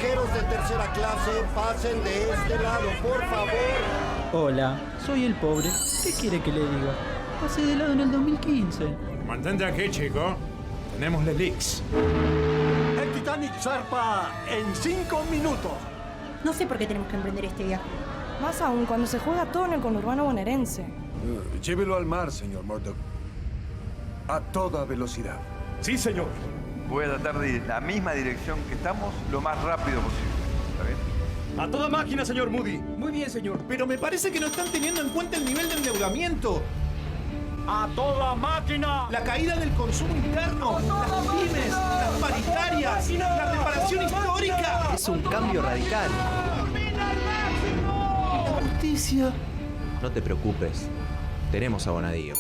Pasajeros de tercera clase, pasen de este lado, por favor. Hola, soy el pobre. ¿Qué quiere que le diga? Pasé de lado en el 2015. Mantente aquí, chico. Tenemos leaks. El Titanic zarpa en 5 minutos. No sé por qué tenemos que emprender este viaje. Más aún cuando se juega todo en el conurbano bonaerense. Llévelo al mar, señor Murdoch. A toda velocidad. Sí, señor. Voy a tratar de ir en la misma dirección que estamos lo más rápido posible. ¿Está bien? A toda máquina, señor Moody. Muy bien, señor, pero me parece que no están teniendo en cuenta el nivel de endeudamiento. A toda máquina. La caída del consumo interno, las pymes, las paritarias, la reparación histórica. Es un cambio radical. La justicia. No te preocupes, tenemos a Bonadío.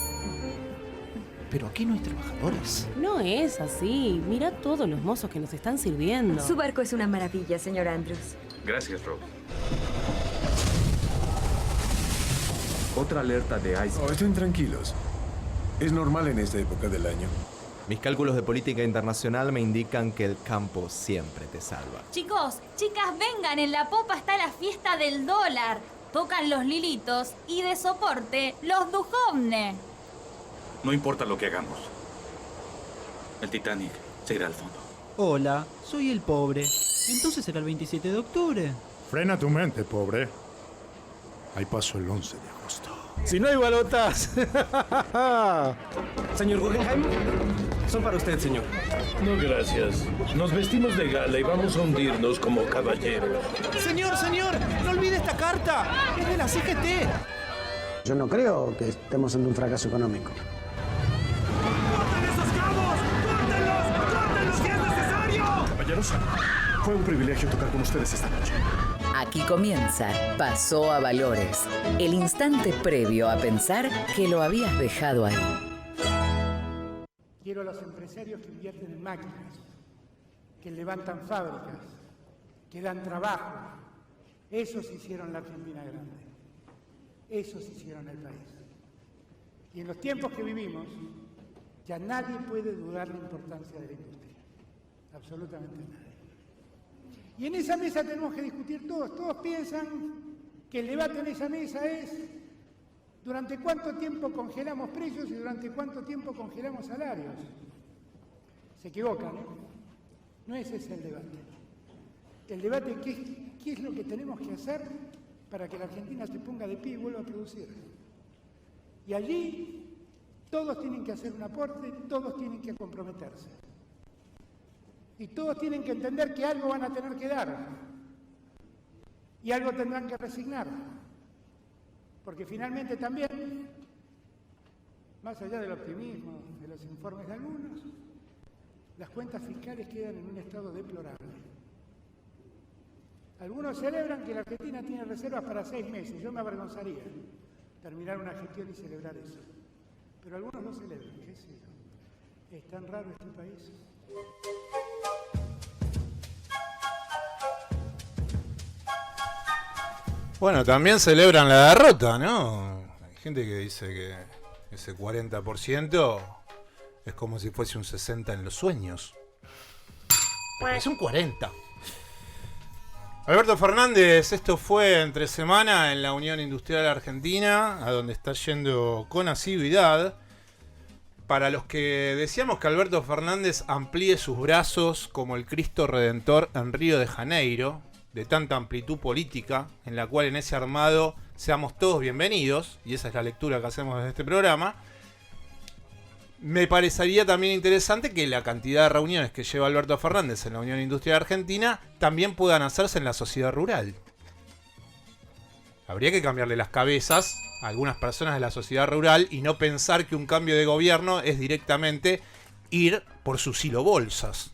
Pero aquí no hay trabajadores. No es así. Mira todos los mozos que nos están sirviendo. Su barco es una maravilla, señor Andrews. Gracias, Rose. Otra alerta de ice. Estén tranquilos. Es normal en esta época del año. Mis cálculos de política internacional me indican que el campo siempre te salva. Chicos, chicas, vengan, en la popa está la fiesta del dólar. Tocan los lilitos y de soporte los Duhovne. No importa lo que hagamos. El Titanic se irá al fondo. Hola, soy el pobre. Entonces será el 27 de octubre. Frena tu mente, pobre. Ahí paso el 11 de agosto. Si no hay balotas. Señor Guggenheim, son para usted, señor. No, gracias. Nos vestimos de gala y vamos a hundirnos como caballeros. Señor, no olvide esta carta. Es de la CGT. Yo no creo que estemos en un fracaso económico. ¡Corten esos cabos! ¡Córtenlos si es necesario! Caballeros, fue un privilegio tocar con ustedes esta noche. Aquí comienza Pasó a Valores, el instante previo a pensar que lo habías dejado ahí. Quiero a los empresarios que invierten en máquinas, que levantan fábricas, que dan trabajo. Esos hicieron la Argentina grande. Esos hicieron el país. Y en los tiempos que vivimos, ya nadie puede dudar la importancia de la industria. Absolutamente nadie. Y en esa mesa tenemos que discutir todos. Todos piensan que el debate en esa mesa es durante cuánto tiempo congelamos precios y durante cuánto tiempo congelamos salarios. Se equivocan, ¿eh? No ese es el debate. El debate es qué es lo que tenemos que hacer para que la Argentina se ponga de pie y vuelva a producir. Y allí todos tienen que hacer un aporte, todos tienen que comprometerse. Y todos tienen que entender que algo van a tener que dar. Y algo tendrán que resignar. Porque finalmente también, más allá del optimismo de los informes de algunos, las cuentas fiscales quedan en un estado deplorable. Algunos celebran que la Argentina tiene reservas para 6 meses. Yo me avergonzaría terminar una gestión y celebrar eso. Pero algunos no celebran, qué sé yo. Es tan raro este país. Bueno, también celebran la derrota, ¿no? Hay gente que dice que ese 40% es como si fuese un 60% en los sueños. Es un 40%. Alberto Fernández, esto fue entre semana en la Unión Industrial Argentina, a donde está yendo con asiduidad. Para los que decíamos que Alberto Fernández amplíe sus brazos como el Cristo Redentor en Río de Janeiro, de tanta amplitud política, en la cual en ese armado seamos todos bienvenidos, y esa es la lectura que hacemos desde este programa, me parecería también interesante que la cantidad de reuniones que lleva Alberto Fernández en la Unión Industrial Argentina también puedan hacerse en la sociedad rural. Habría que cambiarle las cabezas a algunas personas de la sociedad rural y no pensar que un cambio de gobierno es directamente ir por sus silobolsas.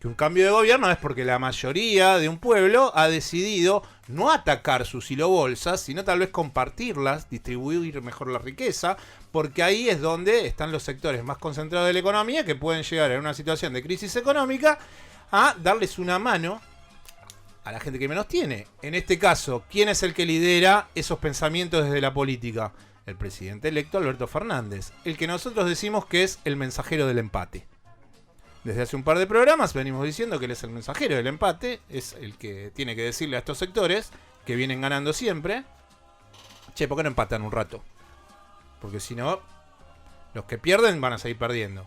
Que un cambio de gobierno es porque la mayoría de un pueblo ha decidido no atacar sus silobolsas, sino tal vez compartirlas, distribuir mejor la riqueza, porque ahí es donde están los sectores más concentrados de la economía que pueden llegar en una situación de crisis económica a darles una mano a la gente que menos tiene. En este caso, ¿quién es el que lidera esos pensamientos desde la política? El presidente electo Alberto Fernández, el que nosotros decimos que es el mensajero del empate. Desde hace un par de programas venimos diciendo que él es el mensajero del empate, es el que tiene que decirle a estos sectores que vienen ganando siempre, che, ¿por qué no empatan un rato? Porque si no, los que pierden van a seguir perdiendo.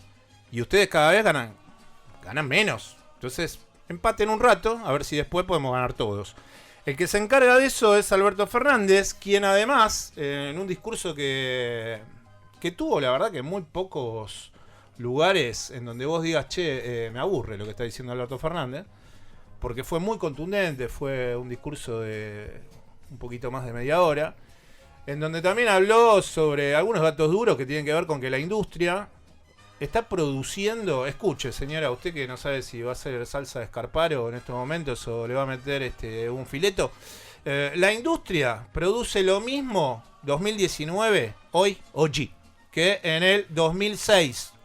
Y ustedes cada vez ganan menos. Entonces, empaten un rato, a ver si después podemos ganar todos. El que se encarga de eso es Alberto Fernández, quien además, en un discurso que tuvo, la verdad, que muy pocos lugares en donde vos digas, che, me aburre lo que está diciendo Alberto Fernández, porque fue muy contundente, fue un discurso de un poquito más de media hora, en donde también habló sobre algunos datos duros que tienen que ver con que la industria está produciendo, escuche señora, usted que no sabe si va a hacer salsa de escarparo en estos momentos o le va a meter un fileto, la industria produce lo mismo 2019, hoy, que en el 2006.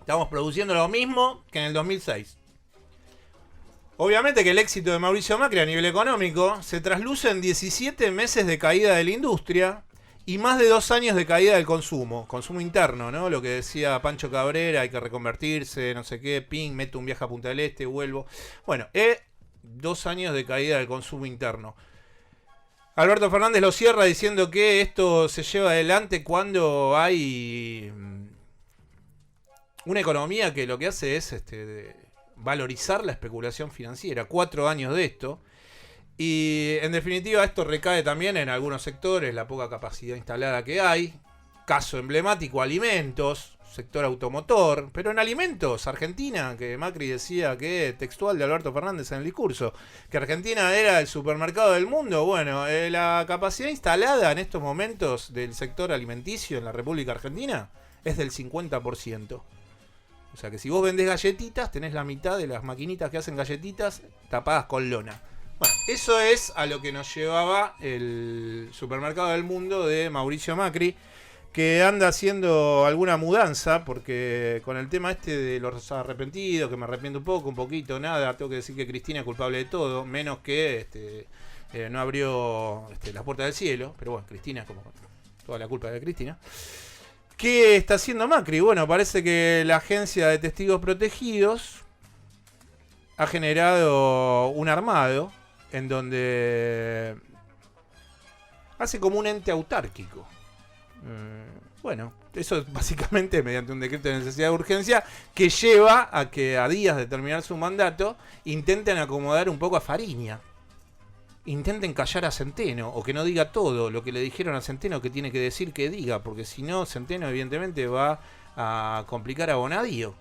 Estamos produciendo lo mismo que en el 2006. Obviamente que el éxito de Mauricio Macri a nivel económico se trasluce en 17 meses de caída de la industria y más de 2 años de caída del consumo interno, ¿no? Lo que decía Pancho Cabrera, hay que reconvertirse, no sé qué, meto un viaje a Punta del Este, vuelvo. Bueno, 2 años de caída del consumo interno. Alberto Fernández lo cierra diciendo que esto se lleva adelante cuando hay una economía que lo que hace es valorizar la especulación financiera. 4 años de esto. Y en definitiva esto recae también en algunos sectores, la poca capacidad instalada que hay. Caso emblemático, alimentos, sector automotor. Pero en alimentos, Argentina, que Macri decía que, textual de Alberto Fernández en el discurso, que Argentina era el supermercado del mundo. Bueno, la capacidad instalada en estos momentos del sector alimenticio en la República Argentina es del 50%. O sea que si vos vendés galletitas, tenés la mitad de las maquinitas que hacen galletitas tapadas con lona. Bueno, eso es a lo que nos llevaba el supermercado del mundo de Mauricio Macri, que anda haciendo alguna mudanza, porque con el tema de los arrepentidos, que me arrepiento un poquito, nada, tengo que decir que Cristina es culpable de todo, menos que no abrió las puertas del cielo, pero bueno, Cristina es como toda la culpa de Cristina. ¿Qué está haciendo Macri? Bueno, parece que la agencia de testigos protegidos ha generado un armado en donde hace como un ente autárquico. Bueno, eso es básicamente mediante un decreto de necesidad de urgencia que lleva a que a días de terminar su mandato intenten acomodar un poco a Fariña. Intenten callar a Centeno, o que no diga todo lo que le dijeron a Centeno que tiene que decir que diga, porque si no, Centeno evidentemente va a complicar a Bonadío.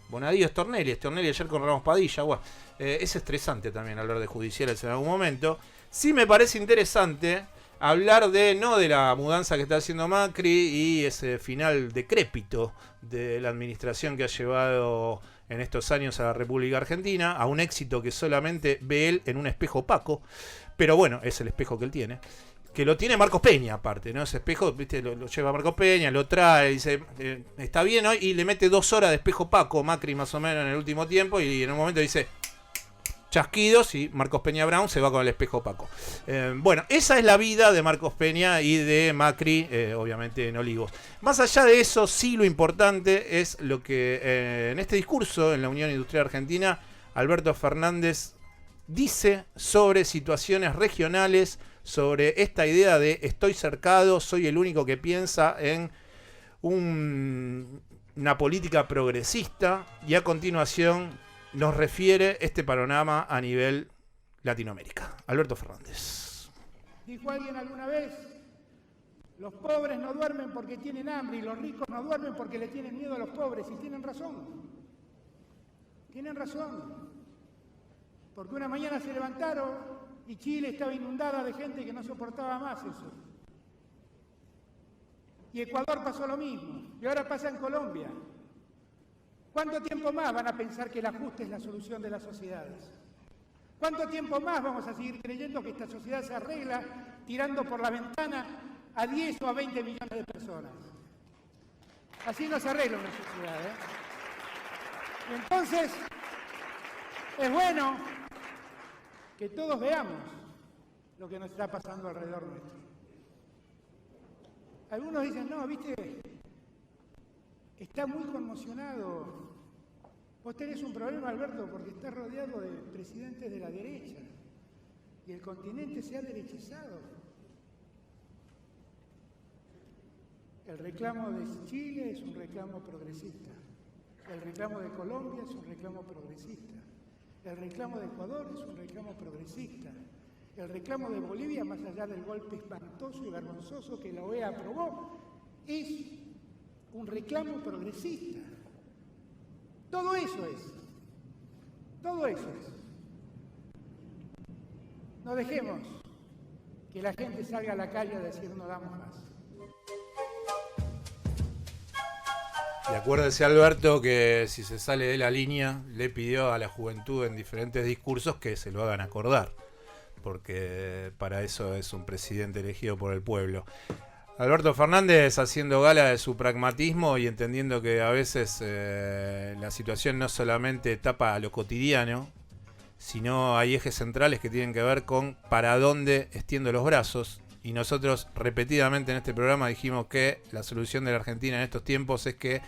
Bonadío es Tornelli ayer con Ramos Padilla. Bueno, es estresante también hablar de judiciales en algún momento. Sí me parece interesante hablar no de la mudanza que está haciendo Macri y ese final decrépito de la administración que ha llevado en estos años a la República Argentina, a un éxito que solamente ve él en un espejo opaco. Pero bueno, es el espejo que él tiene. Que lo tiene Marcos Peña, aparte, ¿no? Ese espejo, ¿viste? Lo lleva Marcos Peña, lo trae, dice, está bien hoy, y le mete 2 horas de espejo opaco, Macri más o menos en el último tiempo, y en un momento dice, chasquidos, y Marcos Peña Brown se va con el espejo opaco. Bueno, esa es la vida de Marcos Peña y de Macri, obviamente en Olivos. Más allá de eso, sí lo importante es lo que en este discurso en la Unión Industrial Argentina, Alberto Fernández dice sobre situaciones regionales, sobre esta idea de estoy cercado, soy el único que piensa en una política progresista, y a continuación nos refiere este panorama a nivel Latinoamérica. Alberto Fernández. Dijo alguien alguna vez, los pobres no duermen porque tienen hambre y los ricos no duermen porque le tienen miedo a los pobres, y tienen razón. Tienen razón. Porque una mañana se levantaron y Chile estaba inundada de gente que no soportaba más eso. Y Ecuador pasó lo mismo. Y ahora pasa en Colombia. ¿Cuánto tiempo más van a pensar que el ajuste es la solución de las sociedades? ¿Cuánto tiempo más vamos a seguir creyendo que esta sociedad se arregla tirando por la ventana a 10 o a 20 millones de personas? Así no se arregla una sociedad, ¿eh? Y entonces, es bueno que todos veamos lo que nos está pasando alrededor nuestro. Algunos dicen, no, viste, está muy conmocionado. Vos tenés un problema, Alberto, porque estás rodeado de presidentes de la derecha y el continente se ha derechizado. El reclamo de Chile es un reclamo progresista. El reclamo de Colombia es un reclamo progresista. El reclamo de Ecuador es un reclamo progresista. El reclamo de Bolivia, más allá del golpe espantoso y vergonzoso que la OEA aprobó, es un reclamo progresista. Todo eso es. Todo eso es. No dejemos que la gente salga a la calle a decir no damos más. Y acuérdese, Alberto, que si se sale de la línea, le pidió a la juventud en diferentes discursos que se lo hagan acordar, porque para eso es un presidente elegido por el pueblo. Alberto Fernández haciendo gala de su pragmatismo y entendiendo que a veces la situación no solamente tapa a lo cotidiano, sino hay ejes centrales que tienen que ver con para dónde extiendo los brazos. Y nosotros repetidamente en este programa dijimos que la solución de la Argentina en estos tiempos es que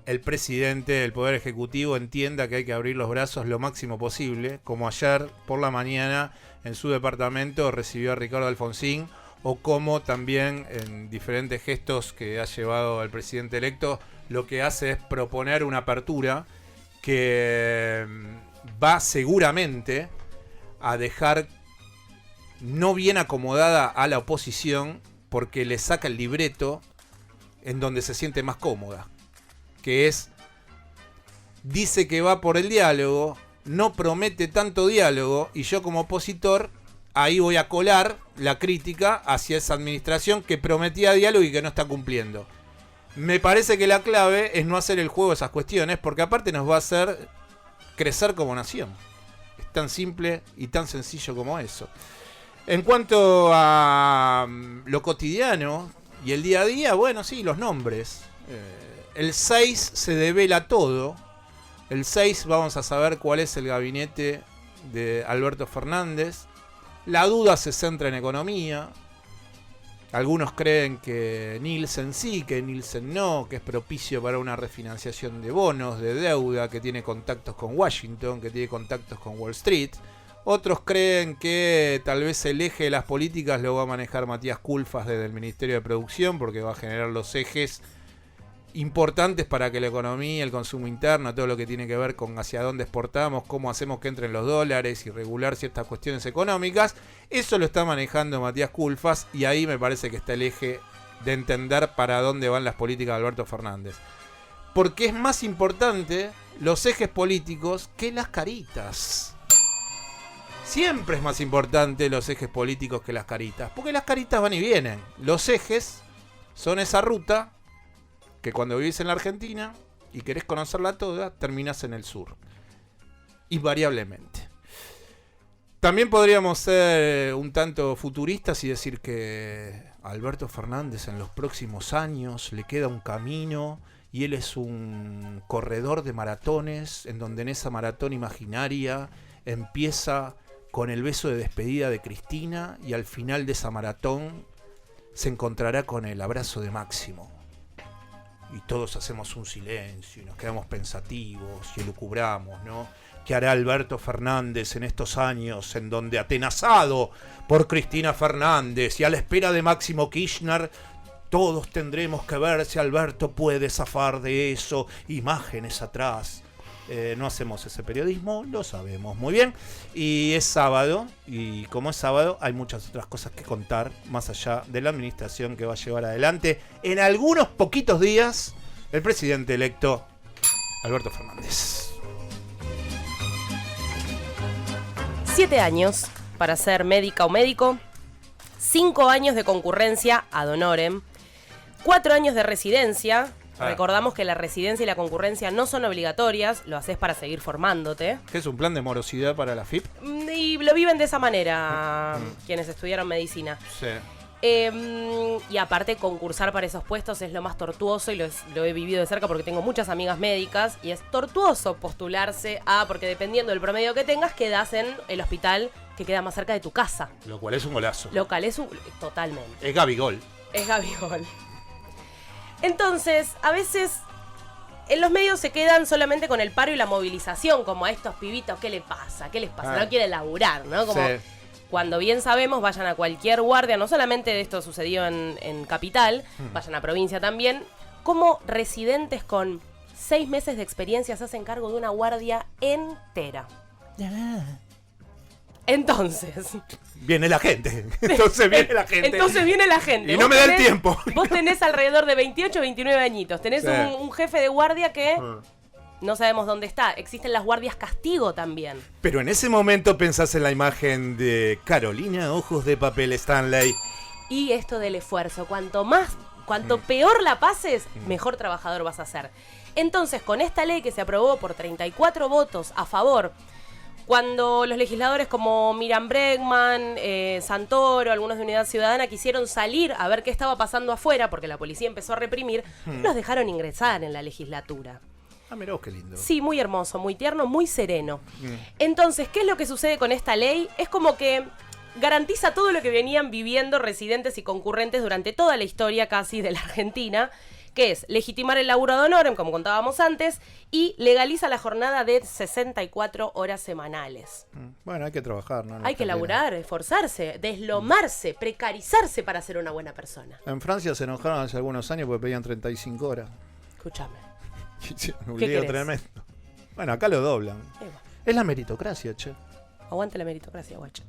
el presidente, el Poder Ejecutivo, entienda que hay que abrir los brazos lo máximo posible, como ayer por la mañana en su departamento recibió a Ricardo Alfonsín, o como también en diferentes gestos que ha llevado el presidente electo, lo que hace es proponer una apertura que va seguramente a dejar no bien acomodada a la oposición, porque le saca el libreto en donde se siente más cómoda, que es, dice que va por el diálogo, no promete tanto diálogo, y yo como opositor ahí voy a colar la crítica hacia esa administración que prometía diálogo y que no está cumpliendo. Me parece que la clave es no hacer el juego de esas cuestiones, porque aparte nos va a hacer crecer como nación. Es tan simple y tan sencillo como eso. En cuanto a lo cotidiano y el día a día, bueno, sí, los nombres. El 6 se devela todo. El 6 vamos a saber cuál es el gabinete de Alberto Fernández. La duda se centra en economía. Algunos creen que Nielsen sí, que Nielsen no, que es propicio para una refinanciación de bonos, de deuda, que tiene contactos con Washington, que tiene contactos con Wall Street. Otros creen que tal vez el eje de las políticas lo va a manejar Matías Culfas desde el Ministerio de Producción, porque va a generar los ejes importantes para que la economía, el consumo interno, todo lo que tiene que ver con hacia dónde exportamos, cómo hacemos que entren los dólares y regular ciertas cuestiones económicas. Eso lo está manejando Matías Culfas, y ahí me parece que está el eje de entender para dónde van las políticas de Alberto Fernández. Porque es más importante los ejes políticos que las caritas. Siempre es más importante los ejes políticos que las caritas, porque las caritas van y vienen. Los ejes son esa ruta que cuando vivís en la Argentina y querés conocerla toda, terminás en el sur. Invariablemente. También podríamos ser un tanto futuristas y decir que a Alberto Fernández en los próximos años le queda un camino y él es un corredor de maratones, en donde en esa maratón imaginaria empieza con el beso de despedida de Cristina y al final de esa maratón se encontrará con el abrazo de Máximo. Y todos hacemos un silencio y nos quedamos pensativos y elucubramos, ¿no? ¿Qué hará Alberto Fernández en estos años en donde, atenazado por Cristina Fernández y a la espera de Máximo Kirchner, todos tendremos que ver si Alberto puede zafar de eso? Imágenes atrás. No hacemos ese periodismo, lo sabemos muy bien. Y es sábado, y como es sábado hay muchas otras cosas que contar, más allá de la administración que va a llevar adelante en algunos poquitos días el presidente electo Alberto Fernández. 7 años para ser médica o médico, 5 años de concurrencia ad honorem, 4 años de residencia. Recordamos que la residencia y la concurrencia no son obligatorias, lo haces para seguir formándote. ¿Qué es un plan de morosidad para la FIP? Y lo viven de esa manera quienes estudiaron medicina. Sí. Y aparte, concursar para esos puestos es lo más tortuoso, y lo he vivido de cerca porque tengo muchas amigas médicas, y es tortuoso postularse porque dependiendo del promedio que tengas, quedas en el hospital que queda más cerca de tu casa. Lo cual es un golazo. Totalmente. Es Gabigol. Es Gabigol. Entonces, a veces en los medios se quedan solamente con el paro y la movilización, como a estos pibitos, ¿qué les pasa? ¿Qué les pasa? No quieren laburar, ¿no? Como cuando bien sabemos, vayan a cualquier guardia, no solamente esto sucedió en Capital, vayan a provincia también, como residentes con 6 meses de experiencia se hacen cargo de una guardia entera. Entonces... Viene la gente. Entonces viene la gente. Y no me da el tiempo. Vos tenés alrededor de 28 o 29 añitos. Tenés un jefe de guardia que no sabemos dónde está. Existen las guardias castigo también. Pero en ese momento pensás en la imagen de Carolina Ojos de Papel Stanley. Y esto del esfuerzo. Cuanto peor la pases, mejor trabajador vas a ser. Entonces, con esta ley que se aprobó por 34 votos a favor... Cuando los legisladores como Miriam Bregman, Santoro, algunos de Unidad Ciudadana quisieron salir a ver qué estaba pasando afuera, porque la policía empezó a reprimir, los dejaron ingresar en la legislatura. Ah, mirá vos, qué lindo. Sí, muy hermoso, muy tierno, muy sereno. Entonces, ¿qué es lo que sucede con esta ley? Es como que garantiza todo lo que venían viviendo residentes y concurrentes durante toda la historia casi de la Argentina, que es legitimar el laburo ad honorem, como contábamos antes, y legaliza la jornada de 64 horas semanales. Bueno, hay que trabajar, ¿no? Hay que laburar, esforzarse, deslomarse, precarizarse para ser una buena persona. En Francia se enojaron hace algunos años porque pedían 35 horas. Escúchame. Un lío tremendo. Bueno, acá lo doblan. Es la meritocracia, che. Aguante la meritocracia, guacha.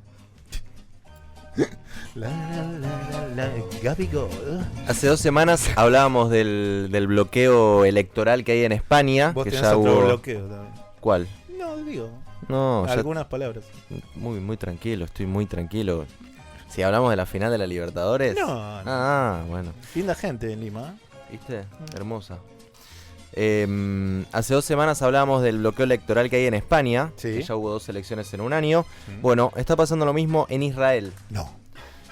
Hace 2 semanas hablábamos del bloqueo electoral que hay en España. Vos que tenés ya otro hubo... bloqueo también. ¿Cuál? No, digo. No, algunas palabras. Muy tranquilo, estoy muy tranquilo. Si hablamos de la final de la Libertadores. No. Ah, bueno. Linda gente en Lima. ¿Viste? Hermosa. Hace 2 semanas hablábamos del bloqueo electoral que hay en España, que ya hubo 2 elecciones en un año. Bueno, está pasando lo mismo en Israel. No.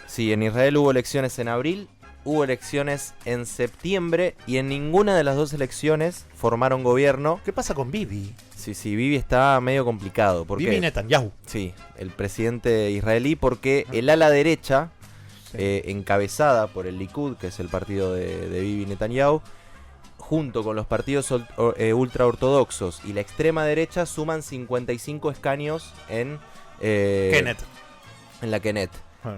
Sí, en Israel hubo elecciones en abril, hubo elecciones en septiembre y en ninguna de las 2 elecciones formaron gobierno. ¿Qué pasa con Bibi? Sí, Bibi está medio complicado. Bibi Netanyahu. Sí, el presidente israelí, porque el ala derecha, encabezada por el Likud, que es el partido de Bibi Netanyahu, junto con los partidos ultraortodoxos y la extrema derecha, suman 55 escaños en la Knesset.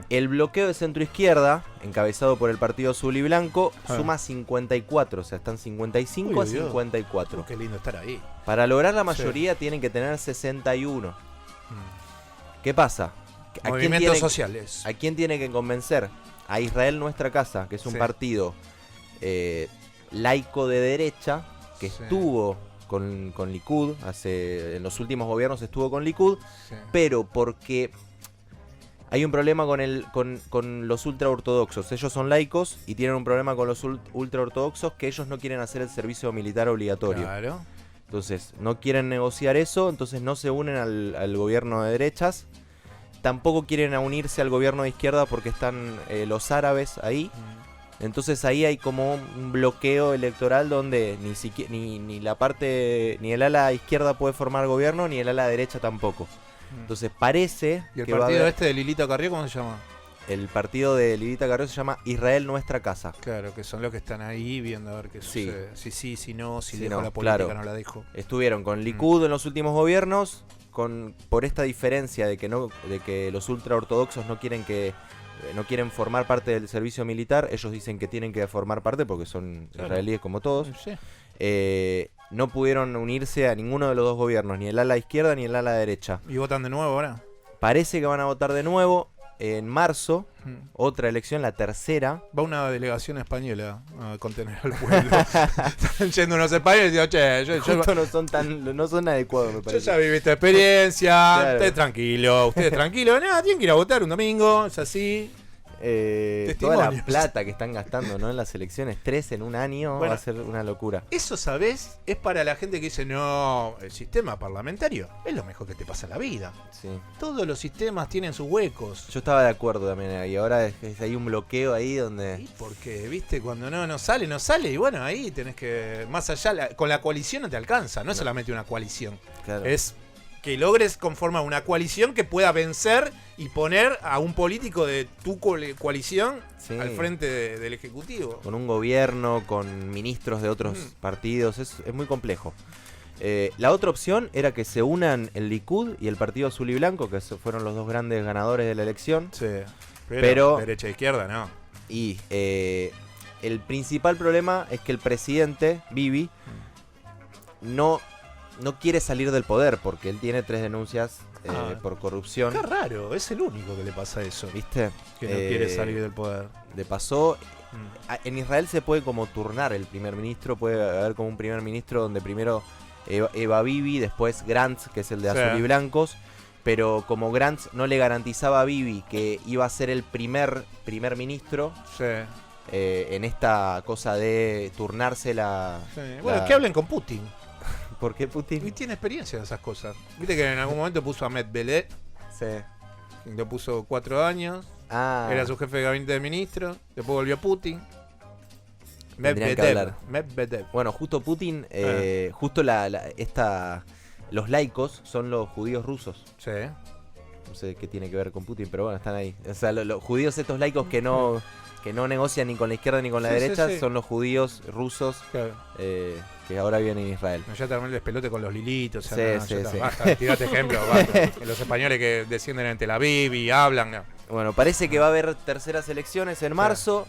El bloqueo de centroizquierda, encabezado por el partido azul y blanco, suma 54, o sea, están 55 a 54. Qué lindo estar ahí. Para lograr la mayoría tienen que tener 61. ¿Qué pasa? Movimientos sociales. ¿A quién tiene que convencer? A Israel Nuestra Casa, que es un partido laico de derecha, que estuvo con Likud, en los últimos gobiernos estuvo con Likud, pero porque hay un problema con los ultraortodoxos. Ellos son laicos y tienen un problema con los ultraortodoxos, que ellos no quieren hacer el servicio militar obligatorio. Claro. Entonces, no quieren negociar eso, entonces no se unen al gobierno de derechas. Tampoco quieren unirse al gobierno de izquierda porque están los árabes ahí. Entonces ahí hay como un bloqueo electoral donde ni el ala izquierda puede formar gobierno, ni el ala derecha tampoco. Entonces parece ¿Y el que partido de Lilita Carrió cómo se llama? El partido de Lilita Carrió se llama Israel Nuestra Casa. Claro, que son los que están ahí viendo a ver qué sucede. Si dejo no, la política, claro. no la dejo. Estuvieron con Likud en los últimos gobiernos, por esta diferencia de que los ultraortodoxos no quieren formar parte del servicio militar. Ellos dicen que tienen que formar parte porque son israelíes como todos. No pudieron unirse a ninguno de los 2 gobiernos, ni el ala izquierda ni el ala derecha. ¿Y votan de nuevo ahora? Parece que van a votar de nuevo en marzo. Otra elección, la tercera. Va una delegación española a contener al pueblo. Están yendo unos españoles y dicen, Justo no son adecuados, me parece. Yo ya viví esta experiencia. Claro. Ustedes tranquilo. Nada, tienen que ir a votar un domingo, es así. Toda la plata que están gastando, ¿no? En las elecciones, 3 en un año, va a ser una locura. Eso, ¿sabés? Es para la gente que dice, no, el sistema parlamentario es lo mejor que te pasa en la vida. Sí. Todos los sistemas tienen sus huecos. Yo estaba de acuerdo también, y ahora hay un bloqueo ahí donde... ¿Y porque, viste, cuando no sale, y bueno, ahí tenés que, más allá, con la coalición no te alcanza, no es solamente una coalición, claro. es que logres conformar una coalición que pueda vencer y poner a un político de tu coalición al frente del Ejecutivo. Con un gobierno, con ministros de otros partidos, es muy complejo. La otra opción era que se unan el Likud y el Partido Azul y Blanco, que fueron los dos grandes ganadores de la elección. Sí, pero derecha e izquierda, ¿no? Y el principal problema es que el presidente, Bibi, no quiere salir del poder porque él tiene 3 denuncias por corrupción. Qué raro, es el único que le pasa eso. ¿Viste? Que no quiere salir del poder. Le pasó. En Israel se puede como turnar el primer ministro, puede haber como un primer ministro donde primero Eva Bibi, después Gantz, que es el de azul y blancos, pero como Gantz no le garantizaba a Bibi que iba a ser el primer ministro, en esta cosa de turnarse la... Bueno, que hablen con Putin. ¿Por qué Putin? Y tiene experiencia en esas cosas. Viste que en algún momento puso a Medvedev. Lo puso 4 años. Era su jefe de gabinete de ministros. Después volvió Putin. Medvedev. Bueno, justo Putin, justo los laicos son los judíos rusos. Sí. No sé qué tiene que ver con Putin, pero bueno, están ahí. O sea, los judíos estos laicos que no negocian ni con la izquierda ni con la derecha, son los judíos rusos que ahora viven en Israel. No, ya te armé el despelote con los lilitos. Sí. Basta, tirate ejemplo. Basta. Los españoles que descienden en Tel Aviv y hablan. No. Bueno, parece que va a haber terceras elecciones en marzo.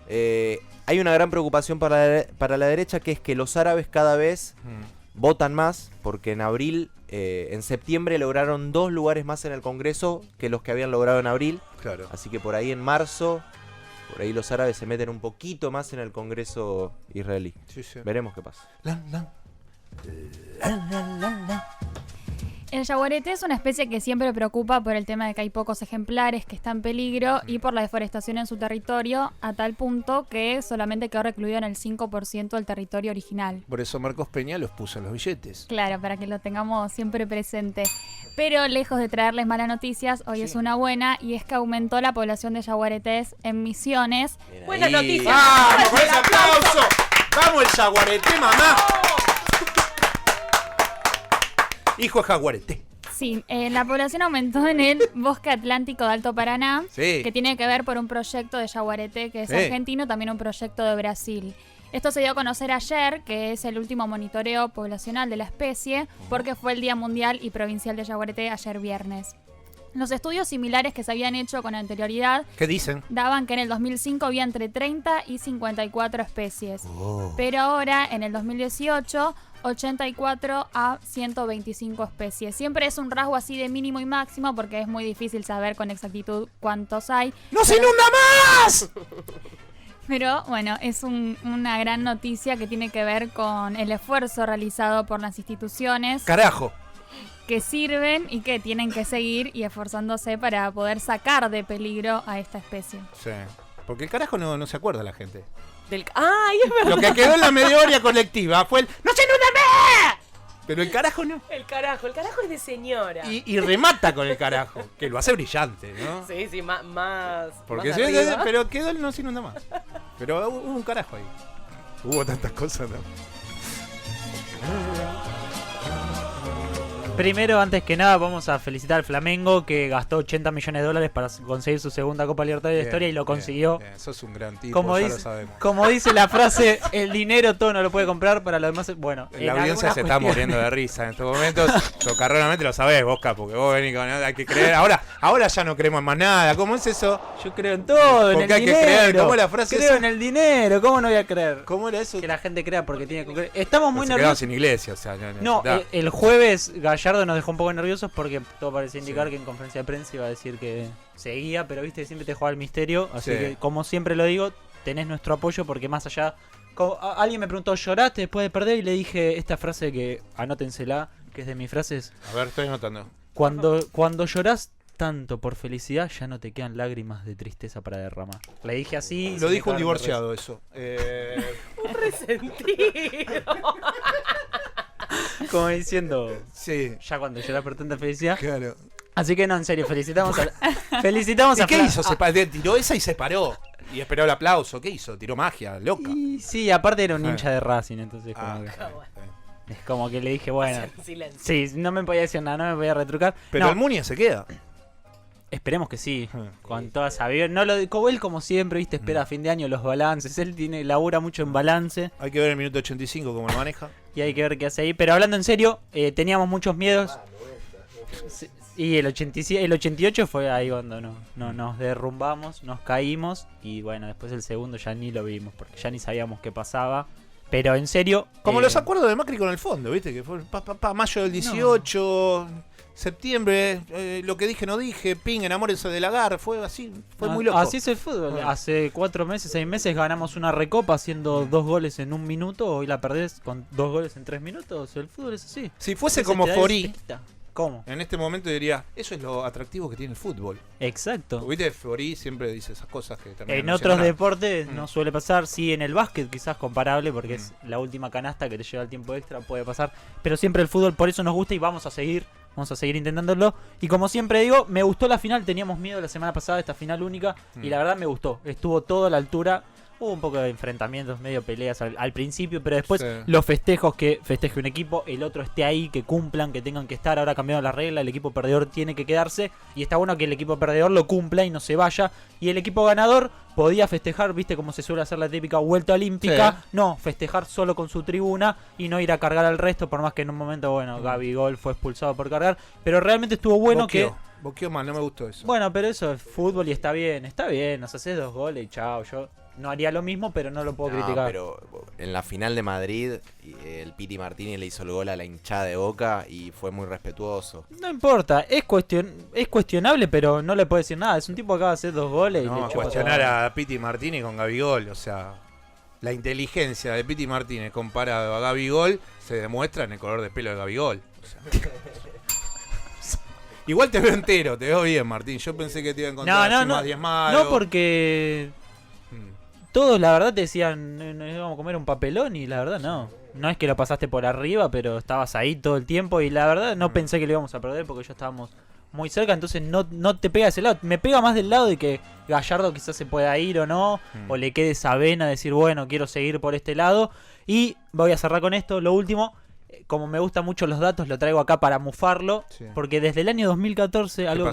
Hay una gran preocupación para la derecha, que es que los árabes cada vez votan más, porque en septiembre lograron 2 lugares más en el Congreso que los que habían logrado en abril. Claro. Así que por ahí en marzo, por ahí los árabes se meten un poquito más en el Congreso israelí. Sí. Veremos qué pasa. El yaguareté es una especie que siempre preocupa por el tema de que hay pocos ejemplares, que está en peligro y por la deforestación en su territorio, a tal punto que solamente quedó recluido en el 5% del territorio original. Por eso Marcos Peña los puso en los billetes. Claro, para que lo tengamos siempre presente. Pero lejos de traerles malas noticias, hoy es una buena, y es que aumentó la población de yaguaretés en Misiones. Buena noticia. ¡Vamos con ese aplauso! ¡Vamos el yaguareté, mamá! Hijo de jaguarete. Sí, la población aumentó en el bosque atlántico de Alto Paraná, Sí. que tiene que ver por un proyecto de yaguareté que es argentino, también un proyecto de Brasil. Esto se dio a conocer ayer, que es el último monitoreo poblacional de la especie, porque fue el Día Mundial y Provincial de Yaguareté ayer viernes. Los estudios similares que se habían hecho con anterioridad ¿Qué dicen? daban que en el 2005 había entre 30 y 54 especies. Pero ahora, en el 2018, 84 a 125 especies. Siempre es un rasgo así de mínimo y máximo porque es muy difícil saber con exactitud cuántos hay. ¡No se inunda más! Pero bueno, es una gran noticia que tiene que ver con el esfuerzo realizado por las instituciones. ¡Carajo! Que sirven y que tienen que seguir y esforzándose para poder sacar de peligro a esta especie. Sí. Porque el carajo no se acuerda la gente. ¡Ay, es verdad! Lo que quedó en la memoria colectiva fue el ¡no se inunda más! Pero el carajo no. El carajo es de señora. Y remata con el carajo, que lo hace brillante, ¿no? Sí, más. Porque más sí, arriba. pero quedó el no se inunda más. Pero hubo un carajo ahí. Hubo tantas cosas, ¿no? Primero, antes que nada, vamos a felicitar al Flamengo, que gastó $80 millones para conseguir su segunda Copa Libertadores de la historia y lo consiguió. Bien, sos un gran tipo, Como ya dice, lo sabemos. como dice la frase, el dinero todo no lo puede comprar, para lo demás, bueno. La audiencia se está muriendo de risa en estos momentos. Socarronamente lo sabés, Bosca, porque vos venís con hay que creer. Ahora ya no creemos en más nada. ¿Cómo es eso? Yo creo en todo, en Porque el hay dinero. que creer. ¿Cómo es la frase Creo esa? en el dinero, ¿cómo no voy a creer? ¿Cómo era eso? Que la gente crea porque tiene que creer. Estamos muy Se quedaron nerviosos. sin iglesia, o sea, No, da. el jueves Gallardo nos dejó un poco nerviosos porque todo parecía indicar que en conferencia de prensa iba a decir que seguía, pero viste, siempre te juega el misterio. Así Sí. que, como siempre lo digo, tenés nuestro apoyo porque más allá... Alguien me preguntó, ¿lloraste después de perder? Y le dije esta frase que, anótensela, que es de mis frases. A ver, estoy anotando. Cuando llorás tanto por felicidad, ya no te quedan lágrimas de tristeza para derramar. Le dije así. Lo dijo un divorciado eso. Un resentido. Como diciendo, sí. Ya cuando llorás por tanta felicidad. Claro. Así que no, en serio, felicitamos a ¿Y qué hizo? Tiró esa y se paró. Y esperó el aplauso. ¿Qué hizo? Tiró magia, loca. Y sí, aparte era un hincha de Racing, entonces como que... Es como que le dije, bueno. Silencio. Sí, no me podía decir nada, no me podía retrucar. Pero No, el Munia se queda. esperemos que sí. Con toda esa vida. No como él, como siempre, viste, espera a fin de año los balances. Él labura mucho en balance. Hay que ver el minuto 85 cómo lo maneja. Y hay que ver qué hace ahí. Pero hablando en serio, teníamos muchos miedos. Sí, y el 88 fue ahí cuando nos derrumbamos, nos caímos. Y bueno, después el segundo ya ni lo vimos, porque ya ni sabíamos qué pasaba. Pero en serio... Como los acuerdos de Macri con el fondo, ¿viste? Que fue mayo del 18, septiembre, lo que dije no dije, ping, enamórense de Lagar, fue así, fue muy loco. Así es el fútbol. Hace 4 meses, 6 meses ganamos una recopa haciendo 2 goles en 1 minuto. Hoy la perdés con 2 goles en 3 minutos. El fútbol es así. Si fuese Entonces como te da Forí, y se te quita. ¿Cómo? En este momento diría, eso es lo atractivo que tiene el fútbol. Exacto. ¿Viste? Forí siempre dice esas cosas que también... En otros deportes no suele pasar. Sí, en el básquet quizás comparable, porque es la última canasta que te lleva el tiempo extra, puede pasar. Pero siempre el fútbol por eso nos gusta y vamos a seguir intentándolo. Y como siempre digo, me gustó la final. Teníamos miedo la semana pasada de esta final única. Y la verdad me gustó. Estuvo todo a la altura. Hubo un poco de enfrentamientos, medio peleas al principio, pero después los festejos, que festeje un equipo, el otro esté ahí, que cumplan, que tengan que estar. Ahora cambiaron la regla, el equipo perdedor tiene que quedarse y está bueno que el equipo perdedor lo cumpla y no se vaya. Y el equipo ganador podía festejar, viste como se suele hacer la típica vuelta olímpica, no, festejar solo con su tribuna y no ir a cargar al resto, por más que en un momento, bueno, Gabigol fue expulsado por cargar, pero realmente estuvo bueno Boqueó mal, no me gustó eso. Bueno, pero eso es fútbol y está bien, nos haces 2 goles y chao. Yo no haría lo mismo, pero no lo puedo criticar. Pero en la final de Madrid, el Piti Martínez le hizo el gol a la hinchada de Boca y fue muy respetuoso. No importa, es cuestionable, pero no le puedo decir nada. Es un tipo que acaba de hacer 2 goles y le chupa cuestionar todo. a Piti Martínez con Gabigol, o sea, la inteligencia de Piti Martínez comparado a Gabigol se demuestra en el color de pelo de Gabigol. O sea. Igual te veo entero, te veo bien, Martín. Yo pensé que te iba a encontrar así más diezmado. No, porque todos la verdad te decían íbamos a comer un papelón y la verdad no. No es que lo pasaste por arriba, pero estabas ahí todo el tiempo y la verdad no pensé que lo íbamos a perder porque ya estábamos muy cerca, entonces no te pega ese lado. Me pega más del lado de que Gallardo quizás se pueda ir o no, o le quede esa vena, decir bueno, quiero seguir por este lado. Y voy a cerrar con esto, lo último. Como me gustan mucho los datos, lo traigo acá para mufarlo. Porque desde el año 2014, algo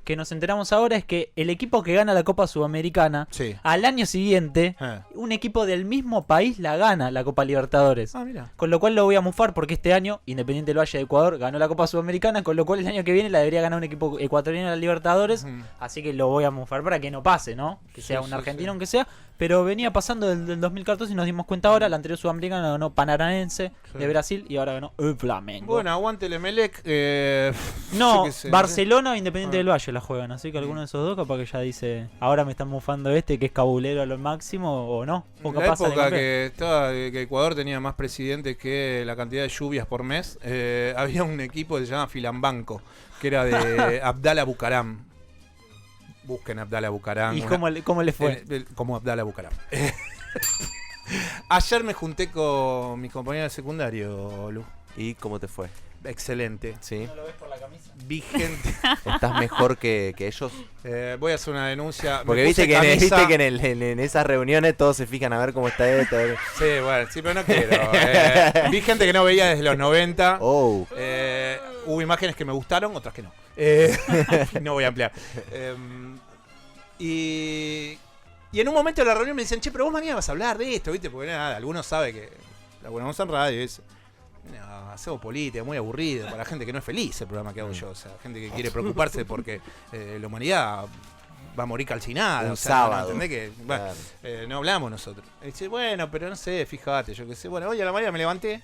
que nos enteramos ahora es que el equipo que gana la Copa Sudamericana, al año siguiente, un equipo del mismo país la gana, la Copa Libertadores. Con lo cual lo voy a mufar porque este año, Independiente del Valle de Ecuador ganó la Copa Sudamericana, con lo cual el año que viene la debería ganar un equipo ecuatoriano de la Libertadores. Así que lo voy a mufar para que no pase, ¿no? Que sea un argentino aunque sea. Pero venía pasando del 2014 y nos dimos cuenta ahora. La anterior Sudamericana ganó Paranaense de Brasil y ahora ganó el Flamengo. Bueno, aguante el Emelec. No, Barcelona o Independiente del Valle la juegan. Así que alguno de esos dos capaz que ya dice, ahora me están mufando que es cabulero a lo máximo o no. O en la época que Ecuador tenía más presidentes que la cantidad de lluvias por mes, había un equipo que se llama Filambanco, que era de Abdala Bucaram. Busquen Abdala Bucaram. ¿Y cómo le fue? Como Abdala Bucaram. Ayer me junté con mis compañeros de secundario, Lu. ¿Y cómo te fue? Excelente. ¿Sí? ¿No lo ves por la camisa? Vi gente. ¿Estás mejor que ellos? Voy a hacer una denuncia. Porque viste que en esas reuniones todos se fijan a ver cómo está esto. Sí, bueno, sí, pero no quiero. Vi gente que no veía desde los 90. Hubo imágenes que me gustaron, otras que no. No voy a ampliar. Y en un momento de la reunión me dicen, che, pero vos mañana vas a hablar de esto, ¿viste? Porque nada, algunos saben que la buena voz en radio es... No, hacemos política, muy aburrido para gente que no es feliz el programa que hago yo. O sea, gente que quiere preocuparse porque la humanidad va a morir calcinada. Un o sea, sábado. ¿no? ¿Entendés que bueno, no hablamos nosotros? Y dice, bueno, pero no sé, fíjate, yo qué sé. Bueno, hoy a la mañana me levanté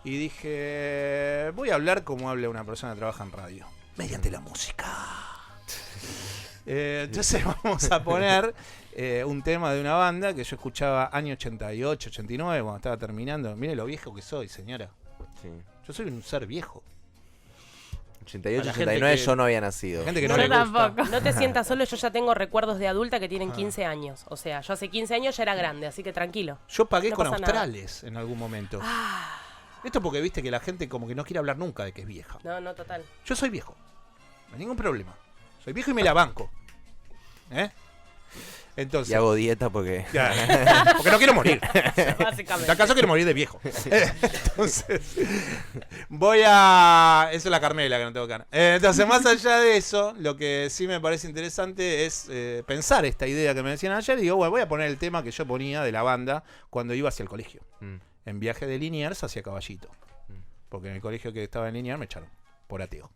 y dije, voy a hablar como habla una persona que trabaja en radio, mediante la música. Entonces vamos a poner un tema de una banda que yo escuchaba año 88, 89, cuando estaba terminando. Mire lo viejo que soy, señora. Sí. Yo soy un ser viejo. 88, 89 yo no había nacido. Gente que no le gusta. No te sientas solo, yo ya tengo recuerdos de adulta que tienen 15 años. O sea, yo hace 15 años ya era grande, así que tranquilo. Yo pagué no con pasa australes en algún momento. Esto porque viste que la gente como que no quiere hablar nunca de que es vieja. No, total. Yo soy viejo. No hay ningún problema. Soy viejo y me la banco. Entonces, Y hago dieta porque... porque no quiero morir. Básicamente. En tal caso quiero morir de viejo. Entonces, voy a... Eso es la Carmela, que no tengo cara. Entonces, más allá de eso, lo que sí me parece interesante es pensar esta idea que me decían ayer. Y digo, bueno, voy a poner el tema que yo ponía de la banda cuando iba hacia el colegio. En viaje de Liniers hacia Caballito. Porque en el colegio que estaba en Liniers me echaron por ateo.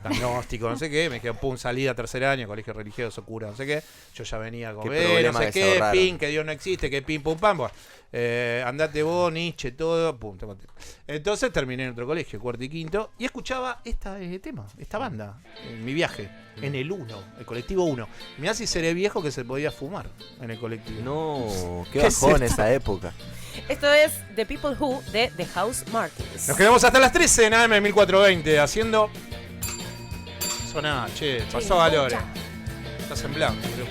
Agnóstico, no sé qué, me dijeron, pum, salida tercer año, colegio religioso, cura, no sé qué. Yo ya venía con no sé qué, pin, que Dios no existe, que pin, pum, pam, andate vos, Nietzsche, todo, pum, te conté. Entonces terminé en otro colegio, cuarto y quinto, y escuchaba esta banda, en mi viaje, en el 1, el colectivo 1. Mirá si seré viejo que se podía fumar en el colectivo. No, qué bajón esa época. Esto es The People Who de The House Martins. Nos quedamos hasta las 13 en AM 1420 haciendo... Soná, che, pasó a Valores. Estás en blanco, boludo.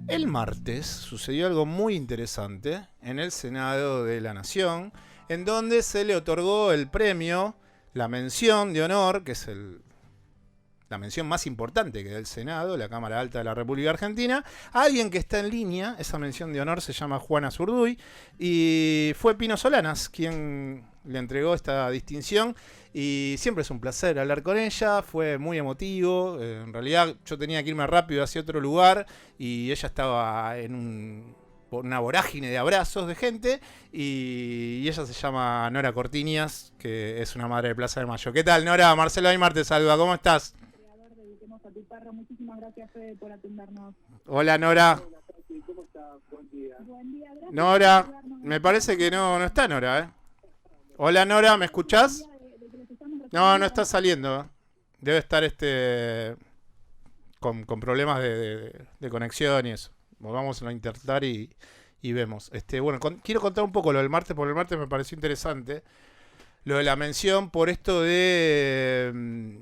El martes sucedió algo muy interesante en el Senado de la Nación, en donde se le otorgó el premio, la mención de honor, que es la mención más importante que da el Senado, la Cámara Alta de la República Argentina, a alguien que está en línea. Esa mención de honor se llama Juana Zurduy y fue Pino Solanas quien le entregó esta distinción y siempre es un placer hablar con ella, fue muy emotivo. En realidad yo tenía que irme rápido hacia otro lugar y ella estaba en una vorágine de abrazos de gente y ella se llama Nora Cortiñas, que es una madre de Plaza de Mayo. ¿Qué tal, Nora? Marcelo Aymar te saluda, ¿cómo estás? Muchísimas gracias, Fede, por atendernos. Hola, Nora. ¿Cómo estás? Buen día. Buen día, gracias. Nora, me parece que no está Nora, ¿eh? Hola, Nora, ¿me escuchás? No está saliendo. Debe estar con problemas de conexión y eso. Vamos a intentar y vemos. Bueno, quiero contar un poco lo del martes, porque el martes me pareció interesante. Lo de la mención por esto de...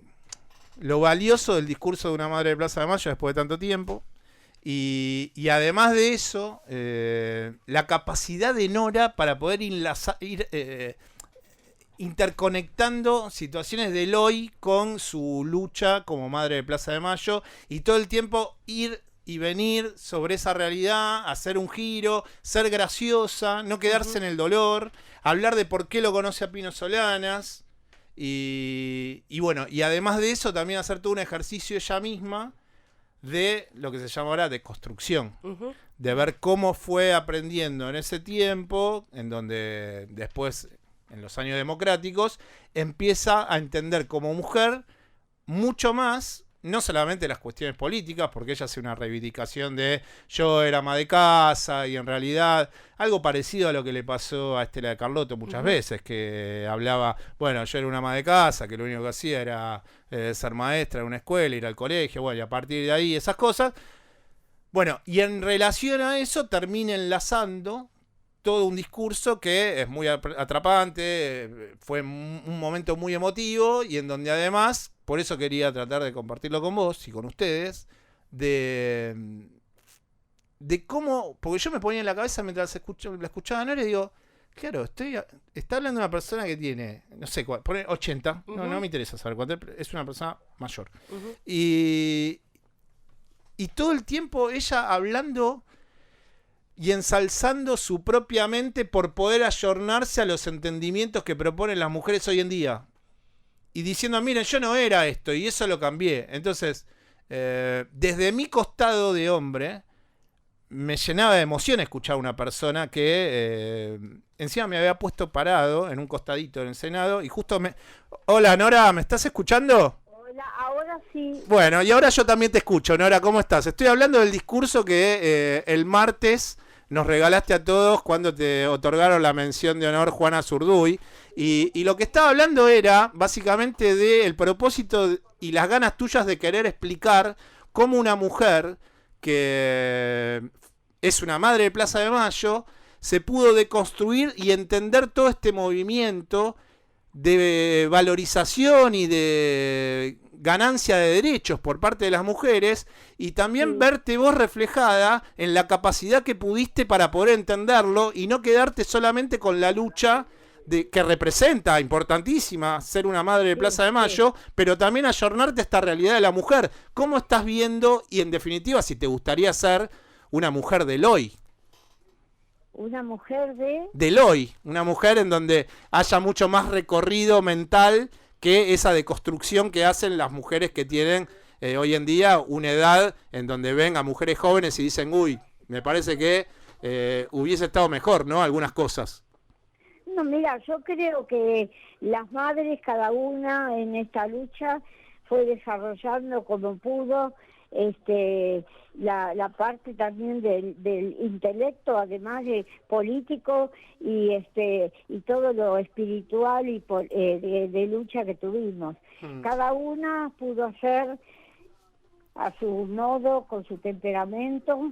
lo valioso del discurso de una madre de Plaza de Mayo después de tanto tiempo. Y además de eso, la capacidad de Nora para poder ir interconectando situaciones del hoy con su lucha como madre de Plaza de Mayo. Y todo el tiempo ir y venir sobre esa realidad, hacer un giro, ser graciosa, no quedarse en el dolor, hablar de por qué lo conoce a Pino Solanas. Y bueno, y además de eso también hacer todo un ejercicio ella misma de lo que se llama ahora de construcción, de ver cómo fue aprendiendo en ese tiempo, en donde después, en los años democráticos, empieza a entender como mujer mucho más, no solamente las cuestiones políticas, porque ella hace una reivindicación de yo era ama de casa, y en realidad algo parecido a lo que le pasó a Estela de Carlotto muchas veces, que hablaba, bueno, yo era una ama de casa, que lo único que hacía era ser maestra en una escuela, ir al colegio, bueno, y a partir de ahí esas cosas. Bueno, y en relación a eso termina enlazando todo un discurso que es muy atrapante, fue un momento muy emotivo y en donde además, por eso quería tratar de compartirlo con vos y con ustedes, de cómo, porque yo me ponía en la cabeza mientras la escuchaba a Nora y digo, claro, está hablando de una persona que tiene, no sé, pone 80, no me interesa saber cuánto, es una persona mayor. Y todo el tiempo ella hablando y ensalzando su propia mente por poder ayornarse a los entendimientos que proponen las mujeres hoy en día. Y diciendo, miren, yo no era esto y eso lo cambié. Entonces, desde mi costado de hombre, me llenaba de emoción escuchar a una persona que encima me había puesto parado en un costadito en el Senado y justo me... Hola, Nora, ¿me estás escuchando? Hola, ahora sí. Bueno, y ahora yo también te escucho, Nora, ¿cómo estás? Estoy hablando del discurso que el martes nos regalaste a todos cuando te otorgaron la mención de honor Juana Zurduy. Y lo que estaba hablando era básicamente del propósito y las ganas tuyas de querer explicar cómo una mujer que es una madre de Plaza de Mayo se pudo deconstruir y entender todo este movimiento de valorización y de ganancia de derechos por parte de las mujeres y también verte vos reflejada en la capacidad que pudiste para poder entenderlo y no quedarte solamente con la lucha que representa, importantísima, ser una madre de Plaza de Mayo, pero también ayornarte a esta realidad de la mujer. ¿Cómo estás viendo y en definitiva si te gustaría ser una mujer del hoy? Una mujer Del hoy, una mujer en donde haya mucho más recorrido mental que esa deconstrucción que hacen las mujeres que tienen hoy en día una edad en donde ven a mujeres jóvenes y dicen, uy, me parece que hubiese estado mejor, ¿no? Algunas cosas. No, mira, yo creo que las madres, cada una en esta lucha, fue desarrollando como pudo la parte también del intelecto, además de político y todo lo espiritual y de lucha que tuvimos. Cada una pudo hacer a su modo, con su temperamento,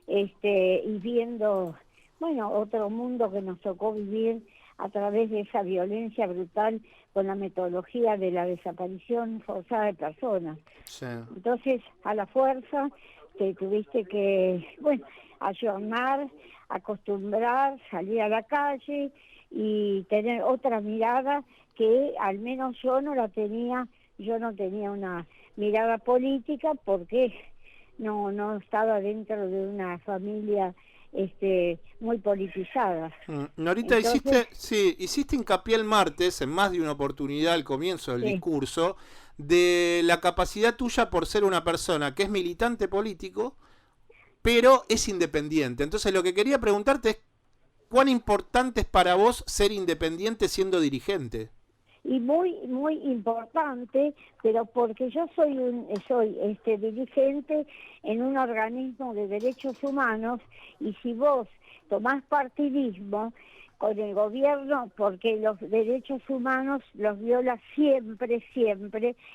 y viendo, bueno, otro mundo que nos tocó vivir a través de esa violencia brutal con la metodología de la desaparición forzada de personas. Sí. Entonces, a la fuerza, te tuviste que, bueno, ayornar, acostumbrar, salir a la calle y tener otra mirada que al menos yo no tenía una mirada política porque no estaba dentro de una familia muy politizada. Norita, Entonces, hiciste hincapié el martes, en más de una oportunidad al comienzo del discurso, de la capacidad tuya por ser una persona que es militante político, pero es independiente. Entonces lo que quería preguntarte es, ¿cuán importante es para vos ser independiente siendo dirigente? Y muy muy importante, pero porque yo soy dirigente en un organismo de derechos humanos, y si vos tomás partidismo con el gobierno, porque los derechos humanos los viola siempre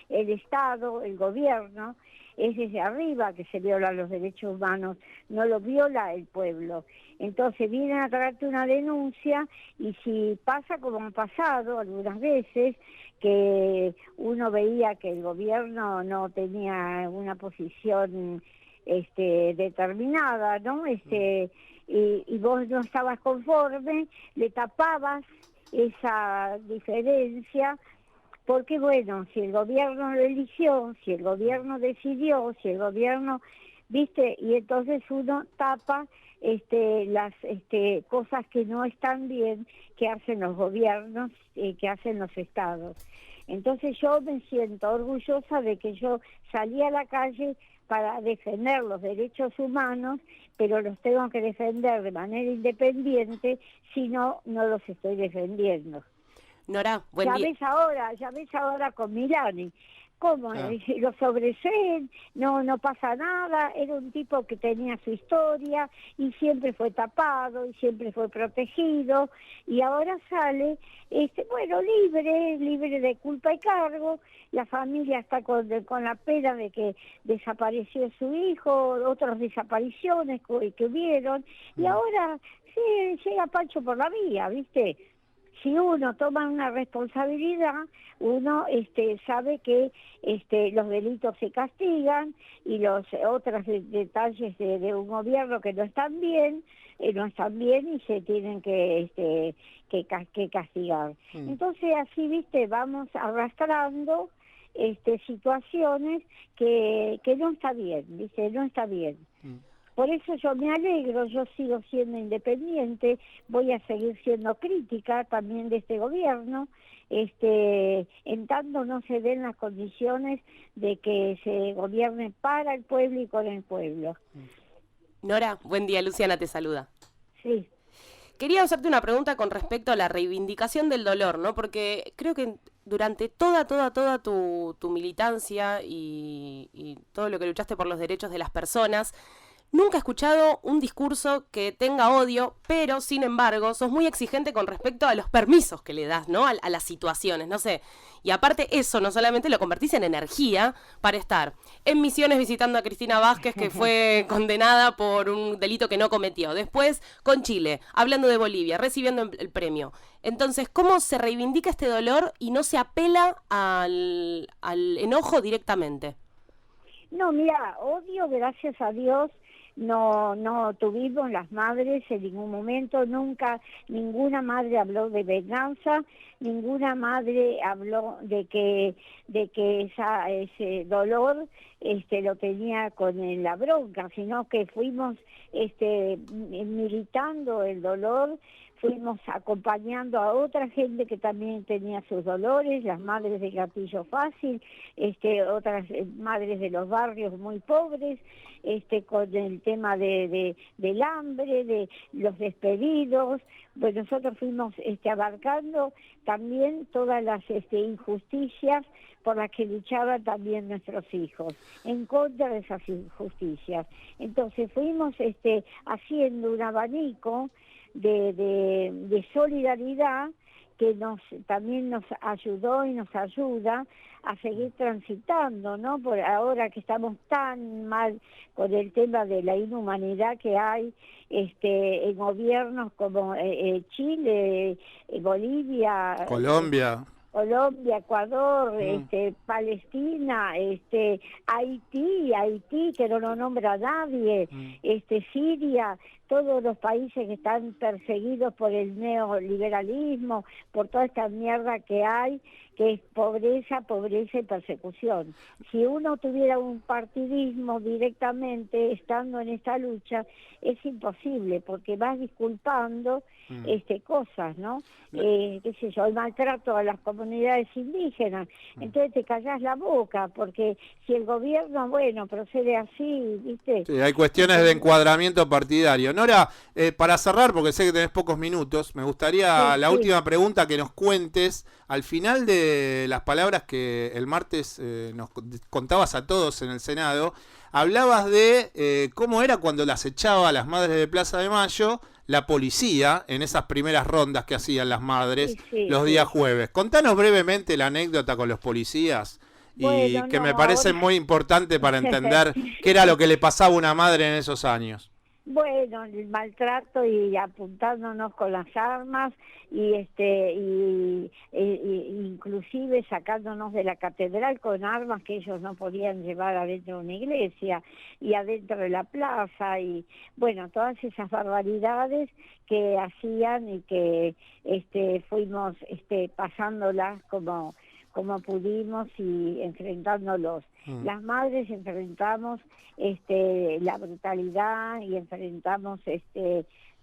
el Estado, el gobierno, es desde arriba que se violan los derechos humanos, no lo viola el pueblo. Entonces vienen a traerte una denuncia, y si pasa como ha pasado algunas veces, que uno veía que el gobierno no tenía una posición determinada, ¿no? Y vos no estabas conforme, le tapabas esa diferencia, porque bueno, si el gobierno lo eligió, si el gobierno decidió, si el gobierno, ¿viste? Y entonces uno tapa las cosas que no están bien, que hacen los gobiernos, que hacen los estados. Entonces yo me siento orgullosa de que yo salí a la calle para defender los derechos humanos, pero los tengo que defender de manera independiente, si no, no los estoy defendiendo. Nora, buen día. Ya ves ahora con Milani, cómo lo sobreseen, no pasa nada, era un tipo que tenía su historia y siempre fue tapado y siempre fue protegido, y ahora sale, libre de culpa y cargo. La familia está con la pena de que desapareció su hijo, otras desapariciones que hubieron, y ahora llega Pancho por la vía, ¿viste? Si uno toma una responsabilidad, uno sabe que los delitos se castigan, y los otros detalles de un gobierno que no están bien y se tienen que castigar. Entonces así, ¿viste? Vamos arrastrando situaciones que no está bien, ¿viste? No está bien. Por eso yo me alegro, yo sigo siendo independiente, voy a seguir siendo crítica también de este gobierno, en tanto no se den las condiciones de que se gobierne para el pueblo y con el pueblo. Nora, buen día, Luciana te saluda. Sí. Quería hacerte una pregunta con respecto a la reivindicación del dolor, ¿no? Porque creo que durante toda tu militancia y todo lo que luchaste por los derechos de las personas, nunca he escuchado un discurso que tenga odio, pero sin embargo sos muy exigente con respecto a los permisos que le das, ¿no? A las situaciones, no sé. Y aparte eso, no solamente lo convertís en energía para estar en Misiones visitando a Cristina Vázquez, que fue condenada por un delito que no cometió. Después con Chile, hablando de Bolivia, recibiendo el premio. Entonces, ¿cómo se reivindica este dolor y no se apela al enojo directamente? No, mira, odio, gracias a Dios, no tuvimos las madres en ningún momento, nunca, ninguna madre habló de venganza, ninguna madre habló de que ese dolor lo tenía con la bronca, sino que fuimos militando el dolor, fuimos acompañando a otra gente que también tenía sus dolores, las madres de Gatillo Fácil, otras madres de los barrios muy pobres, con el tema del hambre, de los despedidos. Pues nosotros fuimos abarcando también todas las injusticias por las que luchaban también nuestros hijos, en contra de esas injusticias. Entonces fuimos haciendo un abanico de solidaridad que también nos ayudó y nos ayuda a seguir transitando, ¿no? Por ahora que estamos tan mal con el tema de la inhumanidad que hay en gobiernos como Chile, Bolivia, Colombia, Ecuador, Palestina, Haití, que no lo nombra nadie, Siria, todos los países que están perseguidos por el neoliberalismo, por toda esta mierda que hay, que es pobreza y persecución. Si uno tuviera un partidismo directamente estando en esta lucha, es imposible, porque vas disculpando cosas, ¿no? Qué sé yo, el maltrato a las comunidades indígenas. Entonces te callás la boca, porque si el gobierno, procede así, ¿viste? Sí, hay cuestiones de encuadramiento partidario. Nora, para cerrar, porque sé que tenés pocos minutos, me gustaría la última pregunta que nos cuentes al final de las palabras que el martes nos contabas a todos en el Senado. Hablabas de cómo era cuando las echaba a las madres de Plaza de Mayo la policía en esas primeras rondas que hacían las madres los días jueves. Contanos brevemente la anécdota con los policías y que me parece muy importante para entender qué era lo que le pasaba a una madre en esos años. Bueno, el maltrato y apuntándonos con las armas y inclusive sacándonos de la catedral con armas que ellos no podían llevar adentro de una iglesia y adentro de la plaza y todas esas barbaridades que hacían y que fuimos pasándolas como pudimos y enfrentándolos. Las madres enfrentamos la brutalidad y enfrentamos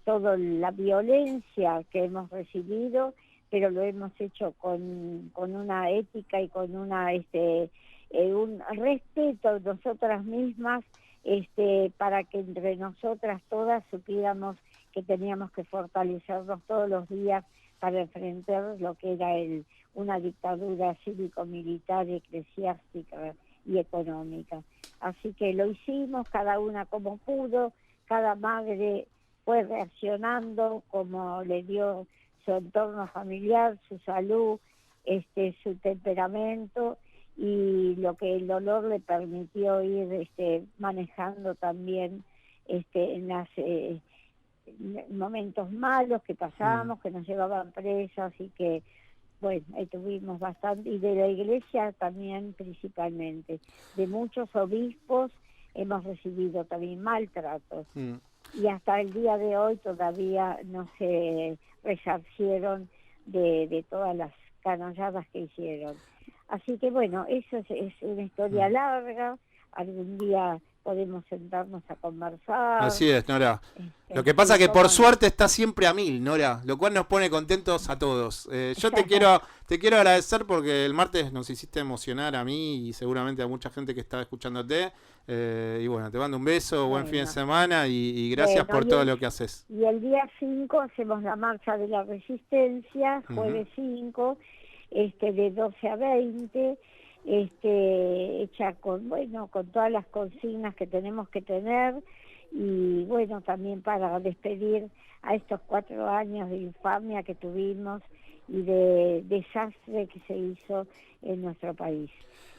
toda la violencia que hemos recibido, pero lo hemos hecho con una ética y con un respeto de nosotras mismas, para que entre nosotras todas supiéramos que teníamos que fortalecernos todos los días para enfrentar lo que era una dictadura cívico-militar, eclesiástica y económica. Así que lo hicimos, cada una como pudo, cada madre fue reaccionando como le dio su entorno familiar, su salud, su temperamento y lo que el dolor le permitió ir manejando también en los momentos malos que pasamos, que nos llevaban presas y que ahí tuvimos bastante, y de la iglesia también principalmente, de muchos obispos hemos recibido también maltratos, y hasta el día de hoy todavía no se resarcieron de todas las canalladas que hicieron. Así que eso es una historia larga, algún día podemos sentarnos a conversar. Así es, Nora. Lo que pasa es que por suerte está siempre a 1000, Nora, lo cual nos pone contentos a todos. Yo te quiero agradecer porque el martes nos hiciste emocionar a mí y seguramente a mucha gente que estaba escuchándote. Y te mando un beso, buen fin de semana y gracias por todo lo que haces. Y el día 5 hacemos la marcha de la Resistencia, jueves 5, de 12 a 20. Hecha con todas las consignas que tenemos que tener y también para despedir a estos 4 años de infamia que tuvimos y de desastre que se hizo en nuestro país.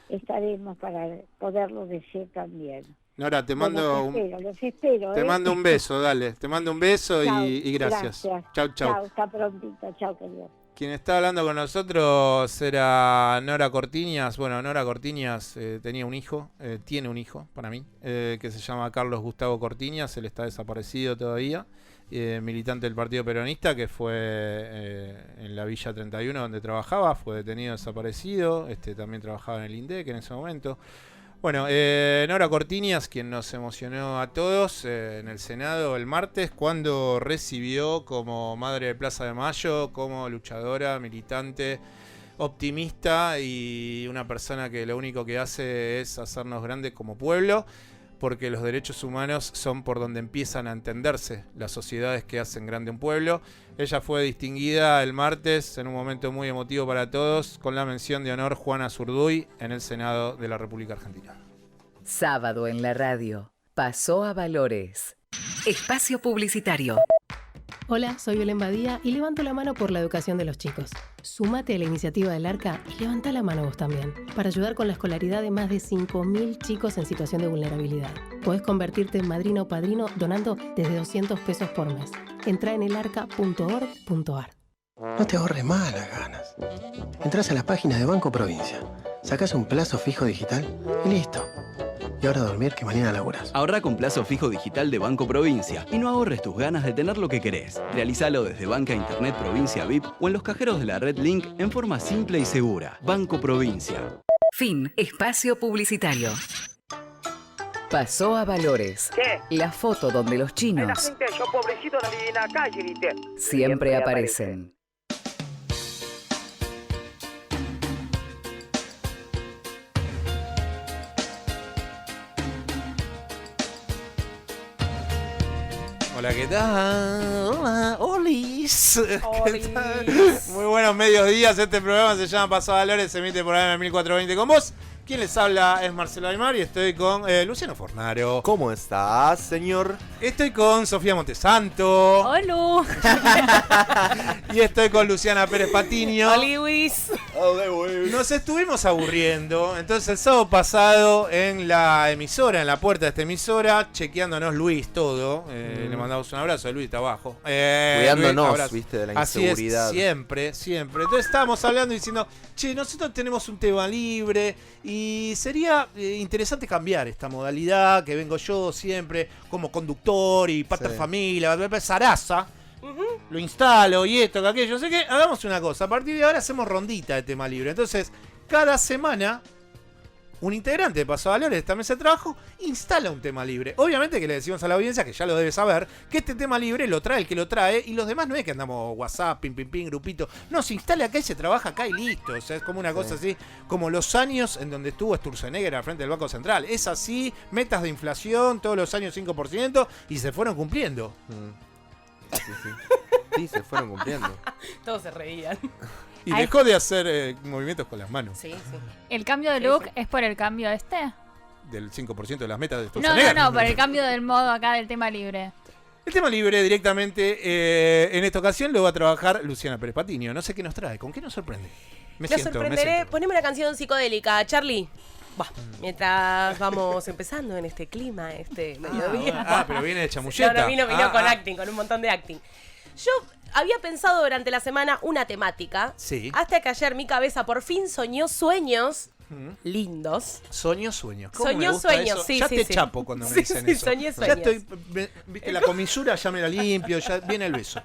Estaremos para poderlo decir también. Nora, te mando los espero, te mando un beso, dale, te mando un beso. Chau, y gracias. Chau, hasta prontito, chau, querido. Quien está hablando con nosotros era Nora Cortiñas. Bueno, Nora Cortiñas tenía un hijo, tiene un hijo para mí, que se llama Carlos Gustavo Cortiñas. Él está desaparecido todavía. Militante del Partido Peronista, que fue en la Villa 31 donde trabajaba, fue detenido desaparecido. También trabajaba en el INDEC en ese momento. Bueno, Nora Cortiñas, quien nos emocionó a todos en el Senado el martes, cuando recibió como madre de Plaza de Mayo, como luchadora, militante, optimista y una persona que lo único que hace es hacernos grandes como pueblo, porque los derechos humanos son por donde empiezan a entenderse las sociedades que hacen grande un pueblo. Ella fue distinguida el martes en un momento muy emotivo para todos con la mención de honor Juana Zurduy en el Senado de la República Argentina. Sábado en la radio. Pasó a Valores. Espacio publicitario. Hola, soy Belén Badía y levanto la mano por la educación de los chicos. Súmate a la iniciativa del Arca y levanta la mano vos también, para ayudar con la escolaridad de más de 5.000 chicos en situación de vulnerabilidad. Podés convertirte en madrina o padrino donando desde 200 pesos por mes. Entrá en elarca.org.ar. No te ahorres más las ganas. Entrás a las páginas de Banco Provincia, sacás un plazo fijo digital y listo. Y ahora a dormir, que mañana laburas. Ahorra con plazo fijo digital de Banco Provincia y no ahorres tus ganas de tener lo que querés. Realizalo desde Banca Internet Provincia VIP o en los cajeros de la red Link en forma simple y segura. Banco Provincia. Fin. Espacio publicitario. Pasó a Valores. ¿Qué? La foto donde los chinos La gente, yo pobrecito no viví en la calle, ¿viste? siempre aparecen. Hola, ¿qué tal? Hola, Olis. ¿Qué tal? Muy buenos mediodías. Este programa se llama Pasó a Valores, se emite por AM 1420 con vos. Quien les habla es Marcelo Aymar y estoy con Luciano Fornaro. ¿Cómo estás, señor? Estoy con Sofía Montesanto. ¡Hola! Y estoy con Luciana Pérez Patiño. ¡Hola, Luis! Nos estuvimos aburriendo. Entonces el sábado pasado en la emisora, en la puerta de esta emisora, chequeándonos Luis todo. Le mandamos un abrazo a Luis, está abajo. Cuidándonos, Luis, viste, de la así inseguridad. Es, siempre, siempre. Entonces estábamos hablando y diciendo, che, nosotros tenemos un tema libre y sería interesante cambiar esta modalidad, que vengo yo siempre como conductor y pater familia, Sarasa. Lo instalo y esto, que aquello, sé que hagamos una cosa, a partir de ahora hacemos rondita de tema libre. Entonces, cada semana un integrante de Paso a Valores de esta mesa de trabajo instala un tema libre. Obviamente que le decimos a la audiencia, que ya lo debe saber, que este tema libre lo trae el que lo trae y los demás no es que andamos WhatsApp, grupito. No, se instala acá y se trabaja acá y listo. O sea, es como una cosa así, como los años en donde estuvo Sturzenegger al frente del Banco Central. Es así, metas de inflación, todos los años 5% y se fueron cumpliendo. Sí, se fueron cumpliendo. Todos se reían. Y dejó de hacer movimientos con las manos. Sí. ¿El cambio de look es por el cambio este? Del 5% de las metas de Sturzenegger. No, por el cambio del modo acá del tema libre. El tema libre directamente en esta ocasión lo va a trabajar Luciana Pérez Patiño. No sé qué nos trae, ¿con qué nos sorprende? Me sorprenderé. Poneme una canción psicodélica, Charlie. Mientras vamos empezando en este clima, este mediodía. Pero viene de chamulleta. No, vino con acting, con un montón de acting. Yo había pensado durante la semana una temática. Sí. Hasta que ayer mi cabeza por fin soñó sueños lindos. Soñó sueños. Soñó sueños, sí. Ya te chapo cuando me dicen eso. Soñé sueños. Ya estoy, viste, la comisura ya me la limpio, ya viene el beso.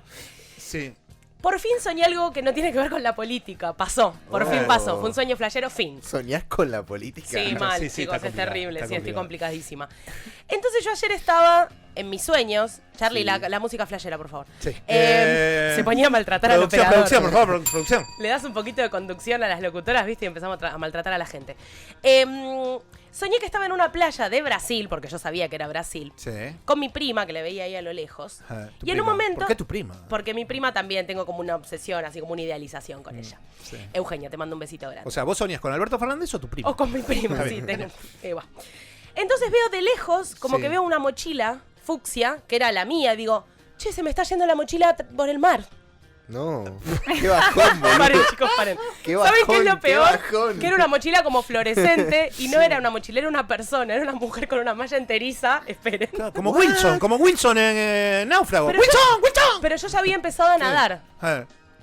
Sí. Por fin soñé algo que no tiene que ver con la política. Pasó, por fin pasó. Fue un sueño flashero, fin. ¿Soñás con la política? Sí, mal, sí, chicos, es terrible. Sí, estoy complicado. complicadísima. Entonces yo ayer estaba en mis sueños. Charlie, la música flashera, por favor. Sí. Se ponía a maltratar al operador. Producción, por favor, producción. Le das un poquito de conducción a las locutoras, ¿viste? Y empezamos a maltratar a la gente. Soñé que estaba en una playa de Brasil, porque yo sabía que era Brasil, con mi prima, que le veía ahí a lo lejos. Y en un momento... ¿Por qué tu prima? Porque mi prima también tengo como una obsesión, así como una idealización con ella. Sí. Eugenia, te mando un besito grande. O sea, ¿vos soñás con Alberto Fernández o tu prima? O con mi prima, sí. Eva. Entonces veo de lejos, como que veo una mochila fucsia, que era la mía, y digo, che, se me está yendo la mochila por el mar. No, qué bajón, boludo. Paren, chicos, paren. Qué bajón, ¿saben qué es lo peor? bajón. Que era una mochila como fluorescente y no era una mochila, era una persona, era una mujer con una malla enteriza. Esperen. Claro, como Wilson en Náufrago. Pero ¡Wilson! Pero yo ya había empezado a nadar.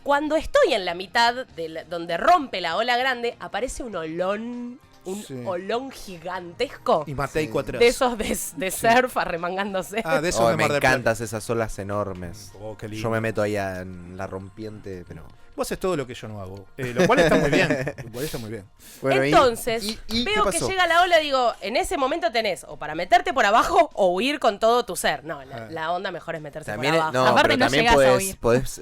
cuando estoy en la mitad donde rompe la ola grande, aparece un olón. Un olón gigantesco. Y Matei 4. De esos de surf arremangándose. De esos de me Mar del Plata. encantan esas olas enormes. Qué lindo. Yo me meto ahí en la rompiente, pero... Vos haces todo lo que yo no hago. Lo cual está muy bien. Lo cual está muy bien. Bueno, entonces, ¿y veo qué que pasó? llega la ola, digo, en ese momento tenés o para meterte por abajo o huir con todo tu ser. No, la onda mejor es meterse También, por abajo. no, Aparte pero no también llegás a huir. podés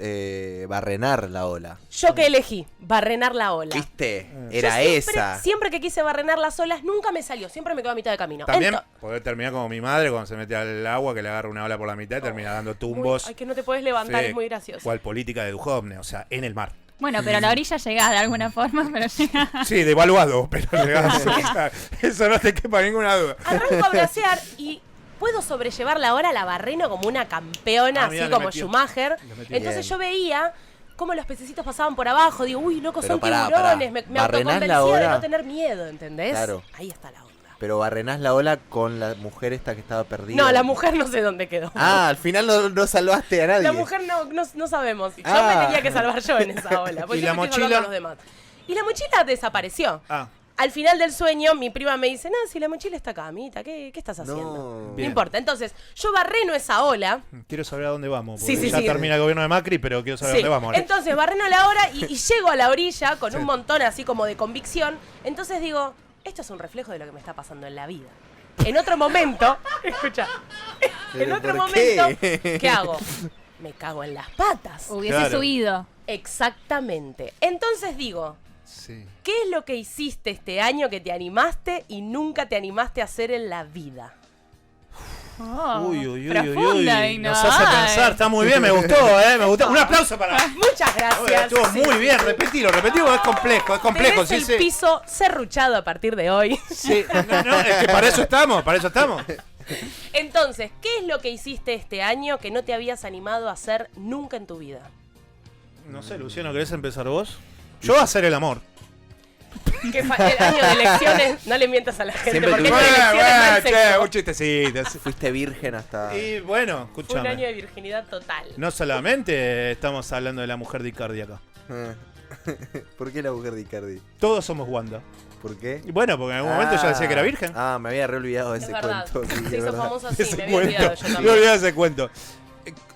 barrenar la ola. Yo que elegí, barrenar la ola. ¿Viste? Yo Era siempre, esa. Siempre que quise barrenar las olas, nunca me salió. Siempre me quedo a mitad de camino. También podés terminar como mi madre cuando se mete al agua, que le agarra una ola por la mitad y termina dando tumbos. Ay, que no te podés levantar, Sí, es muy gracioso. Cual política de Duhovne, o sea, en el mar. Bueno, pero a la orilla llegás de alguna forma, pero llegás. Sí, devaluado, pero llegás. O sea, eso no te quepa ninguna duda. Arranco a bracear y puedo sobrellevar la hora, la barreno como una campeona, mirá, así le como metió. Schumacher. Le metió. Entonces Bien. yo veía cómo los pececitos pasaban por abajo. Digo, uy, loco, Pero son pará, tiburones. pará. Me ¿Barrenás la autoconvencía de hora? no tener miedo, ¿entendés? Claro. Ahí está la onda. Pero barrenás la ola con la mujer esta que estaba perdida. No, la mujer no sé dónde quedó. Ah, al final no salvaste a nadie. La mujer no sabemos. Yo Ah. me tenía que salvar yo en esa ola. Porque ¿Y yo la me estoy mochila? salvando a los demás. Y la mochila desapareció. Ah. Al final del sueño, mi prima me dice, no, si la mochila está acá, amita, ¿qué estás haciendo? No Bien. importa. Entonces, yo barreno esa ola. Quiero saber a dónde vamos. Sí, Porque sí, ya sí. termina el gobierno de Macri, pero quiero saber a Sí. dónde vamos. ¿eh? Entonces, barreno la hora y llego a la orilla con Sí. un montón así como de convicción. Entonces digo, esto es un reflejo de lo que me está pasando en la vida. En otro momento, escucha, en otro ¿por momento, qué? ¿qué hago? Me cago en las patas. Hubiese subido. Exactamente. Entonces digo, ¿qué es lo que hiciste este año que te animaste y nunca te animaste a hacer en la vida? Profunda y Nos hace pensar, está muy bien, me gustó, me gustó. Un aplauso para. Muchas gracias. Estuvo muy bien, repetilo, es complejo. Tenés sí, el sí. piso serruchado a partir de hoy. Sí, no, es que para eso estamos. Entonces, ¿qué es lo que hiciste este año que no te habías animado a hacer nunca en tu vida? No sé, Luciano, ¿querés empezar vos? Yo voy a hacer el amor. Que el año de elecciones, no le mientas a la gente, Siempre porque el tuviste- año de elecciones no es sexo. un chistecito. Fuiste virgen hasta... Y bueno, Fue un escúchame. año de virginidad total. No solamente estamos hablando de la mujer de Icardi acá. ¿Por qué la mujer de Icardi? Todos somos Wanda. ¿Por qué? Y bueno, porque en algún momento ya decía que era virgen. Ah, me había re olvidado de Es ese verdad. cuento. sí, Se es hizo verdad. famoso así, Ese me había olvidado yo Me también. olvidé de ese cuento.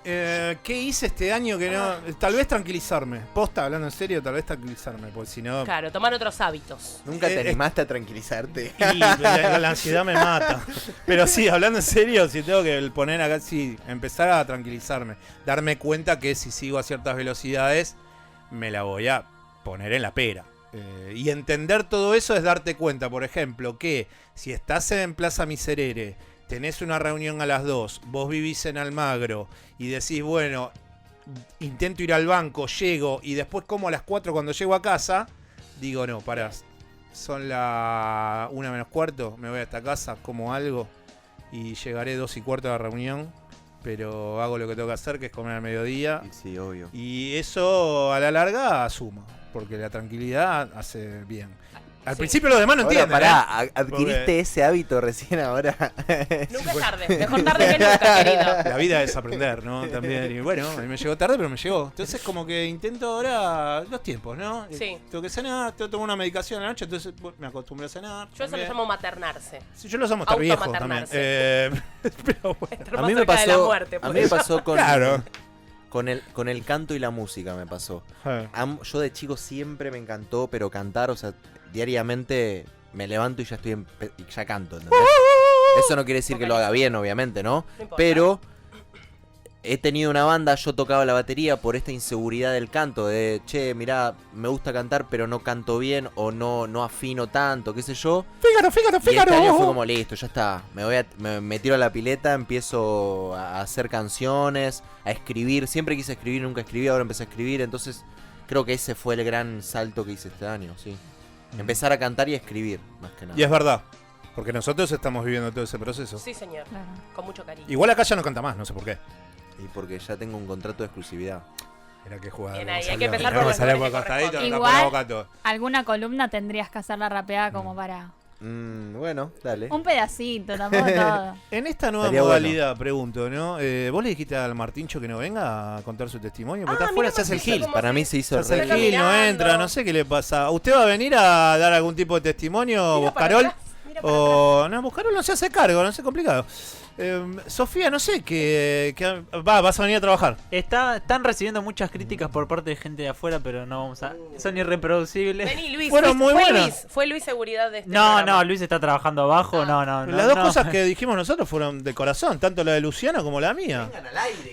¿Qué hice este año que no? Tal vez tranquilizarme. Posta, hablando en serio, tal vez tranquilizarme. Porque si no. Claro, tomar otros hábitos. ¿Nunca te animaste a tranquilizarte? Y la ansiedad me mata. Pero sí, hablando en serio, si tengo que poner acá, sí, empezar a tranquilizarme. Darme cuenta que si sigo a ciertas velocidades, me la voy a poner en la pera. Y entender todo eso es darte cuenta, por ejemplo, que si estás en Plaza Miserere, tenés una reunión a las 2, vos vivís en Almagro y decís, bueno, intento ir al banco, llego y después como a las 4 cuando llego a casa, digo, no, pará, son las 1 menos cuarto, me voy a esta casa, como algo y llegaré 2 y cuarto a la reunión, pero hago lo que tengo que hacer, que es comer al mediodía. Sí, obvio. Y eso a la larga suma, porque la tranquilidad hace bien. Al principio los demás no Ahora, entienden. pará, ¿eh? adquiriste Porque ese hábito recién ahora. Nunca es tarde, mejor tarde que nunca, querido. la vida es aprender, ¿no? También. Y bueno, a mí me llegó tarde, pero me llegó. Entonces como que intento ahora los tiempos, ¿no? Sí. Tengo que cenar, tengo que tomar una medicación a la noche, entonces me acostumbro a cenar. Yo eso lo llamo maternarse. Sí, yo lo llamo estar viejo también. Automaternarse. Pero bueno. Estar A más mí me cerca de la pasó, muerte, a por mí me eso. pasó con, Claro. con el canto y la música me pasó. Yo de chico siempre me encantó, pero cantar, o sea, diariamente me levanto y ya y ya canto, ¿entendés? Eso no quiere decir que lo haga bien, obviamente, ¿no? No importa. Pero he tenido una banda, yo tocaba la batería por esta inseguridad del canto, de, che, mirá, me gusta cantar, pero no canto bien, o no afino tanto, qué sé yo. Fíjate. Y este año fue como, listo, ya está, me tiro a la pileta, empiezo a hacer canciones, a escribir, siempre quise escribir, nunca escribí, ahora empecé a escribir, entonces creo que ese fue el gran salto que hice este año, sí. Empezar a cantar y a escribir, más que nada. Y es verdad, porque nosotros estamos viviendo todo ese proceso. Sí, señor. Con mucho cariño. Igual acá ya no canta más, no sé por qué. Y porque ya tengo un contrato de exclusividad. Era que jugar. Bien ahí, hay que empezar por los lugares que corresponden. Igual, alguna columna tendrías que hacerla rapeada como para Bueno, dale. Un pedacito, tampoco todo. En esta nueva Estaría modalidad, pregunto, ¿no? ¿Vos le dijiste al Martincho que no venga a contar su testimonio? Porque está afuera, se hace el gil. Para mí se hizo Se hace re el gil, no entra, no sé qué le pasa. ¿Usted va a venir a dar algún tipo de testimonio, Boscarol? O no, Boscarol no se hace cargo, no sé, complicado. Sofía, no sé, vas a venir a trabajar. Están recibiendo muchas críticas por parte de gente de afuera, pero no vamos a... Son irreproducibles. Vení, Luis. Fueron muy buenas. Fue Luis seguridad de este No, programa. Luis está trabajando abajo, no. Las dos cosas que dijimos nosotros fueron de corazón, tanto la de Luciano como la mía.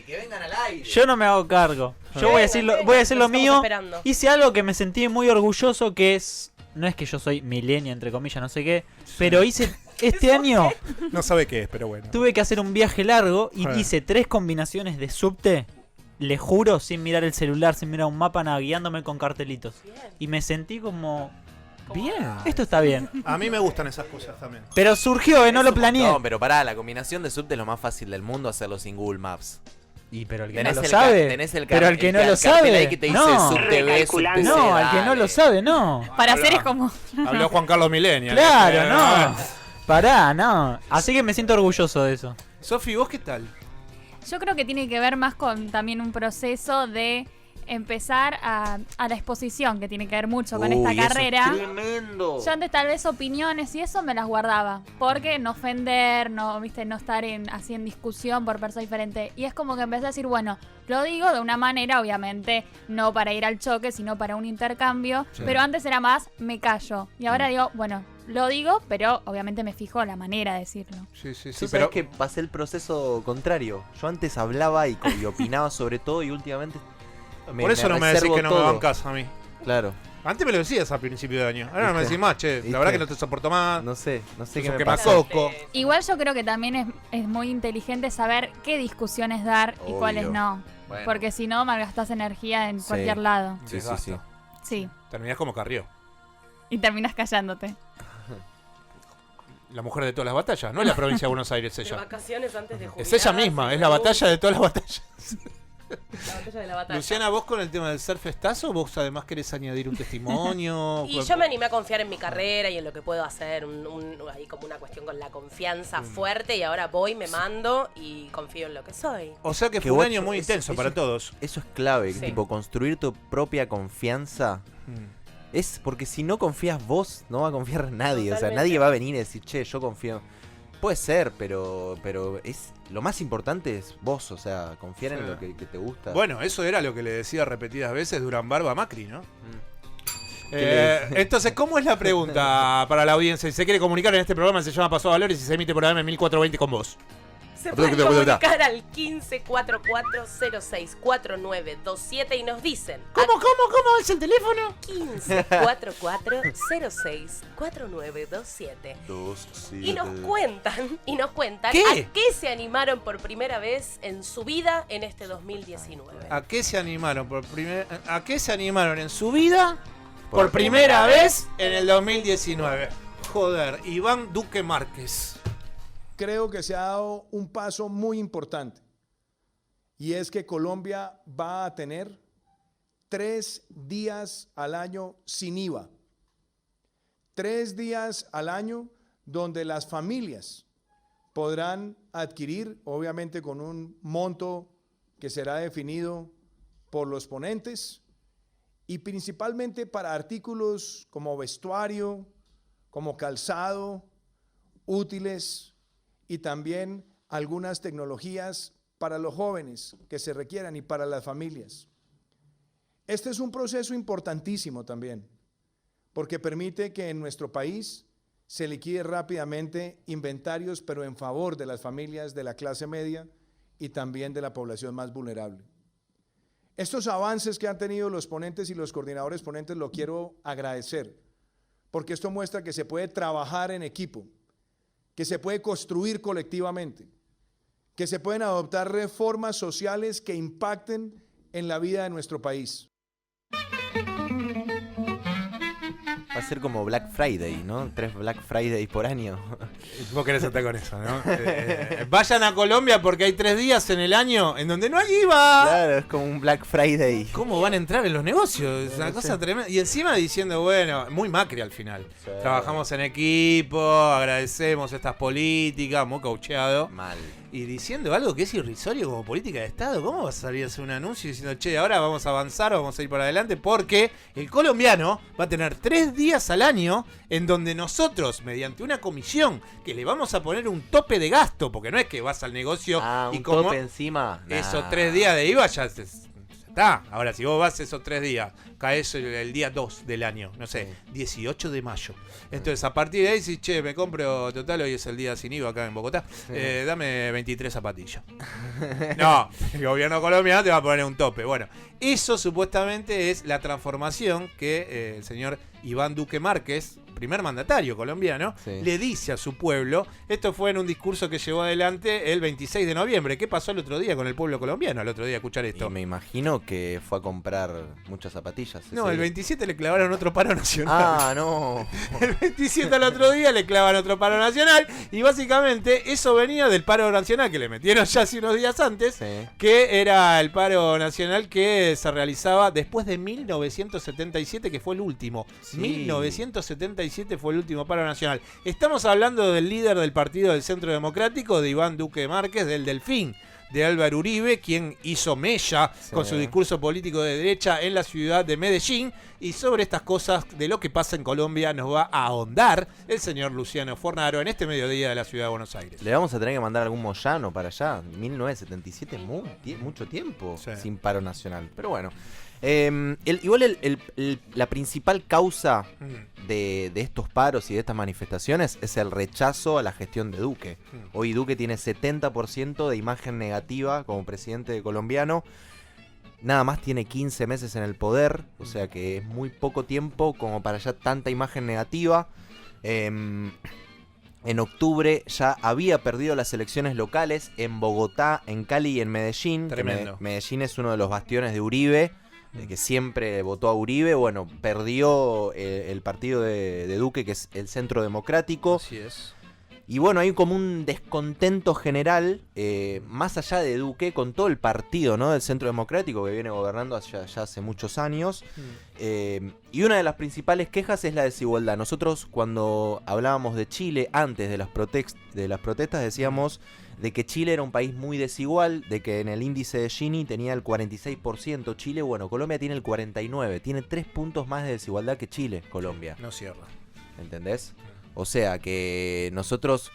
Que vengan al aire. Yo no me hago cargo. Yo voy a decir lo mío. Esperando. Hice algo que me sentí muy orgulloso, que es... No es que yo soy millennial, entre comillas, no sé qué, pero hice... Este año no sabe qué es, pero bueno. Tuve que hacer un viaje largo y Ah. hice 3 combinaciones de subte, le juro, sin mirar el celular, sin mirar un mapa, nada, guiándome con cartelitos. Y me sentí como... Bien, esto está bien. A mí me gustan esas cosas también. Pero surgió, no lo planeé. No, pero pará, la combinación de subte es lo más fácil del mundo, hacerlo sin Google Maps. Y pero el que Tenés no lo el sabe. tenés el Pero al que no lo cartel sabe. ahí que te dice No. subte B, subte C, No, al que no dale. lo sabe, no. Para hacer es como... Habló Juan Carlos Millennial. Claro, no. Pará, no. Así que me siento orgulloso de eso. Sofi, ¿vos qué tal? Yo creo que tiene que ver más con también un proceso de empezar a la exposición, que tiene que ver mucho con esta Uy, eso es carrera. tremendo. Yo antes tal vez opiniones y eso me las guardaba, porque no ofender, no estar así en discusión por persona diferente. Y es como que empecé a decir, bueno, lo digo de una manera, obviamente, no para ir al choque, sino para un intercambio. Sí. Pero antes era más, me callo. Y ahora digo, bueno, lo digo, pero obviamente me fijo la manera de decirlo. Sí, sí, Yo sabés que pasé el proceso contrario. Yo antes hablaba y opinaba sobre todo y últimamente... Por eso no me decís que no me bancás a mí. Claro. Antes me lo decías a principio de año. Ahora no me ¿Viste? decís más, che. ¿Viste? La verdad que no te soporto más. No sé qué Sos me un pasa. quemacoco. Igual yo creo que también es muy inteligente saber qué discusiones dar y Obvio. cuáles no. Bueno. Porque si no, malgastás energía en cualquier lado. Sí. Sí. Terminás como Carrió. Y terminas callándote. La mujer de todas las batallas. No es la provincia de Buenos Aires De ella. vacaciones antes de Es jubilarse, ella misma. Es la batalla de todas las batallas. La batalla de la batalla. Luciana, ¿vos con el tema del surf estás o vos además querés añadir un testimonio? Y yo me animé a confiar en mi carrera y en lo que puedo hacer, ahí como una cuestión con la confianza fuerte, y ahora voy, me mando y confío en lo que soy. O sea que fue un año muy intenso para todos. Eso es clave, Sí. tipo construir tu propia confianza. Es porque si no confías vos, no va a confiar nadie. O sea, Totalmente. nadie va a venir y decir, che, yo confío. Puede ser, pero es lo más importante es vos, o sea, confiar en Sí. lo que te gusta. Bueno, eso era lo que le decía repetidas veces Durán Barba a Macri, ¿no? ¿Qué Entonces, ¿cómo es la pregunta para la audiencia? Si se quiere comunicar en este programa, se llama Paso a Valores y se emite por AM 1420 con vos. Se pueden comunicar al 1544064927 y nos dicen... ¿Cómo es el teléfono? 1544064927. Y nos ¿Qué? cuentan a qué se animaron por primera vez en su vida en este 2019. ¿A qué se animaron en su vida por primera vez en el 2019? Joder, Iván Duque Márquez. Creo que se ha dado un paso muy importante, y es que Colombia va a tener 3 días al año sin IVA. 3 días al año donde las familias podrán adquirir, obviamente con un monto que será definido por los ponentes, y principalmente para artículos como vestuario, como calzado, útiles, y también algunas tecnologías para los jóvenes que se requieran y para las familias. Este es un proceso importantísimo también, porque permite que en nuestro país se liquide rápidamente inventarios, pero en favor de las familias de la clase media y también de la población más vulnerable. Estos avances que han tenido los ponentes y los coordinadores ponentes lo quiero agradecer, porque esto muestra que se puede trabajar en equipo, que se puede construir colectivamente, que se pueden adoptar reformas sociales que impacten en la vida de nuestro país. Va a ser como Black Friday, ¿no? 3 Black Fridays por año. Vos querés estar con eso, ¿no? Vayan a Colombia porque hay 3 días en el año en donde no hay IVA. Claro, es como un Black Friday. ¿Cómo van a entrar en los negocios? Es una cosa tremenda. Y encima diciendo, bueno, muy Macri al final. Sí. Trabajamos en equipo, agradecemos estas políticas, muy caucheado. Mal. Y diciendo algo que es irrisorio como política de Estado. ¿Cómo vas a salir a hacer un anuncio diciendo, che, ahora vamos a avanzar, vamos a ir para adelante? Porque el colombiano va a tener 3 días al año en donde nosotros, mediante una comisión, que le vamos a poner un tope de gasto, porque no es que vas al negocio y un como tope encima. Esos 3 días de IVA ya está. Ahora, si vos vas esos 3 días, caes el día 2 del año, no sé, 18 de mayo. Entonces, a partir de ahí, si che, me compro, total, hoy es el día sin IVA acá en Bogotá, dame 23 zapatillas. No, el gobierno colombiano te va a poner un tope. Bueno, eso supuestamente es la transformación que el señor Iván Duque Márquez, primer mandatario colombiano, le dice a su pueblo. Esto fue en un discurso que llevó adelante el 26 de noviembre. ¿Qué pasó el otro día con el pueblo colombiano? El otro día, escuchar esto. Y me imagino que fue a comprar muchas zapatillas. No, el 27 le clavaron otro paro nacional. Ah, no. El 27 al otro día le clavan otro paro nacional. Y básicamente eso venía del paro nacional que le metieron ya hace unos días antes. Que era el paro nacional que se realizaba después de 1977, que fue el último. 1977 fue el último paro nacional. Estamos hablando del líder del Partido del Centro Democrático, de Iván Duque Márquez, del Delfín, de Álvaro Uribe, quien hizo mella con su discurso político de derecha en la ciudad de Medellín. Y sobre estas cosas de lo que pasa en Colombia nos va a ahondar el señor Luciano Fornaro en este mediodía de la ciudad de Buenos Aires. Le vamos a tener que mandar algún moyano para allá. 1977, mucho tiempo sin paro nacional. Pero bueno. La principal causa de estos paros y de estas manifestaciones es el rechazo a la gestión de Duque. Hoy Duque tiene 70% de imagen negativa como presidente colombiano. Nada más tiene 15 meses en el poder, o sea que es muy poco tiempo como para ya tanta imagen negativa. En octubre ya había perdido las elecciones locales en Bogotá, en Cali y en Medellín. Tremendo. Medellín es uno de los bastiones de Uribe, que siempre votó a Uribe. Bueno, perdió el partido de Duque, que es el Centro Democrático. Así es. Y bueno, hay como un descontento general, más allá de Duque, con todo el partido, ¿no?, del Centro Democrático, que viene gobernando ya hace muchos años. Y una de las principales quejas es la desigualdad. Nosotros, cuando hablábamos de Chile, antes de las protestas, decíamos de que Chile era un país muy desigual, de que en el índice de Gini tenía el 46% Chile. Bueno, Colombia tiene el 49%. Tiene 3 puntos más de desigualdad que Chile, Colombia. No cierra. ¿Entendés? O sea que nosotros,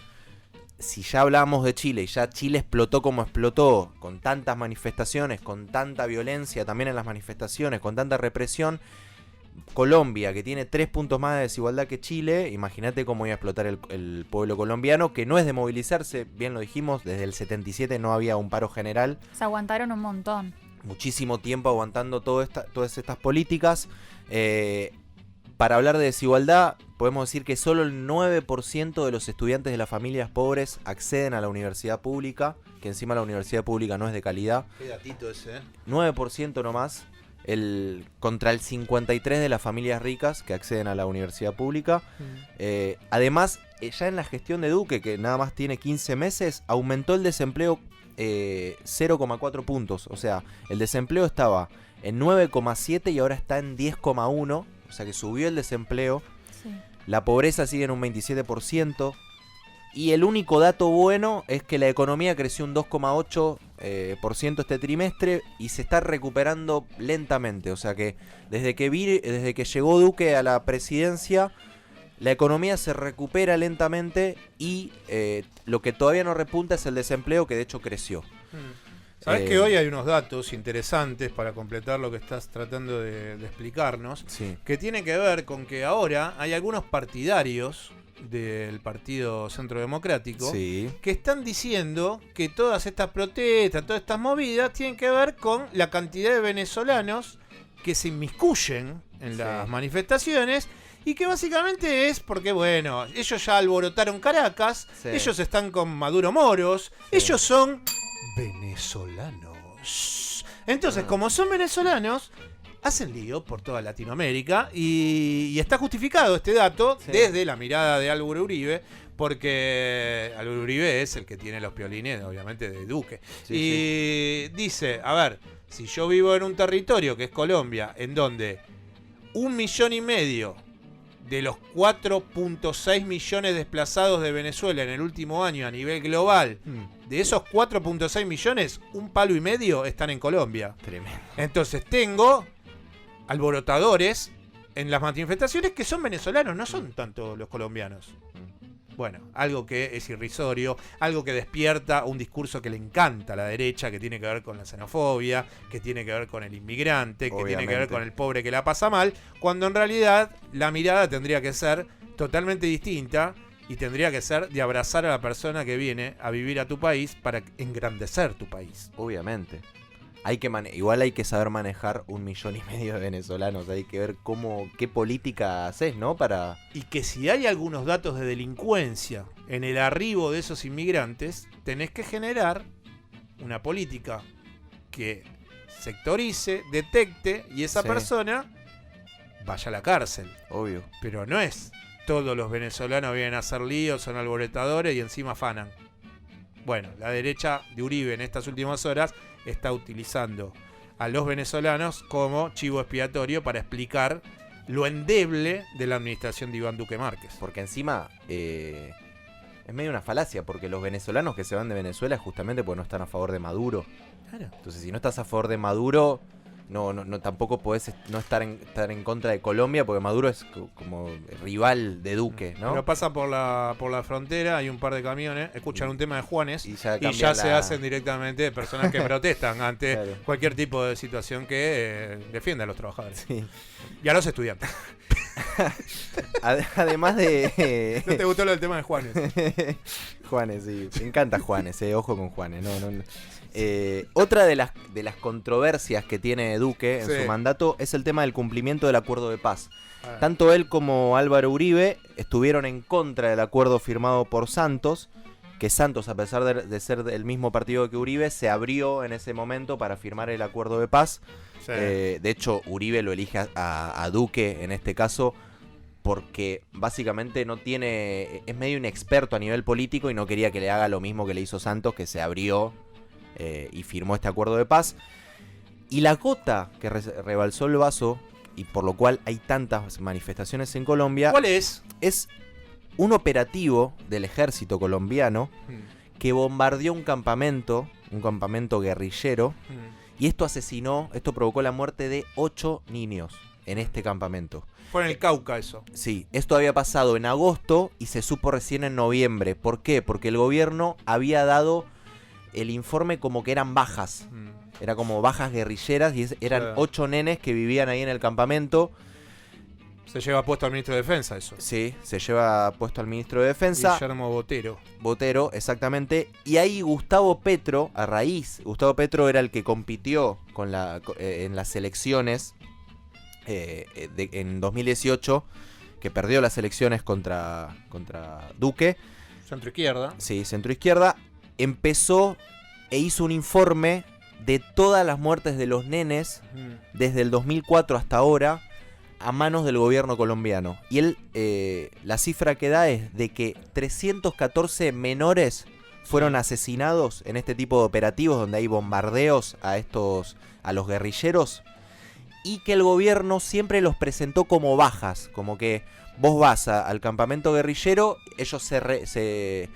si ya hablamos de Chile y ya Chile explotó como explotó, con tantas manifestaciones, con tanta violencia también en las manifestaciones, con tanta represión, Colombia, que tiene 3 puntos más de desigualdad que Chile, imagínate cómo iba a explotar el pueblo colombiano, que no es de movilizarse, bien lo dijimos, desde el 77 no había un paro general. Se aguantaron un montón. Muchísimo tiempo aguantando todas estas políticas. Para hablar de desigualdad, podemos decir que solo el 9% de los estudiantes de las familias pobres acceden a la universidad pública, que encima la universidad pública no es de calidad. Qué datito ese, 9% nomás, contra el 53% de las familias ricas que acceden a la universidad pública. Además, ya en la gestión de Duque, que nada más tiene 15 meses, aumentó el desempleo 0,4 puntos. O sea, el desempleo estaba en 9,7 y ahora está en 10,1. O sea que subió el desempleo, la pobreza sigue en un 27%, y el único dato bueno es que la economía creció un 2,8% este trimestre y se está recuperando lentamente. O sea que desde que llegó Duque a la presidencia, la economía se recupera lentamente y lo que todavía no repunta es el desempleo, que de hecho creció. Sabes que hoy hay unos datos interesantes para completar lo que estás tratando de explicarnos, que tienen que ver con que ahora hay algunos partidarios del Partido Centro Democrático que están diciendo que todas estas protestas, todas estas movidas tienen que ver con la cantidad de venezolanos que se inmiscuyen en las manifestaciones, y que básicamente es porque, bueno, ellos ya alborotaron Caracas, ellos están con Maduro Moros, ellos son venezolanos. Entonces, como son venezolanos, hacen lío por toda Latinoamérica y está justificado este dato desde la mirada de Álvaro Uribe, porque Álvaro Uribe es el que tiene los piolines, obviamente, de Duque. Dice, a ver, si yo vivo en un territorio que es Colombia, en donde 1,5 millones de los 4.6 millones desplazados de Venezuela en el último año a nivel global, de esos 4.6 millones, 1,5 palos están en Colombia. Tremendo. Entonces tengo alborotadores en las manifestaciones que son venezolanos, no son tanto los colombianos. Bueno, algo que es irrisorio, algo que despierta un discurso que le encanta a la derecha, que tiene que ver con la xenofobia, que tiene que ver con el inmigrante, que tiene que ver con el pobre que la pasa mal, cuando en realidad la mirada tendría que ser totalmente distinta y tendría que ser de abrazar a la persona que viene a vivir a tu país para engrandecer tu país. Obviamente. Igual hay que saber manejar 1,5 millones de venezolanos. Hay que ver qué política haces, ¿no? Y que si hay algunos datos de delincuencia en el arribo de esos inmigrantes, tenés que generar una política que sectorice, detecte y esa persona vaya a la cárcel. Obvio. Pero no es todos los venezolanos vienen a hacer líos, son alborotadores y encima afanan. Bueno, la derecha de Uribe en estas últimas horas está utilizando a los venezolanos como chivo expiatorio para explicar lo endeble de la administración de Iván Duque Márquez. Porque encima es medio una falacia, porque los venezolanos que se van de Venezuela es justamente porque no están a favor de Maduro. Claro. Entonces, si no estás a favor de Maduro, no tampoco podés no estar en contra de Colombia, porque Maduro es como rival de Duque, ¿no? Pero pasan por la frontera, hay un par de camiones, escuchan un tema de Juanes y ya cambian se hacen directamente personas que protestan ante cualquier tipo de situación que defienda a los trabajadores. Sí. Y a los estudiantes. Además de... ¿No te gustó lo del tema de Juanes? Juanes, sí. Me encanta Juanes, ojo con Juanes. No. Otra de las controversias que tiene Duque en su mandato es el tema del cumplimiento del acuerdo de paz. Tanto él como Álvaro Uribe estuvieron en contra del acuerdo firmado por Santos, que Santos, a pesar de ser del mismo partido que Uribe, se abrió en ese momento para firmar el acuerdo de paz. De hecho, Uribe lo elige a Duque en este caso porque básicamente es medio inexperto a nivel político y no quería que le haga lo mismo que le hizo Santos, que se abrió y firmó este acuerdo de paz. Y la gota que rebalsó el vaso, y por lo cual hay tantas manifestaciones en Colombia... ¿Cuál es? Es un operativo del ejército colombiano que bombardeó un campamento guerrillero, y esto provocó la muerte de 8 niños en este campamento. Fue en el Cauca eso. Sí, esto había pasado en agosto y se supo recién en noviembre. ¿Por qué? Porque el gobierno había dado el informe como que eran bajas. Era como bajas guerrilleras y eran 8 nenes que vivían ahí en el campamento. Se lleva puesto al ministro de Defensa eso. Sí, se lleva puesto al ministro de Defensa. Guillermo Botero. Botero, exactamente. Y ahí Gustavo Petro era el que compitió en las elecciones en 2018, que perdió las elecciones contra Duque. Centro izquierda. Sí, centro izquierda. Empezó e hizo un informe de todas las muertes de los nenes desde el 2004 hasta ahora a manos del gobierno colombiano. Y él, la cifra que da es de que 314 menores fueron asesinados en este tipo de operativos donde hay bombardeos a los guerrilleros, y que el gobierno siempre los presentó como bajas, como que vos vas al campamento guerrillero, ellos se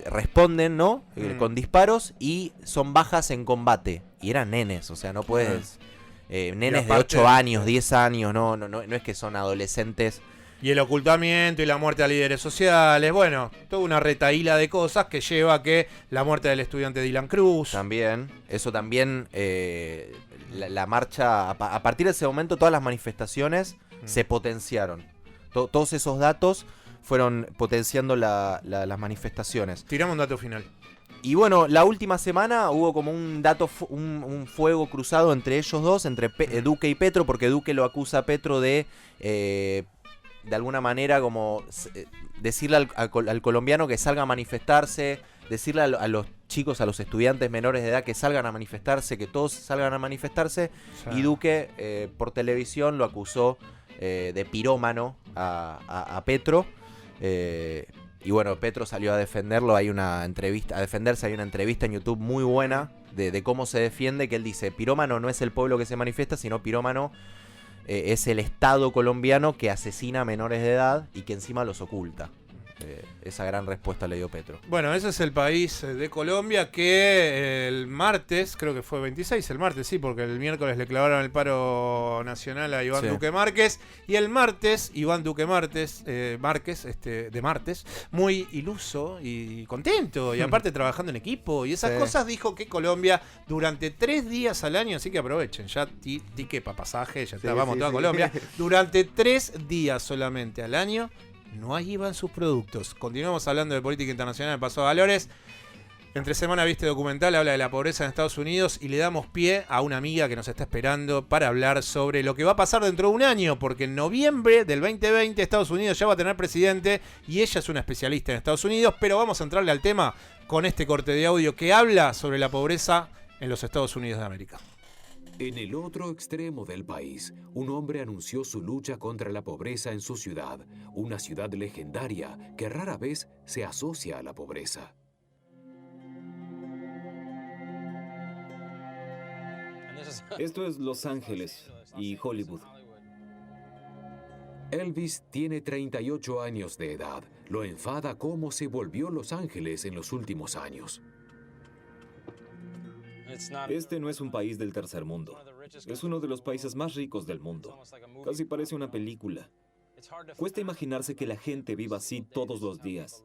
responden, ¿no? Con disparos y son bajas en combate. Y eran nenes, o sea, no puedes... nenes de 8 años, 10 años, no es que son adolescentes. Y el ocultamiento y la muerte a líderes sociales, bueno, toda una retaíla de cosas que lleva a que la muerte del estudiante Dylan Cruz. También, eso también, la marcha, a partir de ese momento todas las manifestaciones se potenciaron. Todos esos datos fueron potenciando las manifestaciones. Tiramos un dato final. Y bueno, la última semana hubo como un fuego cruzado entre ellos dos, entre Duque y Petro, porque Duque lo acusa a Petro de alguna manera como decirle al colombiano que salga a manifestarse, decirle a los chicos, a los estudiantes menores de edad que salgan a manifestarse, que todos salgan a manifestarse. Sí. Y Duque por televisión lo acusó de pirómano a Petro. Y bueno, Petro salió a defenderlo. Hay una entrevista en YouTube muy buena de cómo se defiende, que él dice: pirómano no es el pueblo que se manifiesta, sino pirómano es el Estado colombiano que asesina a menores de edad y que encima los oculta. Esa gran respuesta le dio Petro. Bueno, ese es el país de Colombia que el martes, creo que fue 26, el martes, sí, porque el miércoles le clavaron el paro nacional a Iván Duque Márquez. Y el martes, Iván Duque Márquez, muy iluso y contento, y aparte trabajando en equipo y esas cosas, dijo que Colombia durante 3 días al año, así que aprovechen, ya ticket para pasaje, ya está, vamos toda Colombia, durante 3 días solamente al año. No hay IVA en sus productos. Continuamos hablando de política internacional en Paso a Valores. Entre semana viste documental, habla de la pobreza en Estados Unidos y le damos pie a una amiga que nos está esperando para hablar sobre lo que va a pasar dentro de un año, porque en noviembre del 2020 Estados Unidos ya va a tener presidente y ella es una especialista en Estados Unidos, pero vamos a entrarle al tema con este corte de audio que habla sobre la pobreza en los Estados Unidos de América. En el otro extremo del país, un hombre anunció su lucha contra la pobreza en su ciudad, una ciudad legendaria que rara vez se asocia a la pobreza. Esto es Los Ángeles y Hollywood. Elvis tiene 38 años de edad. Lo enfada cómo se volvió Los Ángeles en los últimos años. Este no es un país del tercer mundo. Es uno de los países más ricos del mundo. Casi parece una película. Cuesta imaginarse que la gente viva así todos los días.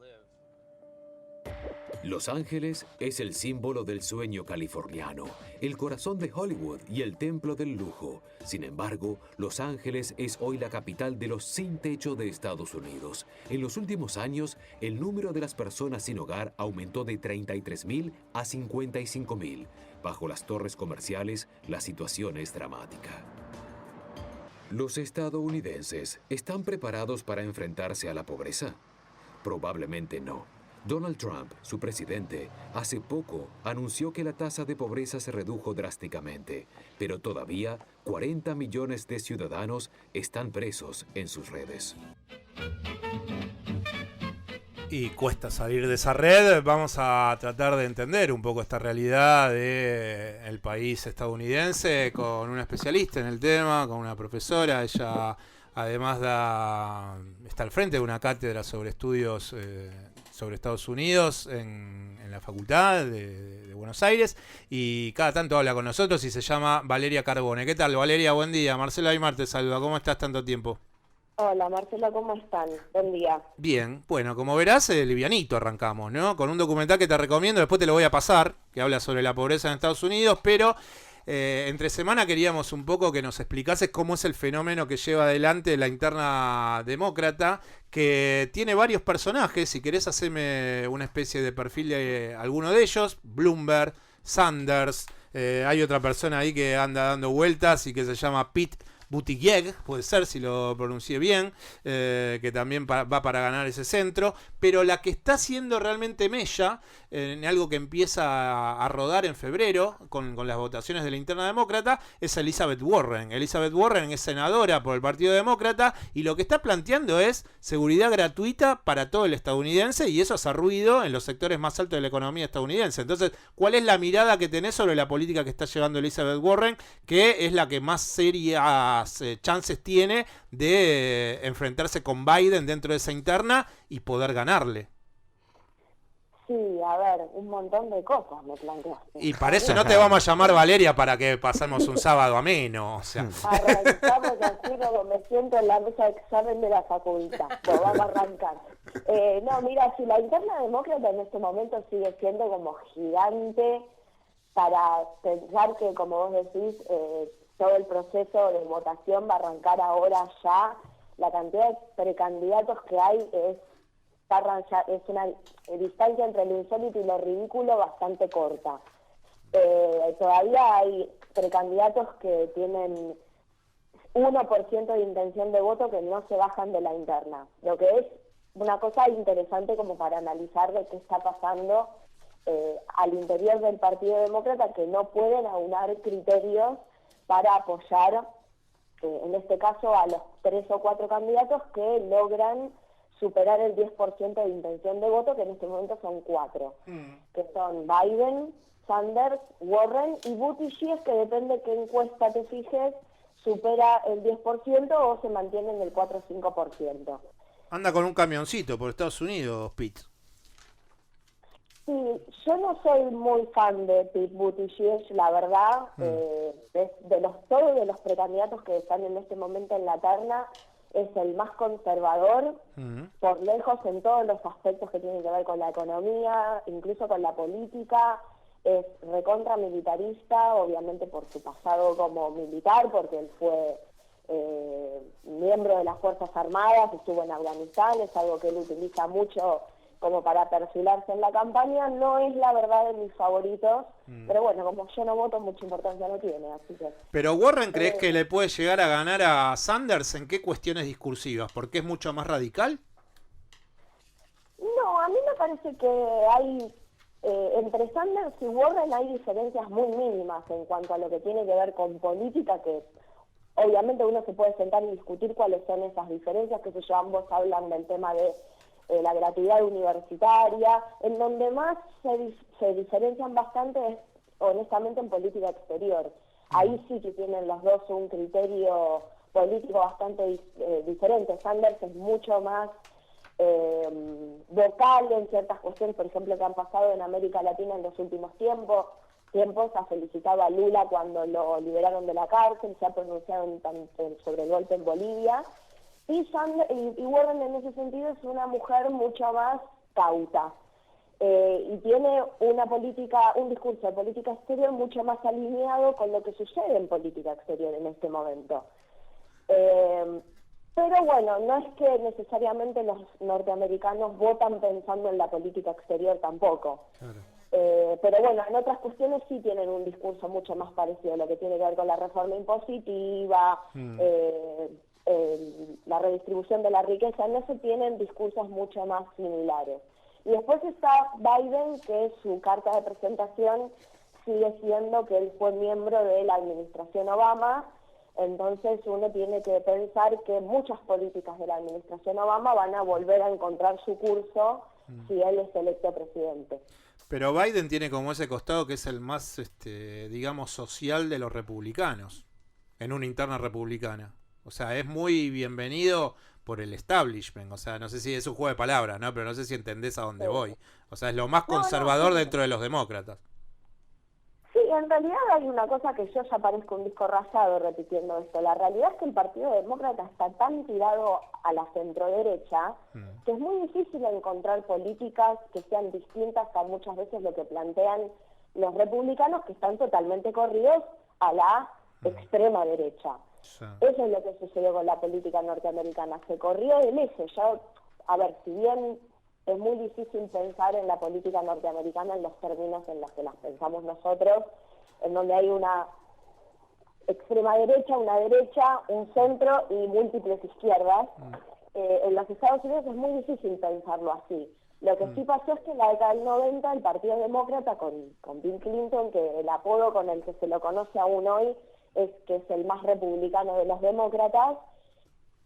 Los Ángeles es el símbolo del sueño californiano, el corazón de Hollywood y el templo del lujo. Sin embargo, Los Ángeles es hoy la capital de los sin techo de Estados Unidos. En los últimos años, el número de las personas sin hogar aumentó de 33,000 a 55,000. Bajo las torres comerciales, la situación es dramática. ¿Los estadounidenses están preparados para enfrentarse a la pobreza? Probablemente no. Donald Trump, su presidente, hace poco anunció que la tasa de pobreza se redujo drásticamente, pero todavía 40 millones de ciudadanos están presos en sus redes. Y cuesta salir de esa red. Vamos a tratar de entender un poco esta realidad del país estadounidense con una especialista en el tema, con una profesora. Ella además está al frente de una cátedra sobre estudios sobre Estados Unidos en la facultad de Buenos Aires, y cada tanto habla con nosotros y se llama Valeria Carbone. ¿Qué tal, Valeria? Buen día. Marcela Aymar te saluda. ¿Cómo estás tanto tiempo? Hola, Marcela, ¿cómo están? Buen día. Bien, bueno, como verás, livianito arrancamos, ¿no? Con un documental que te recomiendo, después te lo voy a pasar, que habla sobre la pobreza en Estados Unidos, pero entre semana queríamos un poco que nos explicases cómo es el fenómeno que lleva adelante la interna demócrata, que tiene varios personajes. Si querés hacerme una especie de perfil de alguno de ellos: Bloomberg, Sanders, hay otra persona ahí que anda dando vueltas y que se llama Pete Buttigieg, puede ser, si lo pronuncié bien, que también va para ganar ese centro, pero la que está haciendo realmente mella en algo que empieza a rodar en febrero con las votaciones de la interna demócrata es Elizabeth Warren. Elizabeth Warren es senadora por el Partido Demócrata y lo que está planteando es seguridad gratuita para todo el estadounidense, y eso hace ruido en los sectores más altos de la economía estadounidense. Entonces, ¿cuál es la mirada que tenés sobre la política que está llevando Elizabeth Warren, que es la que más serias chances tiene de enfrentarse con Biden dentro de esa interna y poder ganarle? Sí, a ver, un montón de cosas me planteaste. Y para eso no te vamos a llamar Valeria para que pasemos un sábado ameno, o sea. Arrancamos así como me siento en la mesa de examen de la facultad. Pues vamos a arrancar. No, mira, si la interna demócrata en este momento sigue siendo como gigante, para pensar que, como vos decís, todo el proceso de votación va a arrancar ahora ya, la cantidad de precandidatos que hay es una distancia entre lo insólito y lo ridículo bastante corta. Todavía hay precandidatos que tienen 1% de intención de voto que no se bajan de la interna, lo que es una cosa interesante como para analizar de qué está pasando al interior del Partido Demócrata que no pueden aunar criterios para apoyar, en este caso, a los 3 o 4 candidatos que logran superar el 10% de intención de voto, que en este momento son 4, que son Biden, Sanders, Warren y Buttigieg, que depende qué encuesta te fijes, supera el 10% o se mantiene en el 4 o 5%. Anda con un camioncito por Estados Unidos, Pete. Sí, yo no soy muy fan de Pete Buttigieg, la verdad. Todos de los precandidatos que están en este momento en la terna, es el más conservador, por lejos, en todos los aspectos que tienen que ver con la economía, incluso con la política. Es recontra militarista, obviamente por su pasado como militar, porque él fue miembro de las Fuerzas Armadas, estuvo en Afganistán, es algo que él utiliza mucho como para perfilarse en la campaña. No es la verdad de mis favoritos, pero bueno, como yo no voto, mucha importancia no tiene, así que... Pero Warren, ¿crees que le puede llegar a ganar a Sanders en qué cuestiones discursivas? ¿Porque es mucho más radical? No, a mí me parece que hay... entre Sanders y Warren hay diferencias muy mínimas en cuanto a lo que tiene que ver con política, que obviamente uno se puede sentar y discutir cuáles son esas diferencias, que sé yo, ambos hablan del tema de la gratuidad universitaria. En donde más se diferencian bastante es, honestamente, en política exterior. Ahí sí que tienen los dos un criterio político bastante diferente. Sanders es mucho más vocal en ciertas cuestiones, por ejemplo, que han pasado en América Latina en los últimos tiempos. Ha felicitado a Lula cuando lo liberaron de la cárcel, se ha pronunciado sobre el golpe en Bolivia. Y Warren, en ese sentido, es una mujer mucho más cauta. Y tiene un discurso de política exterior mucho más alineado con lo que sucede en política exterior en este momento. Pero bueno, no es que necesariamente los norteamericanos votan pensando en la política exterior tampoco. Claro. Pero bueno, en otras cuestiones sí tienen un discurso mucho más parecido, lo que tiene que ver con la reforma impositiva, la redistribución de la riqueza. En eso tienen discursos mucho más similares. Y después está Biden, que su carta de presentación sigue siendo que él fue miembro de la administración Obama. Entonces uno tiene que pensar que muchas políticas de la administración Obama van a volver a encontrar su curso si él es electo presidente. Pero Biden tiene como ese costado que es el más, digamos, social de los republicanos, en una interna republicana. O sea, es muy bienvenido por el establishment. O sea, no sé si es un juego de palabras, ¿no? Pero no sé si entendés a dónde voy. O sea, es lo más conservador dentro de los demócratas. Sí, en realidad hay una cosa que yo ya parezco un disco rayado repitiendo esto. La realidad es que el Partido Demócrata está tan tirado a la centroderecha que es muy difícil encontrar políticas que sean distintas a muchas veces lo que plantean los republicanos, que están totalmente corridos a la extrema derecha. Sí. Eso es lo que sucedió con la política norteamericana. Se corrió del eje. Ya, a ver, si bien es muy difícil pensar en la política norteamericana en los términos en los que las pensamos nosotros, en donde hay una extrema derecha, una derecha, un centro y múltiples izquierdas. En los Estados Unidos es muy difícil pensarlo así. Lo que sí pasó es que en la década del 90 el Partido Demócrata con Bill Clinton, que el apodo con el que se lo conoce aún hoy es que es el más republicano de los demócratas,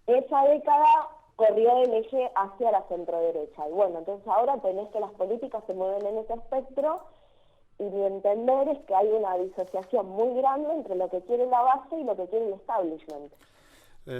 esa década corrió del eje hacia la centroderecha. Y bueno, entonces ahora tenés que las políticas se mueven en ese espectro, y mi entender es que hay una disociación muy grande entre lo que quiere la base y lo que quiere el establishment.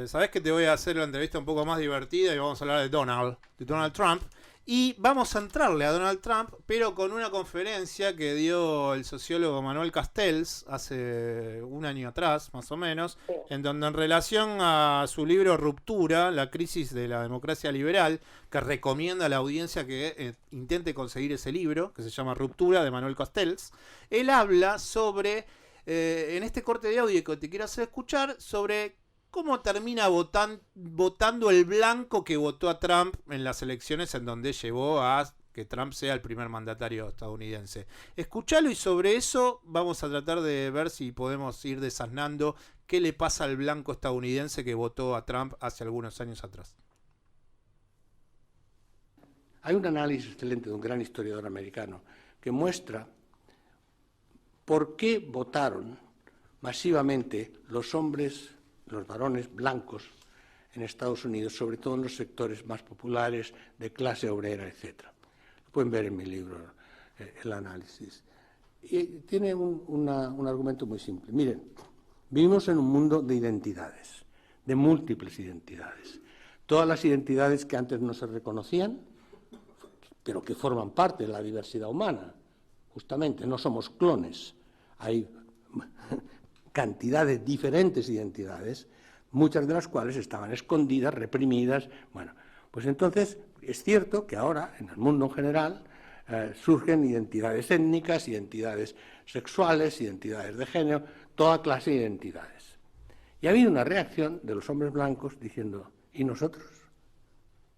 Sabés que te voy a hacer la entrevista un poco más divertida y vamos a hablar de Donald Trump. Y vamos a entrarle a Donald Trump, pero con una conferencia que dio el sociólogo Manuel Castells hace un año atrás, más o menos, en donde en relación a su libro Ruptura, la crisis de la democracia liberal, que recomienda a la audiencia que intente conseguir ese libro, que se llama Ruptura, de Manuel Castells, él habla sobre, en este corte de audio que te quiero hacer escuchar, sobre cómo termina votando el blanco que votó a Trump en las elecciones en donde llevó a que Trump sea el primer mandatario estadounidense. Escuchalo y sobre eso vamos a tratar de ver si podemos ir desasnando qué le pasa al blanco estadounidense que votó a Trump hace algunos años atrás. Hay un análisis excelente de un gran historiador americano que muestra por qué votaron masivamente los varones blancos en Estados Unidos, sobre todo en los sectores más populares, de clase obrera, etc. Pueden ver en mi libro el análisis. Y tiene un argumento muy simple. Miren, vivimos en un mundo de identidades, de múltiples identidades. Todas las identidades que antes no se reconocían, pero que forman parte de la diversidad humana. Justamente, no somos clones. Hay cantidad de diferentes identidades, muchas de las cuales estaban escondidas, reprimidas. Bueno, pues entonces es cierto que ahora, en el mundo en general, surgen identidades étnicas, identidades sexuales, identidades de género, toda clase de identidades. Y ha habido una reacción de los hombres blancos diciendo, ¿y nosotros?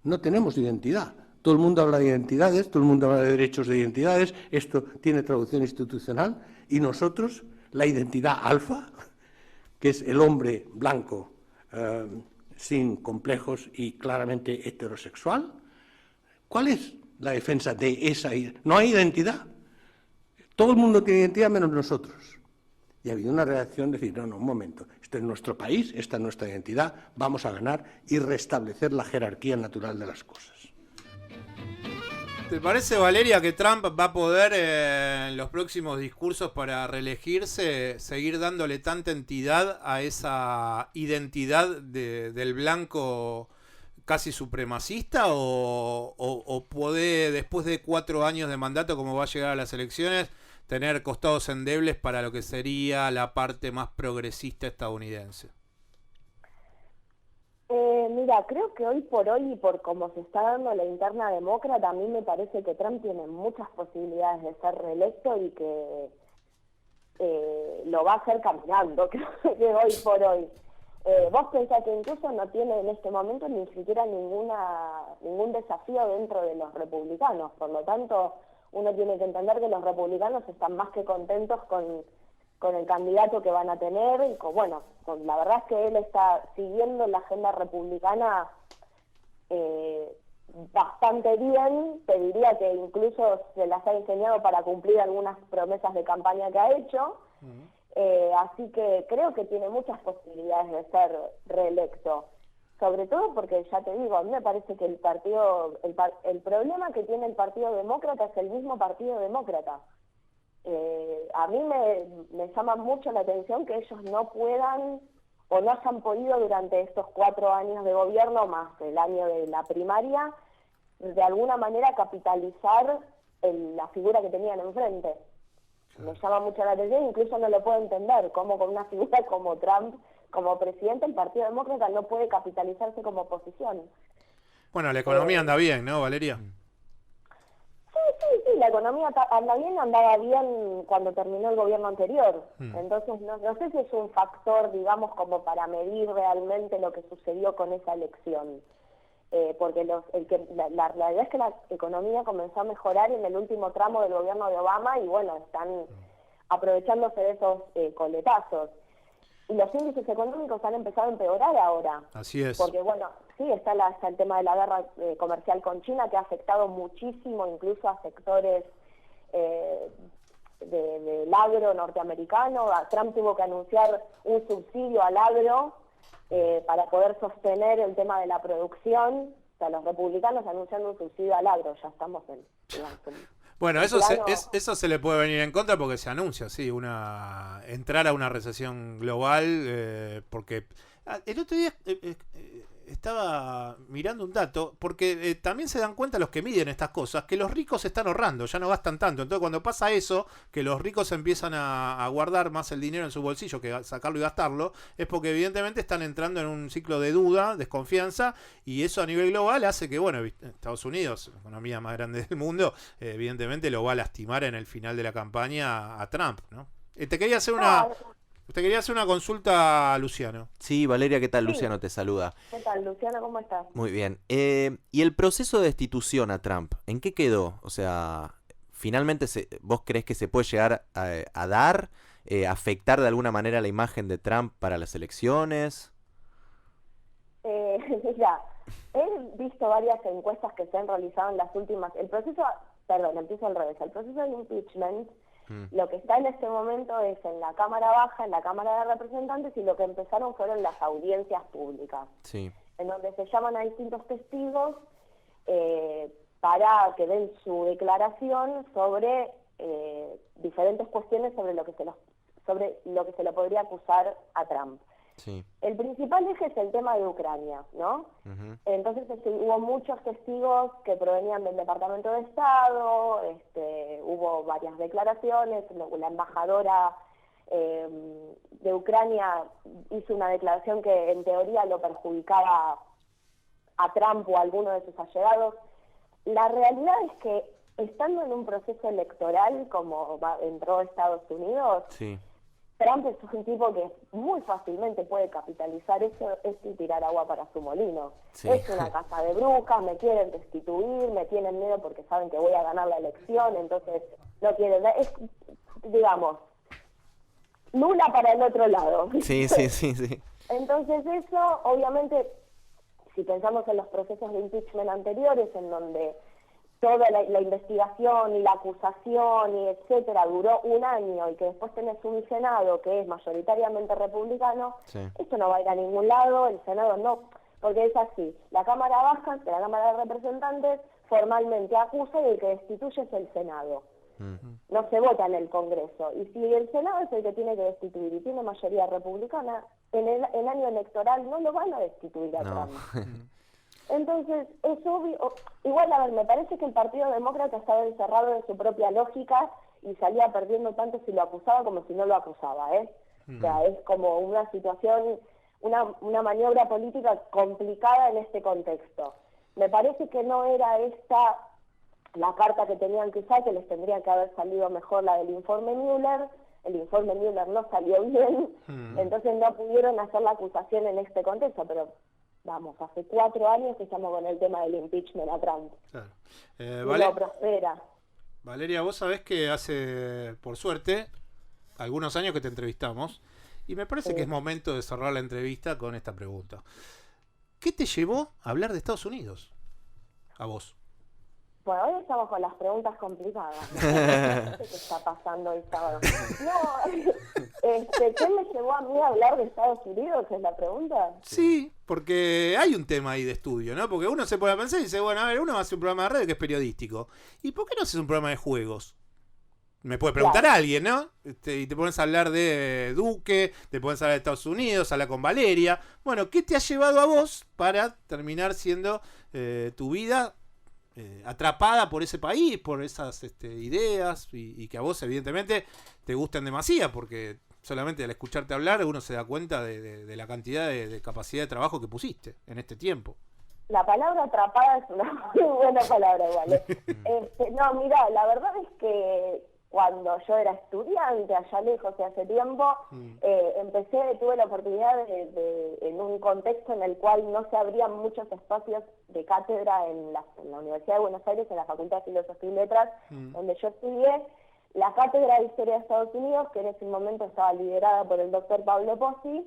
No tenemos identidad. Todo el mundo habla de identidades, todo el mundo habla de derechos de identidades, esto tiene traducción institucional, y nosotros, la identidad alfa, que es el hombre blanco sin complejos y claramente heterosexual, ¿cuál es la defensa de esa identidad? No hay identidad. Todo el mundo tiene identidad menos nosotros. Y ha habido una reacción de decir, no, un momento, este es nuestro país, esta es nuestra identidad, vamos a ganar y restablecer la jerarquía natural de las cosas. ¿Te parece, Valeria, que Trump va a poder en los próximos discursos para reelegirse seguir dándole tanta entidad a esa identidad del blanco casi supremacista o puede, después de 4 años de mandato, como va a llegar a las elecciones, tener costados endebles para lo que sería la parte más progresista estadounidense? Mira, creo que hoy por hoy y por cómo se está dando la interna demócrata, a mí me parece que Trump tiene muchas posibilidades de ser reelecto y que lo va a hacer caminando, creo que hoy por hoy. Vos pensás que incluso no tiene en este momento ni siquiera ningún desafío dentro de los republicanos, por lo tanto uno tiene que entender que los republicanos están más que contentos con el candidato que van a tener, y la verdad es que él está siguiendo la agenda republicana bastante bien, te diría que incluso se las ha enseñado para cumplir algunas promesas de campaña que ha hecho, así que creo que tiene muchas posibilidades de ser reelecto, sobre todo porque, ya te digo, a mí me parece que el problema que tiene el Partido Demócrata es el mismo Partido Demócrata. A mí me llama mucho la atención que ellos no puedan o no hayan podido durante estos 4 años de gobierno, más el año de la primaria, de alguna manera capitalizar la figura que tenían enfrente. Me llama mucho la atención, incluso no lo puedo entender, cómo con una figura como Trump, como presidente, el Partido Demócrata no puede capitalizarse como oposición. Bueno, la economía anda bien, ¿no, Valeria? Sí, la economía andaba bien cuando terminó el gobierno anterior. Entonces, no sé si es un factor, digamos, como para medir realmente lo que sucedió con esa elección. Porque la realidad es que la economía comenzó a mejorar en el último tramo del gobierno de Obama y, están aprovechándose de esos coletazos. Y los índices económicos han empezado a empeorar ahora. Así es. Porque, sí, está el tema de la guerra comercial con China, que ha afectado muchísimo, incluso a sectores del agro norteamericano. Trump tuvo que anunciar un subsidio al agro para poder sostener el tema de la producción. O sea, los republicanos anunciando un subsidio al agro, ya estamos en bueno, eso se le puede venir en contra porque se anuncia, sí, entrar a una recesión global, porque el otro día estaba mirando un dato, porque también se dan cuenta los que miden estas cosas, que los ricos están ahorrando, ya no gastan tanto. Entonces cuando pasa eso, que los ricos empiezan a guardar más el dinero en su bolsillo que sacarlo y gastarlo, es porque evidentemente están entrando en un ciclo de duda, desconfianza, y eso a nivel global hace que, Estados Unidos, la economía más grande del mundo, evidentemente lo va a lastimar en el final de la campaña a Trump, ¿no? Te quería hacer una consulta, Luciano. Sí, Valeria, ¿qué tal? Sí. Luciano te saluda. ¿Qué tal, Luciano? ¿Cómo estás? Muy bien. ¿Y el proceso de destitución a Trump, en qué quedó? O sea, finalmente, ¿vos creés que se puede llegar a dar, afectar de alguna manera la imagen de Trump para las elecciones? Mira, he visto varias encuestas que se han realizado en las últimas... El proceso empiezo al revés. El proceso de impeachment, lo que está en este momento es en la Cámara Baja, en la Cámara de Representantes, y lo que empezaron fueron las audiencias públicas, Sí. en donde se llaman a distintos testigos para que den su declaración sobre diferentes cuestiones sobre lo que se le podría acusar a Trump. Sí. El principal eje es el tema de Ucrania, ¿no? Entonces hubo muchos testigos que provenían del Departamento de Estado, hubo varias declaraciones, la embajadora de Ucrania hizo una declaración que en teoría lo perjudicaba a Trump o a alguno de sus allegados. La realidad es que estando en un proceso electoral como entró Estados Unidos, Sí. Trump es un tipo que muy fácilmente puede capitalizar esto y tirar agua para su molino. Sí. Es una casa de brujas, me quieren destituir, me tienen miedo porque saben que voy a ganar la elección, entonces no quieren... Es, digamos, nula para el otro lado. Sí, sí, sí, sí. Entonces eso, obviamente, si pensamos en los procesos de impeachment anteriores, en donde toda la investigación y la acusación y etcétera duró un año y que después tenés un Senado que es mayoritariamente republicano, Sí. esto no va a ir a ningún lado, el Senado no, porque es así, la Cámara Baja, la Cámara de Representantes, formalmente acusa y el que destituye es el Senado. No se vota en el Congreso. Y si el Senado es el que tiene que destituir y tiene mayoría republicana, en el año electoral no lo van a destituir a No. Trump. Entonces, es obvio, igual, a ver, me parece que el Partido Demócrata estaba encerrado en su propia lógica y salía perdiendo tanto si lo acusaba como si no lo acusaba, ¿eh? O sea, es como una situación, una maniobra política complicada en este contexto. Me parece que no era esta la carta que tenían que usar, que les tendría que haber salido mejor la del informe Mueller. El informe Mueller no salió bien, entonces no pudieron hacer la acusación en este contexto, pero vamos, hace 4 años que estamos con el tema del impeachment a Trump. Claro. Y no prospera. Valeria, vos sabés que hace, por suerte, algunos años que te entrevistamos, y me parece que es momento de cerrar la entrevista con esta pregunta. ¿Qué te llevó a hablar de Estados Unidos? A vos. Bueno, hoy estamos con las preguntas complicadas. No sé qué está pasando el sábado. No, ¿qué me llevó a mí a hablar de Estados Unidos? ¿Es la pregunta? Sí, porque hay un tema ahí de estudio, ¿no? Porque uno se pone a pensar y dice, bueno, a ver, uno hace un programa de radio que es periodístico. ¿Y por qué no haces un programa de juegos? Me puede preguntar alguien, ¿no? Y te pones a hablar de Duque, te pones a hablar de Estados Unidos, hablar con Valeria. Bueno, ¿qué te ha llevado a vos para terminar siendo tu vida atrapada por ese país, por esas ideas y que a vos evidentemente te gustan demasiado? Porque solamente al escucharte hablar uno se da cuenta de la cantidad de capacidad de trabajo que pusiste en este tiempo. La palabra atrapada es una muy buena palabra igual. No, mira, la verdad es que cuando yo era estudiante, allá lejos y hace tiempo, tuve la oportunidad en un contexto en el cual no se abrían muchos espacios de cátedra en la Universidad de Buenos Aires, en la Facultad de Filosofía y Letras, donde yo estudié. La cátedra de Historia de Estados Unidos, que en ese momento estaba liderada por el doctor Pablo Pozzi,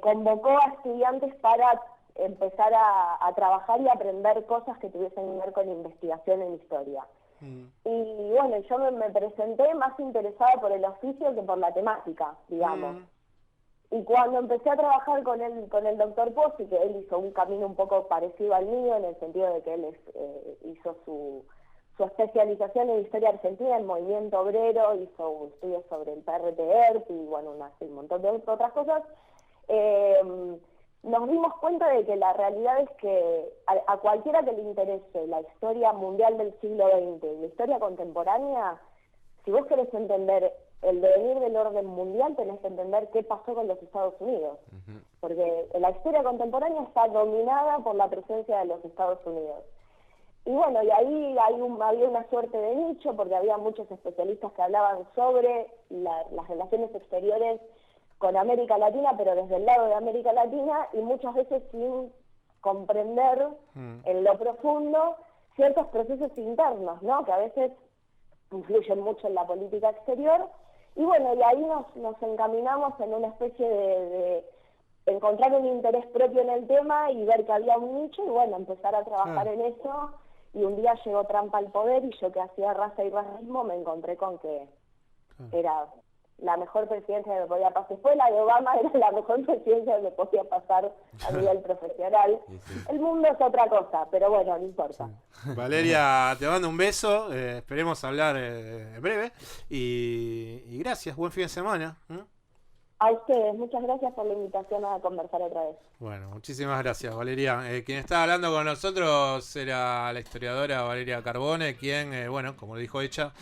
convocó a estudiantes para empezar a trabajar y aprender cosas que tuviesen que ver con investigación en historia. Y bueno, yo me presenté más interesada por el oficio que por la temática, digamos. Y cuando empecé a trabajar con el doctor Pozzi, que él hizo un camino un poco parecido al mío, en el sentido de que él hizo su especialización en historia argentina, en movimiento obrero, hizo estudios sobre el PRT-ERP y bueno, un montón de otras cosas, nos dimos cuenta de que la realidad es que a cualquiera que le interese la historia mundial del siglo XX y la historia contemporánea, si vos querés entender el devenir del orden mundial, tenés que entender qué pasó con los Estados Unidos. Porque la historia contemporánea está dominada por la presencia de los Estados Unidos. Y bueno, y ahí había una suerte de nicho, porque había muchos especialistas que hablaban sobre las relaciones exteriores con América Latina, pero desde el lado de América Latina, y muchas veces sin comprender en lo profundo ciertos procesos internos, ¿no? Que a veces influyen mucho en la política exterior. Y bueno, y ahí nos encaminamos en una especie de encontrar un interés propio en el tema y ver que había un nicho y bueno, empezar a trabajar en eso. y un día llegó Trump al poder y yo que hacía raza y racismo me encontré con que era la mejor presidencia que me podía pasar. Después la de Obama era la mejor presidencia que me podía pasar a nivel profesional. El mundo es otra cosa, pero bueno, no importa. Valeria, te mando un beso, esperemos hablar en breve y gracias, buen fin de semana. A ustedes, muchas gracias por la invitación a conversar otra vez. Bueno, muchísimas gracias, Valeria. Quien estaba hablando con nosotros era la historiadora Valeria Carbone, quien, bueno, como lo dijo ella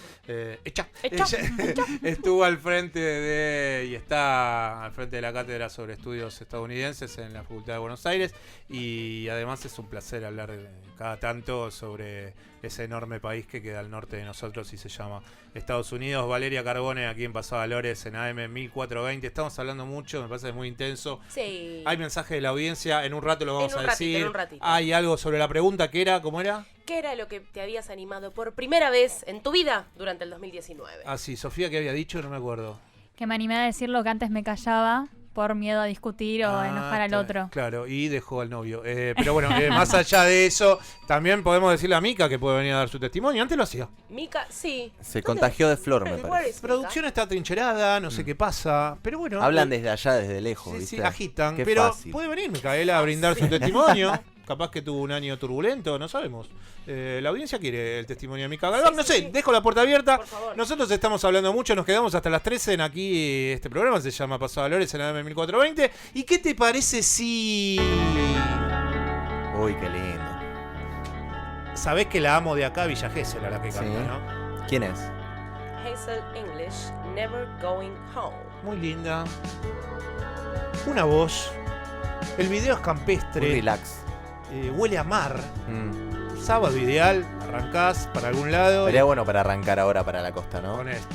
estuvo al frente y está al frente de la Cátedra sobre Estudios Estadounidenses en la Facultad de Buenos Aires, y además es un placer hablar cada tanto sobre ese enorme país que queda al norte de nosotros y se llama Estados Unidos. Valeria Carbone, aquí en Paso Valores, en AM 1420. Estamos hablando mucho, me parece muy intenso. Sí. Hay mensaje de la audiencia, en un rato lo vamos a decir. En un ratito. Hay algo sobre la pregunta que era, ¿cómo era? ¿Qué era lo que te habías animado por primera vez en tu vida durante el 2019? Ah, sí, Sofía, ¿qué había dicho? No me acuerdo. Que me animé a decir lo que antes me callaba por miedo a discutir o enojar al otro. Claro, y dejó al novio. Pero bueno, más allá de eso, también podemos decirle a Mica que puede venir a dar su testimonio. Antes lo hacía. Mica, sí. Se contagió de Flor, me parece. La producción está trincherada, no sé qué pasa, pero bueno. Hablan desde allá, desde lejos, sí, ¿viste? sí, agitan. Qué pero fácil. puede venir Micaela a brindar su testimonio. Capaz que tuvo un año turbulento, no sabemos. La audiencia quiere el testimonio de Mica Galván. No sé, dejo la puerta abierta. Nosotros estamos hablando mucho, nos quedamos hasta las 13 en aquí. Este programa se llama Paso Valores en la AM 1420. ¿Y qué te parece si...? Uy, qué lindo. Sabés que la amo de acá, Villa Gesell, a la que canta, Sí. ¿no? ¿Quién es? Hazel English, Never Going Home. Muy linda. Una voz. El video es campestre. Muy relax. Huele a mar. Sábado ideal. Arrancás para algún lado. Sería bueno para arrancar ahora para la costa, ¿no? Con esto.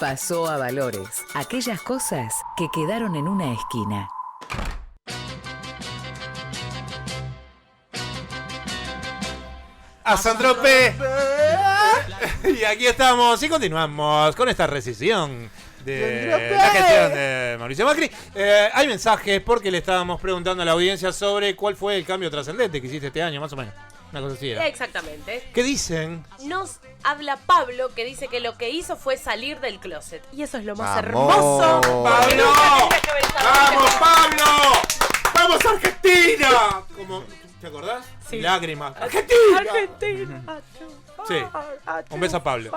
Pasó a Valores. Aquellas cosas que quedaron en una esquina. A Santrope. Y aquí estamos y continuamos con esta recesión de la gestión de Mauricio Macri. Hay mensajes porque le estábamos preguntando a la audiencia sobre cuál fue el cambio trascendente que hiciste este año, más o menos. Una cosa así era. Exactamente. ¿Qué dicen? Nos habla Pablo, que dice que lo que hizo fue salir del closet. Y eso es lo más ¡Vamos! hermoso. ¡Pablo! ¡Vamos, Pablo! ¡Vamos, Argentina! Como, ¿te acordás? Sí. Lágrimas. ¡Argentina! Argentina. Sí. Un beso a Pablo.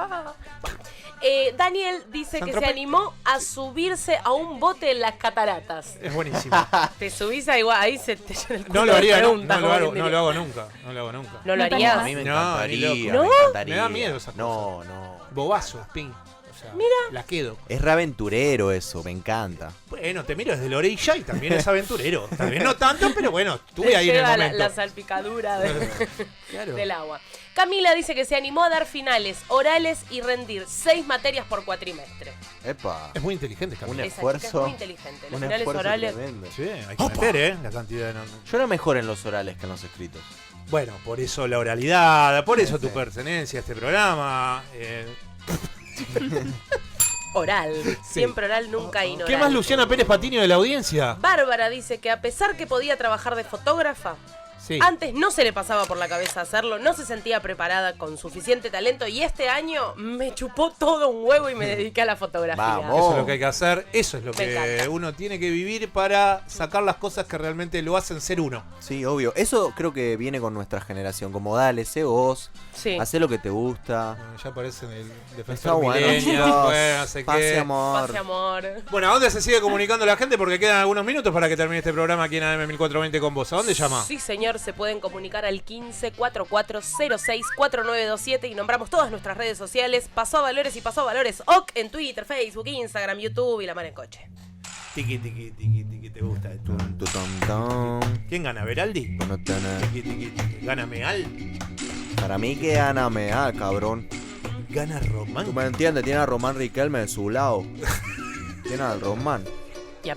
Daniel dice que se Santrope. animó a subirse a un bote en las cataratas. Es buenísimo. Te subís a igual, ahí se te llena el culo No lo de haría, no preguntas, lo como hago, quien no diría. lo hago nunca. No lo hago nunca. ¿No lo ¿No te harías? animás? A mí me No, encantaría. ni loco. ¿No? Me encantaría. Me da miedo esa cosa. No, no. Bobazo, ping. O sea, Mira. la quedo. Es re aventurero eso, me encanta. Bueno, te miro desde la orilla y también es aventurero. También no tanto, pero bueno, estuve Te ahí en el lleva momento. la salpicadura Claro. del agua. Camila dice que se animó a dar finales, orales y rendir 6 materias por cuatrimestre. Epa. Es muy inteligente, Un Camila. Esa chica es esfuerzo. muy inteligente. Los Un finales esfuerzo orales. tremendo. Sí, hay que meter, la cantidad de... Yo era mejor en los orales que en los escritos. Bueno, por eso la oralidad, por eso tu pertenencia a este programa. Oral. Siempre oral, nunca inoral. ¿Qué más Luciana Pérez Patiño de la audiencia? Bárbara dice que a pesar que podía trabajar de fotógrafa, Sí. antes no se le pasaba por la cabeza hacerlo, no se sentía preparada con suficiente talento y este año me chupó todo un huevo y me dediqué a la fotografía. Eso es lo que hay que hacer, eso es lo Me que encanta. uno tiene que vivir para sacar las cosas que realmente lo hacen ser uno. Sí, obvio. Eso creo que viene con nuestra generación. Como dale, sé vos. Sí. Hacé lo que te gusta. Ya aparece en el Está defensor bueno, millennial, chicos. bueno, no sé Paz y qué. amor. Pase amor. Bueno, ¿a dónde se sigue comunicando la gente? Porque quedan algunos minutos para que termine este programa aquí en AM 1420 con vos. ¿A dónde llama? Sí, señor, se pueden comunicar al 1544064927 y nombramos todas nuestras redes sociales. Pasó a Valores y Pasó a Valores OK en Twitter, Facebook, Instagram, YouTube y la mar en coche. Tiki, tiki, tiki, tiki, te gusta esto. ¿Quién gana? ¿Veraldi? Tiki, tiki, tiki. ¿Gana Meal? Para mí que Ana Mea, cabrón. ¿Gana Román? Tú me entiendes, tiene a Román Riquelme de su lado. Tiene al Román.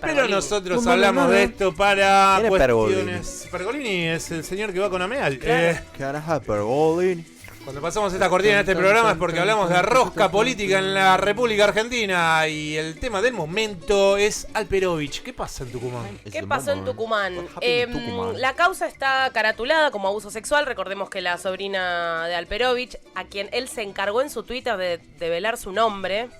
Pero nosotros hablamos de esto para ¿Quién es cuestiones... Pergolini es el señor que va con Ameal. ¿Qué harás a Pergolini? Cuando pasamos esta cortina en este programa es porque hablamos de rosca política en la República Argentina y el tema del momento es Alperovich. ¿Qué pasa en Tucumán? ¿Qué pasó en Tucumán? La causa está caratulada como abuso sexual. Recordemos que la sobrina de Alperovich, a quien él se encargó en su Twitter de develar su nombre.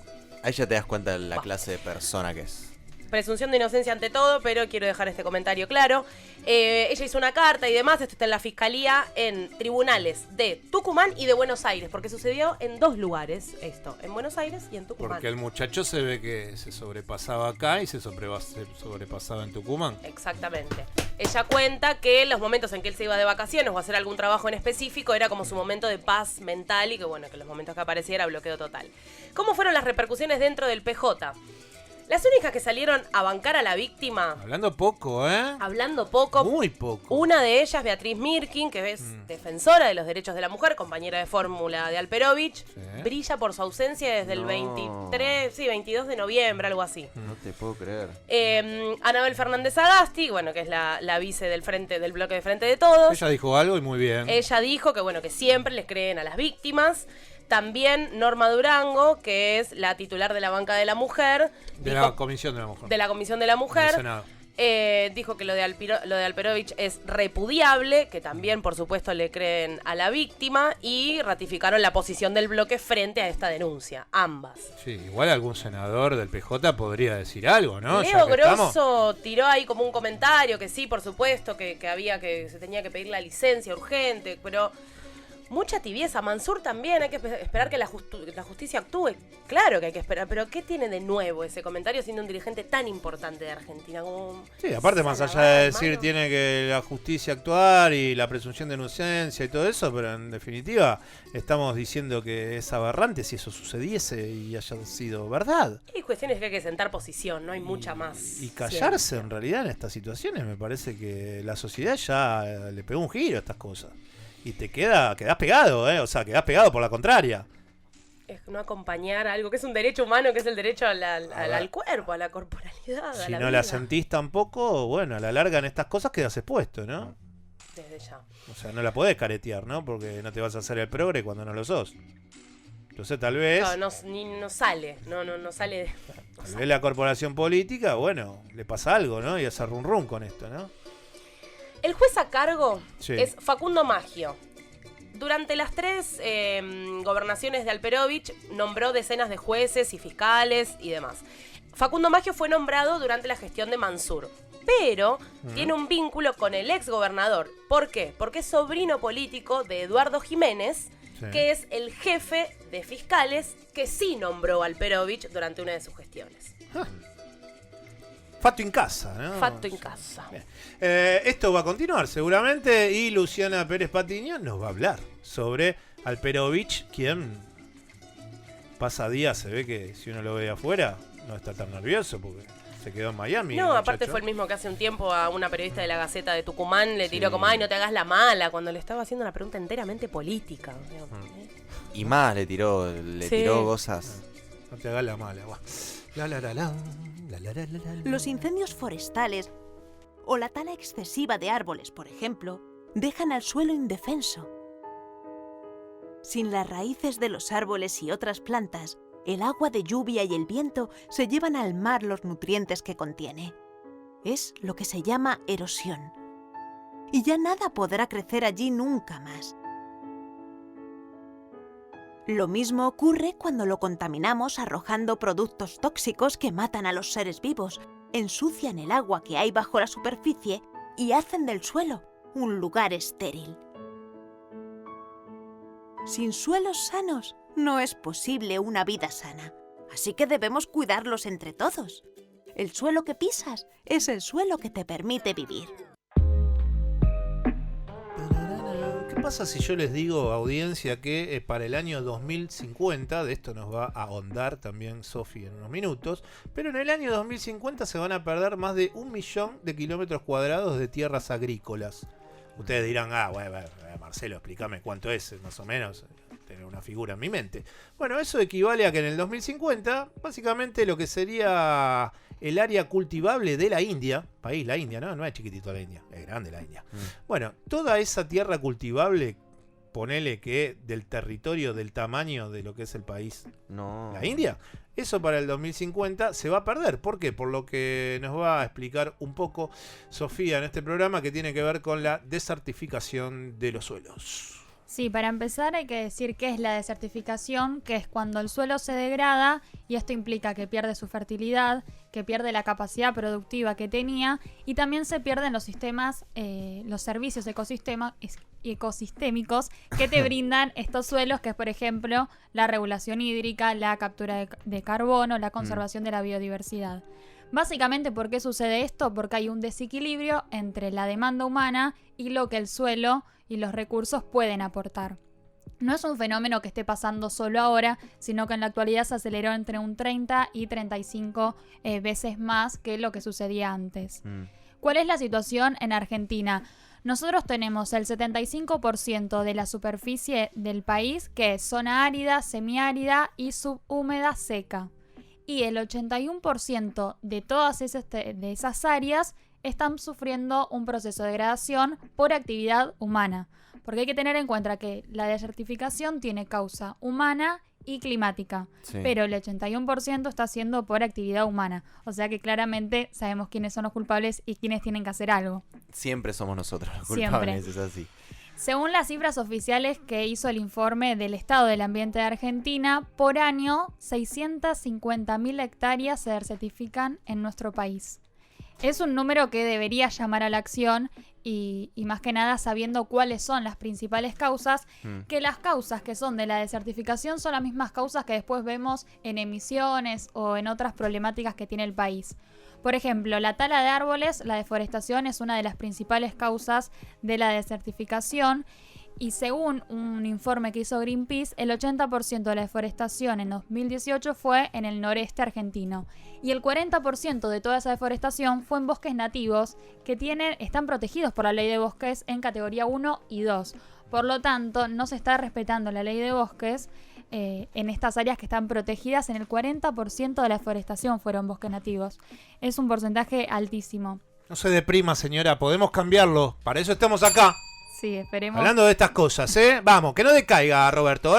Ahí ya te das cuenta de la clase de persona que es. Presunción de inocencia ante todo, pero quiero dejar este comentario claro. Ella hizo una carta y demás, esto está en la fiscalía, en tribunales de Tucumán y de Buenos Aires, porque sucedió en 2 lugares esto, en Buenos Aires y en Tucumán. Porque el muchacho se ve que se sobrepasaba acá y se sobrepasaba en Tucumán. Exactamente. Ella cuenta que los momentos en que él se iba de vacaciones o a hacer algún trabajo en específico era como su momento de paz mental y que bueno, que los momentos que apareciera bloqueo total. ¿Cómo fueron las repercusiones dentro del PJ? Las únicas que salieron a bancar a la víctima... Hablando poco, ¿eh? Hablando poco. Muy poco. Una de ellas, Beatriz Mirkin, que es defensora de los derechos de la mujer, compañera de fórmula de Alperovich, brilla por su ausencia desde el 22 de noviembre, algo así. No te puedo creer. Anabel Fernández Agasti, bueno, que es la vice del bloque de Frente de Todos. Ella dijo algo y muy bien. Ella dijo que, bueno, que siempre les creen a las víctimas. También Norma Durango, que es la titular de la banca de la mujer. La Comisión de la Mujer. De la Comisión de la Mujer. Senado. Dijo que lo de Alperovich es repudiable, que también, por supuesto, le creen a la víctima y ratificaron la posición del bloque frente a esta denuncia, ambas. Sí, igual algún senador del PJ podría decir algo, ¿no? Leo Grosso tiró ahí como un comentario que sí, por supuesto, que se tenía que pedir la licencia urgente, pero... Mucha tibieza. Mansur también, hay que esperar que la justicia actúe. Claro que hay que esperar, pero ¿qué tiene de nuevo ese comentario siendo un dirigente tan importante de Argentina? Como... Sí, aparte más allá de decir tiene que la justicia actuar y la presunción de inocencia y todo eso, pero en definitiva estamos diciendo que es aberrante si eso sucediese y haya sido verdad. Hay cuestiones que hay que sentar posición, no hay mucha más. Y callarse en realidad en estas situaciones, me parece que la sociedad ya le pegó un giro a estas cosas. Y te quedás pegado, o sea, quedás pegado por la contraria. Es no acompañar algo que es un derecho humano, que es el derecho al cuerpo, a la corporalidad. Si a la no vida. la sentís tampoco, bueno, a la larga en estas cosas quedas expuesto, ¿no? Desde ya. O sea, no la podés caretear, ¿no? Porque no te vas a hacer el progre cuando no lo sos. Entonces tal vez... No sale, no sale. Tal vez la corporación política, bueno, le pasa algo, ¿no? Y hace rum con esto, ¿no? El juez a cargo Sí. es Facundo Maggio. Durante las 3 gobernaciones de Alperovich nombró decenas de jueces y fiscales y demás. Facundo Maggio fue nombrado durante la gestión de Mansur, pero tiene un vínculo con el ex gobernador. ¿Por qué? Porque es sobrino político de Eduardo Jiménez, que es el jefe de fiscales que sí nombró a Alperovich durante una de sus gestiones. Fato en casa, ¿no? Fato en casa. Bien. Esto va a continuar seguramente y Luciana Pérez Patiño nos va a hablar sobre Alperovich, quien pasa días, se ve que si uno lo ve afuera no está tan nervioso porque se quedó en Miami. No, aparte fue el mismo que hace un tiempo a una periodista de la Gaceta de Tucumán le tiró como, ay, no te hagas la mala, cuando le estaba haciendo una pregunta enteramente política. Y más le tiró cosas. No te hagas la mala, guau. Los incendios forestales o la tala excesiva de árboles, por ejemplo, dejan al suelo indefenso. Sin las raíces de los árboles y otras plantas, el agua de lluvia y el viento se llevan al mar los nutrientes que contiene. Es lo que se llama erosión. Y ya nada podrá crecer allí nunca más. Lo mismo ocurre cuando lo contaminamos arrojando productos tóxicos que matan a los seres vivos, ensucian el agua que hay bajo la superficie y hacen del suelo un lugar estéril. Sin suelos sanos no es posible una vida sana, así que debemos cuidarlos entre todos. El suelo que pisas es el suelo que te permite vivir. ¿Qué pasa si yo les digo, audiencia, que para el año 2050, de esto nos va a ahondar también Sofi en unos minutos, pero en el año 2050 se van a perder más de 1 millón de kilómetros cuadrados de tierras agrícolas? Ustedes dirán, bueno, Marcelo, explícame cuánto es, más o menos, tener una figura en mi mente. Bueno, eso equivale a que en el 2050, básicamente lo que sería el área cultivable de la India, país, la India, ¿no? No es chiquitito la India, es grande la India. Bueno, toda esa tierra cultivable ponele que del territorio, del tamaño de lo que es el país, No. la India. Eso para el 2050 se va a perder. ¿Por qué? Por lo que nos va a explicar un poco Sofía en este programa, que tiene que ver con la desertificación de los suelos. Sí, para empezar hay que decir qué es la desertificación, que es cuando el suelo se degrada y esto implica que pierde su fertilidad, que pierde la capacidad productiva que tenía y también se pierden los sistemas, los servicios ecosistémicos que te brindan estos suelos, que es por ejemplo la regulación hídrica, la captura de carbono, la conservación de la biodiversidad. Básicamente, ¿por qué sucede esto? Porque hay un desequilibrio entre la demanda humana y lo que el suelo y los recursos pueden aportar. No es un fenómeno que esté pasando solo ahora, sino que en la actualidad se aceleró entre un 30 y 35 veces más que lo que sucedía antes. ¿Cuál es la situación en Argentina? Nosotros tenemos el 75% de la superficie del país, que es zona árida, semiárida y subhúmeda seca. Y el 81% de todas esas áreas están sufriendo un proceso de degradación por actividad humana. Porque hay que tener en cuenta que la desertificación tiene causa humana y climática, pero el 81% está siendo por actividad humana. O sea que claramente sabemos quiénes son los culpables y quiénes tienen que hacer algo. Siempre somos nosotros los Siempre. culpables, es así. Según las cifras oficiales que hizo el informe del Estado del Ambiente de Argentina, por año 650.000 hectáreas se desertifican en nuestro país. Es un número que debería llamar a la acción y más que nada sabiendo cuáles son las principales causas, que las causas que son de la desertificación son las mismas causas que después vemos en emisiones o en otras problemáticas que tiene el país. Por ejemplo, la tala de árboles, la deforestación es una de las principales causas de la desertificación y según un informe que hizo Greenpeace, el 80% de la deforestación en 2018 fue en el noreste argentino y el 40% de toda esa deforestación fue en bosques nativos que están protegidos por la ley de bosques en categoría 1 y 2. Por lo tanto, no se está respetando la ley de bosques en estas áreas que están protegidas. En el 40% de la deforestación fueron bosques nativos. Es un porcentaje altísimo. No se deprima, señora, podemos cambiarlo. Para eso estamos acá. Sí, esperemos. Hablando de estas cosas, Vamos, que no decaiga, Roberto,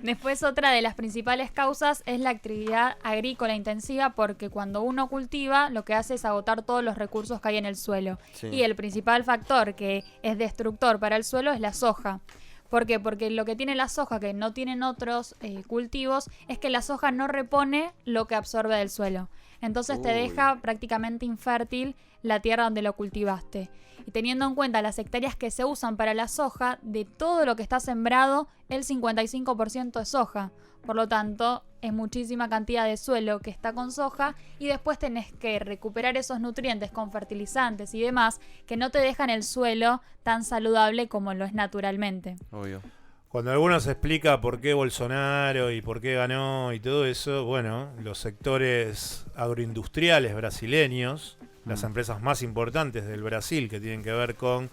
Después, otra de las principales causas es la actividad agrícola intensiva, porque cuando uno cultiva, lo que hace es agotar todos los recursos que hay en el suelo. Sí. Y el principal factor que es destructor para el suelo es la soja. ¿Por qué? Porque lo que tiene la soja, que no tienen otros cultivos, es que la soja no repone lo que absorbe del suelo. Entonces te deja prácticamente infértil la tierra donde lo cultivaste. Y teniendo en cuenta las hectáreas que se usan para la soja, de todo lo que está sembrado, el 55% es soja. Por lo tanto, es muchísima cantidad de suelo que está con soja y después tenés que recuperar esos nutrientes con fertilizantes y demás que no te dejan el suelo tan saludable como lo es naturalmente. Obvio. Cuando alguno se explica por qué Bolsonaro y por qué ganó y todo eso, bueno, los sectores agroindustriales brasileños, las empresas más importantes del Brasil que tienen que ver con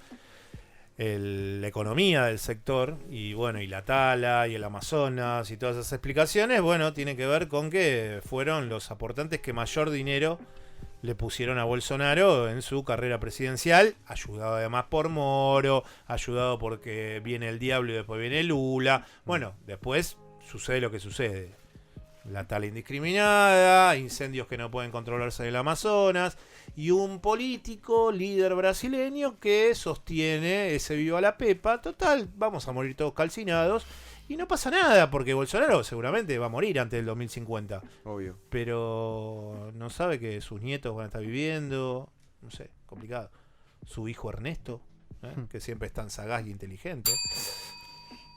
la economía del sector y bueno, y la tala y el Amazonas y todas esas explicaciones, bueno, tienen que ver con que fueron los aportantes que mayor dinero le pusieron a Bolsonaro en su carrera presidencial, ayudado además por Moro, ayudado porque viene el diablo y después viene Lula. Bueno, después sucede lo que sucede. La tala indiscriminada, incendios que no pueden controlarse en el Amazonas y un político líder brasileño que sostiene ese viva la pepa. Total, vamos a morir todos calcinados y no pasa nada porque Bolsonaro seguramente va a morir antes del 2050. Obvio. Pero no sabe que sus nietos van a estar viviendo, no sé, complicado. Su hijo Ernesto, que siempre es tan sagaz y inteligente.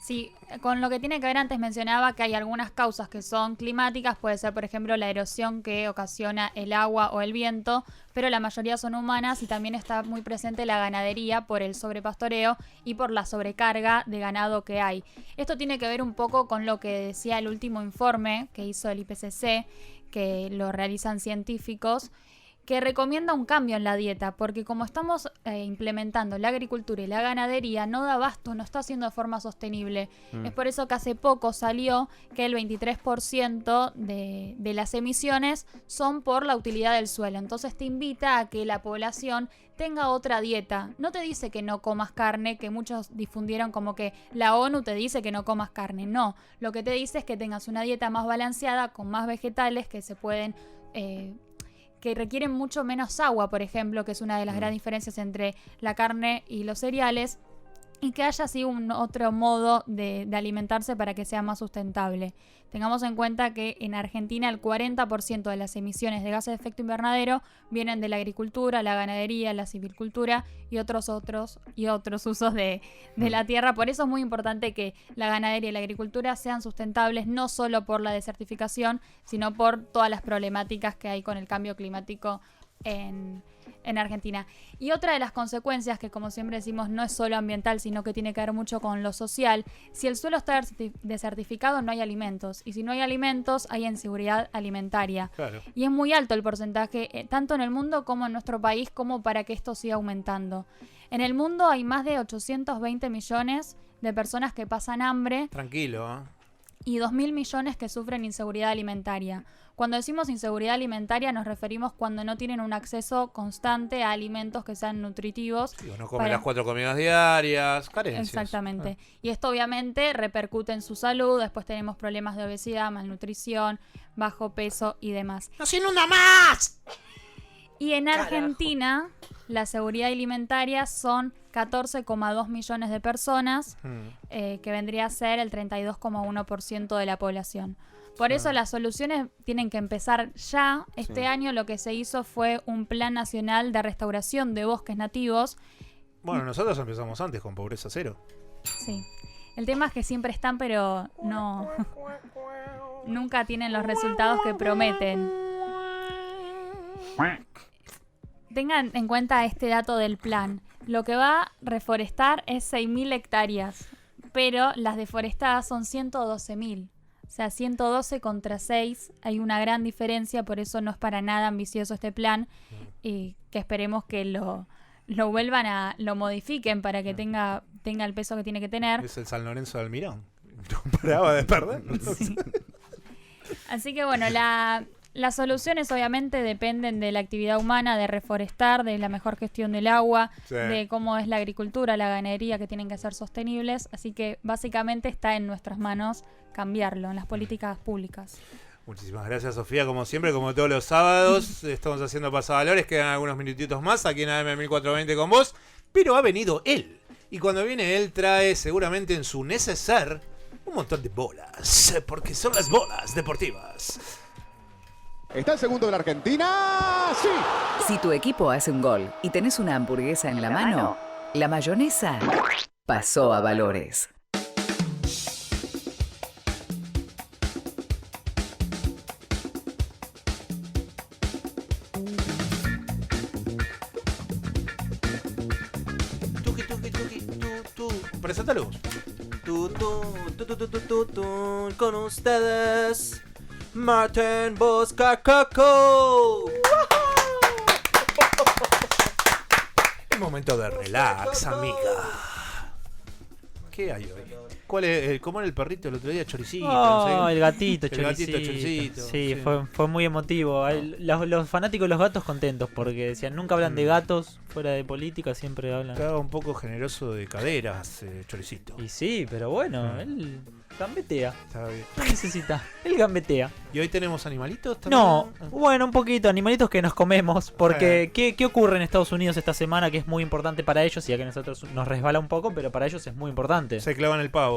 Sí, con lo que tiene que ver, antes mencionaba que hay algunas causas que son climáticas, puede ser por ejemplo la erosión que ocasiona el agua o el viento, pero la mayoría son humanas y también está muy presente la ganadería por el sobrepastoreo y por la sobrecarga de ganado que hay. Esto tiene que ver un poco con lo que decía el último informe que hizo el IPCC, que lo realizan científicos, que recomienda un cambio en la dieta, porque como estamos implementando la agricultura y la ganadería, no da abasto, no está haciendo de forma sostenible. Es por eso que hace poco salió que el 23% de las emisiones son por la utilidad del suelo. Entonces te invita a que la población tenga otra dieta. No te dice que no comas carne, que muchos difundieron como que la ONU te dice que no comas carne. No, lo que te dice es que tengas una dieta más balanceada, con más vegetales que se pueden... que requieren mucho menos agua, por ejemplo, que es una de las grandes diferencias entre la carne y los cereales, y que haya así un otro modo de alimentarse para que sea más sustentable. Tengamos en cuenta que en Argentina el 40% de las emisiones de gases de efecto invernadero vienen de la agricultura, la ganadería, la silvicultura y otros usos de la tierra. Por eso es muy importante que la ganadería y la agricultura sean sustentables, no solo por la desertificación, sino por todas las problemáticas que hay con el cambio climático en Argentina. Y otra de las consecuencias, que como siempre decimos no es solo ambiental, sino que tiene que ver mucho con lo social: si el suelo está desertificado no hay alimentos, y si no hay alimentos hay inseguridad alimentaria. Claro. Y es muy alto el porcentaje, tanto en el mundo como en nuestro país, como para que esto siga aumentando. En el mundo hay más de 820 millones de personas que pasan hambre. Tranquilo, ¿eh? Y 2.000 millones que sufren inseguridad alimentaria. Cuando decimos inseguridad alimentaria nos referimos cuando no tienen un acceso constante a alimentos que sean nutritivos. Sí, no comen las 4 comidas diarias, carencias. Exactamente. Y esto obviamente repercute en su salud. Después tenemos problemas de obesidad, malnutrición, bajo peso y demás. ¡No se inunda más! Y en Argentina la seguridad alimentaria son 14,2 millones de personas, que vendría a ser el 32,1% de la población. Por eso las soluciones tienen que empezar ya. Este año lo que se hizo fue un plan nacional de restauración de bosques nativos. Bueno, nosotros empezamos antes con Pobreza Cero. Sí. El tema es que siempre están, pero no... nunca tienen los resultados que prometen. Tengan en cuenta este dato del plan. Lo que va a reforestar es 6.000 hectáreas, pero las deforestadas son 112.000. O sea, 112 contra 6, hay una gran diferencia, por eso no es para nada ambicioso este plan, y que esperemos que lo lo modifiquen para que tenga el peso que tiene que tener. Es el San Lorenzo del Mirón. No paraba de perder. Sí. Así que bueno, las soluciones obviamente dependen de la actividad humana, de reforestar, de la mejor gestión del agua, de cómo es la agricultura, la ganadería, que tienen que ser sostenibles. Así que básicamente está en nuestras manos cambiarlo, en las políticas públicas. Muchísimas gracias, Sofía. Como siempre, como todos los sábados, estamos haciendo Pasavalores. Quedan algunos minutitos más aquí en AM 1420 con vos. Pero ha venido él. Y cuando viene él, trae seguramente en su neceser un montón de bolas. Porque son las bolas deportivas. ¿Está el segundo de la Argentina? ¡Sí! Si tu equipo hace un gol y tenés una hamburguesa en la mano, la mayonesa pasó a Valores. Preséntalo. Con ustedes, Martín Boscacaco. Un momento de relax, amiga. ¿Qué hay hoy? ¿Cuál es? ¿Cómo era el perrito el otro día? Choricito. Oh, el gatito, el gatito Choricito. Sí, fue muy emotivo. Los fanáticos de los gatos contentos porque decían, nunca hablan de gatos fuera de política, siempre hablan. Estaba un poco generoso de caderas, Choricito. Y sí, pero bueno, él gambetea. Está bien. No necesita, él gambetea. ¿Y hoy tenemos animalitos también? No, bueno, un poquito, animalitos que nos comemos. Porque, ¿qué ocurre en Estados Unidos esta semana que es muy importante para ellos? Y ya que a nosotros nos resbala un poco, pero para ellos es muy importante. Se clavan el pavo.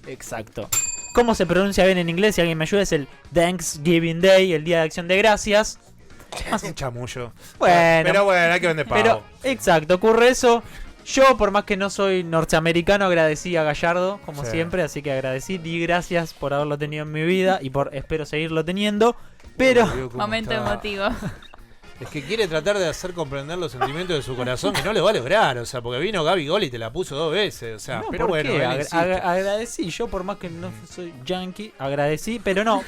Exacto. ¿Cómo se pronuncia bien en inglés? Si alguien me ayuda, es el Thanksgiving Day, el Día de Acción de Gracias. Es un chamullo. Bueno, pero bueno, hay que vender pavo. Pero, exacto, ocurre eso. Yo, por más que no soy norteamericano, agradecí a Gallardo, como siempre, así que agradecí, di gracias por haberlo tenido en mi vida y espero seguirlo teniendo. Pero momento emotivo. Es que quiere tratar de hacer comprender los sentimientos de su corazón y no le va a lograr, o sea, porque vino Gaby Gol y te la puso 2 veces, o sea, no, pero bueno, agradecí, yo por más que no soy yankee, agradecí, pero no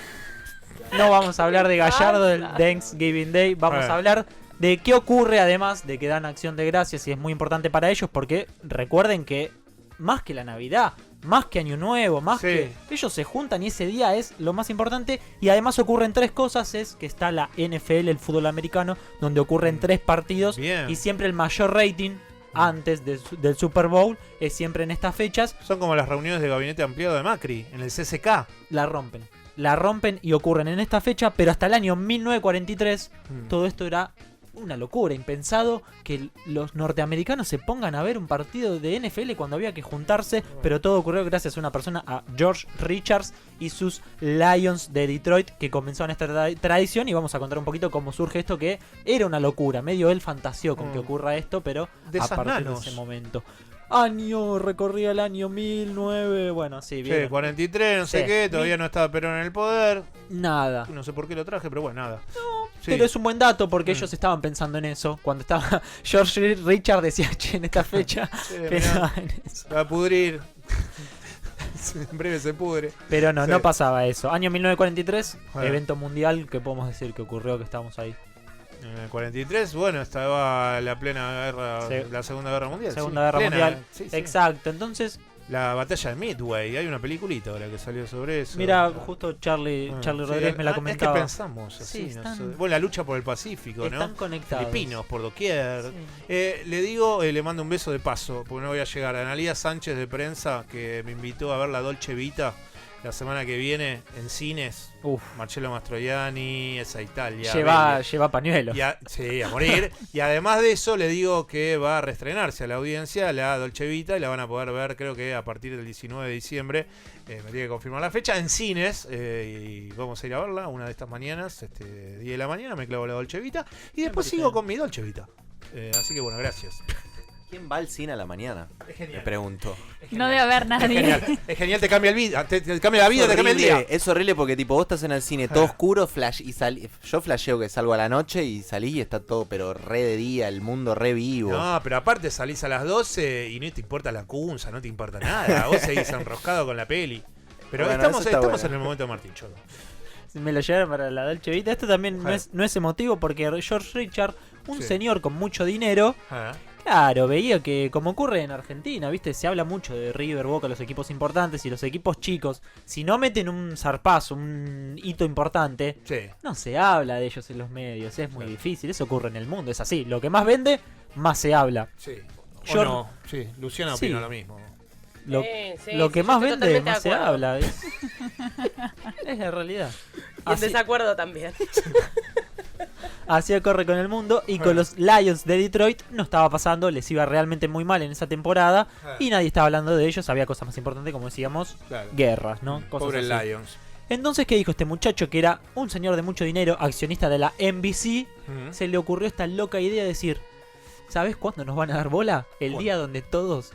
vamos a hablar de Gallardo del Thanksgiving Day, vamos a hablar de qué ocurre además de que dan acción de gracias y es muy importante para ellos porque recuerden que más que la Navidad, más que Año Nuevo, más que... Ellos se juntan y ese día es lo más importante. Y además ocurren 3 cosas. Es que está la NFL, el fútbol americano, donde ocurren 3 partidos. Bien. Y siempre el mayor rating antes del Super Bowl es siempre en estas fechas. Son como las reuniones de gabinete ampliado de Macri, en el CCK. La rompen y ocurren en esta fecha, pero hasta el año 1943 todo esto era una locura, impensado que los norteamericanos se pongan a ver un partido de NFL cuando había que juntarse, pero todo ocurrió gracias a una persona, a George Richards y sus Lions de Detroit, que comenzaron esta tradición, y vamos a contar un poquito cómo surge esto, que era una locura, medio él fantaseó con que ocurra esto, pero a partir de ese momento. Recorría el año 1009, bueno, sí, bien. 43, no sé qué, todavía no estaba Perón en el poder. Nada. No sé por qué lo traje, pero bueno, nada. Pero es un buen dato porque ellos estaban pensando en eso. Cuando estaba George Richard decía, che, en esta fecha pensaba en eso. Se va a pudrir. En breve se pudre. Pero no pasaba eso. Año 1943, evento mundial que podemos decir que ocurrió, que estábamos ahí. En el 43, bueno, estaba la plena guerra, la Segunda Guerra Mundial. Segunda Guerra Mundial, exacto. Entonces, la batalla de Midway, hay una peliculita ahora que salió sobre eso. Mira, justo Charlie Rodríguez me la comentaba. Es que pensamos así, bueno, la lucha por el Pacífico, ¿no? Están conectados. Filipinos por doquier. Le digo, le mando un beso de paso, porque no voy a llegar. A Analía Sánchez de Prensa, que me invitó a ver la Dolce Vita la semana que viene en cines. Marcello Mastroianni, esa Italia. Lleva pañuelo. Sí, a morir. Y además de eso, le digo que va a reestrenarse a la audiencia la Dolce Vita y la van a poder ver, creo que a partir del 19 de diciembre. Me tiene que confirmar la fecha en cines. Y vamos a ir a verla una de estas mañanas, 10 de la mañana. Me clavo la Dolce Vita y después sigo con mi Dolce Vita. Así que bueno, gracias. ¿Quién va al cine a la mañana? Es genial. Me pregunto. No debe haber nadie. Es genial, te cambia el vida, te cambia la vida, te cambia el día. Es horrible porque tipo vos estás en el cine todo oscuro, yo flasheo que salgo a la noche y salí y está todo pero re de día, el mundo re vivo. No, pero aparte salís a las 12 y no te importa la cunza, no te importa nada. Vos seguís enroscado con la peli. Pero bueno, estamos en el momento de Martín Cholo. Me lo llevaron para la Dolce Vita. Esto también no es emotivo porque George Richard, un señor con mucho dinero, claro, veía que, como ocurre en Argentina, ¿viste? Se habla mucho de River, Boca, los equipos importantes, y los equipos chicos, si no meten un zarpazo, un hito importante, no se habla de ellos en los medios. Es muy difícil, eso ocurre en el mundo, es así. Lo que más vende, más se habla. Luciana opina lo mismo. Lo que más vende, más se habla. Es la realidad. Y en desacuerdo también. Así ocurre con el mundo. Y con los Lions de Detroit no estaba pasando. Les iba realmente muy mal en esa temporada. Y nadie estaba hablando de ellos. Había cosas más importantes, como decíamos, guerras, ¿no? Cosas Pobre así. Lions. Entonces, ¿qué dijo este muchacho? Que era un señor de mucho dinero, accionista de la NBC. Se le ocurrió esta loca idea de decir: ¿sabes cuándo nos van a dar bola? El día donde todos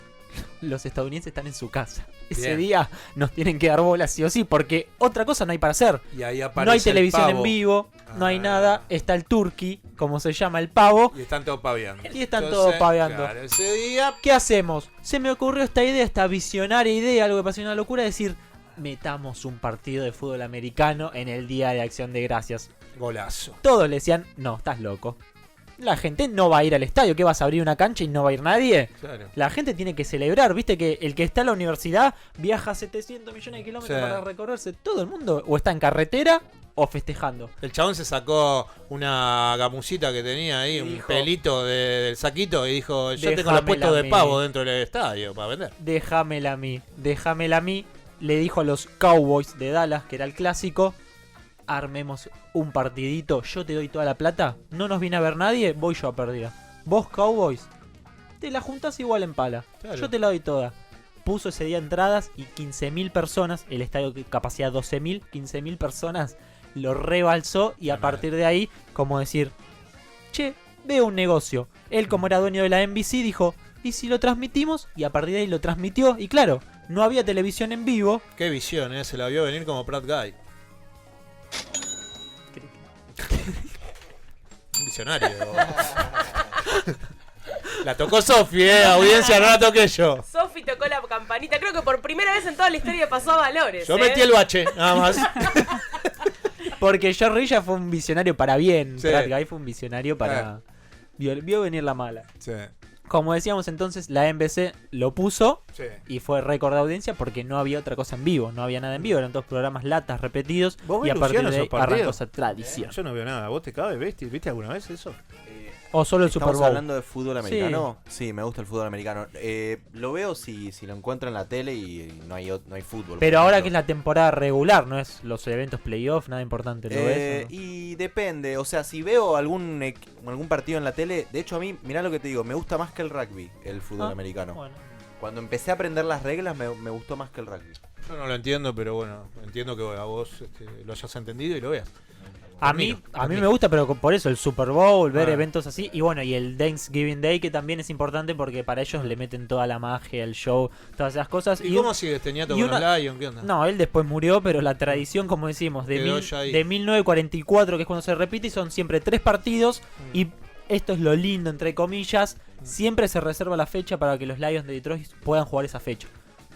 los estadounidenses están en su casa. Ese día nos tienen que dar bola sí o sí, porque otra cosa no hay para hacer. Y ahí no hay televisión en vivo, no hay nada. Está el turkey, como se llama, el pavo. Y están todos paveando. Todos paveando. Claro, ese día... ¿Qué hacemos? Se me ocurrió esta idea, esta visionaria idea, algo que pasó una locura, decir: metamos un partido de fútbol americano en el Día de Acción de Gracias. Golazo. Todos le decían: no, estás loco. La gente no va a ir al estadio. ¿Qué vas a abrir una cancha y no va a ir nadie? Claro. La gente tiene que celebrar. Viste que el que está en la universidad viaja 700 millones de kilómetros para recorrerse. Todo el mundo o está en carretera o festejando. El chabón se sacó una gamusita que tenía ahí, un pelito del saquito, y dijo: yo tengo los puestos de pavo dentro del estadio para vender. Déjamela a mí. Le dijo a los Cowboys de Dallas, que era el clásico: armemos un partidito, yo te doy toda la plata, no nos viene a ver nadie, voy yo a pérdida. Vos, Cowboys, te la juntás igual en pala, yo te la doy toda. Puso ese día entradas y 15.000 personas, el estadio capacidad 12.000, 15.000 personas, lo rebalsó, y a partir de ahí, como decir: che, veo un negocio. Él, como era dueño de la NBC, dijo: ¿y si lo transmitimos? Y a partir de ahí lo transmitió, y claro, no había televisión en vivo. Qué visión, se la vio venir como Pratt Guy. Un visionario. La tocó Sofi, audiencia, no la toqué yo. Sofi tocó la campanita, creo que por primera vez en toda la historia pasó a Valores. Yo metí el bache, nada más. Porque George Richard fue un visionario para bien. Pratt Guy fue un visionario para... Vio venir la mala. Sí. como decíamos entonces, la NBC lo puso Sí. y fue récord de audiencia porque no había otra cosa en vivo, no había nada en vivo, eran todos programas latas repetidos ¿Vos y ves, a partir Luciano, de ahí esos partidos? arrancó esa tradición. Yo no veo nada. ¿Vos te cabe? ¿Viste alguna vez eso? O solo el Super ¿Estamos Bowl. hablando de fútbol americano? Sí, me gusta el fútbol americano. Lo veo si lo encuentro en la tele y no hay fútbol. Pero ahora que es la temporada regular, no es los eventos playoff, nada importante, ¿lo ves? ¿O no? Y depende, o sea, si veo algún partido en la tele, de hecho a mí, mirá lo que te digo, me gusta más que el rugby, el fútbol americano. Bueno. Cuando empecé a aprender las reglas me gustó más que el rugby. Yo no lo entiendo, pero bueno, entiendo que a vos lo hayas entendido y lo veas. A mí me gusta, pero por eso el Super Bowl, ver Ah. eventos así, y bueno, y el Thanksgiving Day, que también es importante porque para ellos le meten toda la magia, el show, todas esas cosas. ¿Y cómo sigue este ñato y con los Lions? ¿Qué onda? No, él después murió, pero la tradición, como decimos, Quedó ya ahí. de 1944, que es cuando se repite, y son siempre 3 partidos, y esto es lo lindo, entre comillas, siempre se reserva la fecha para que los Lions de Detroit puedan jugar esa fecha.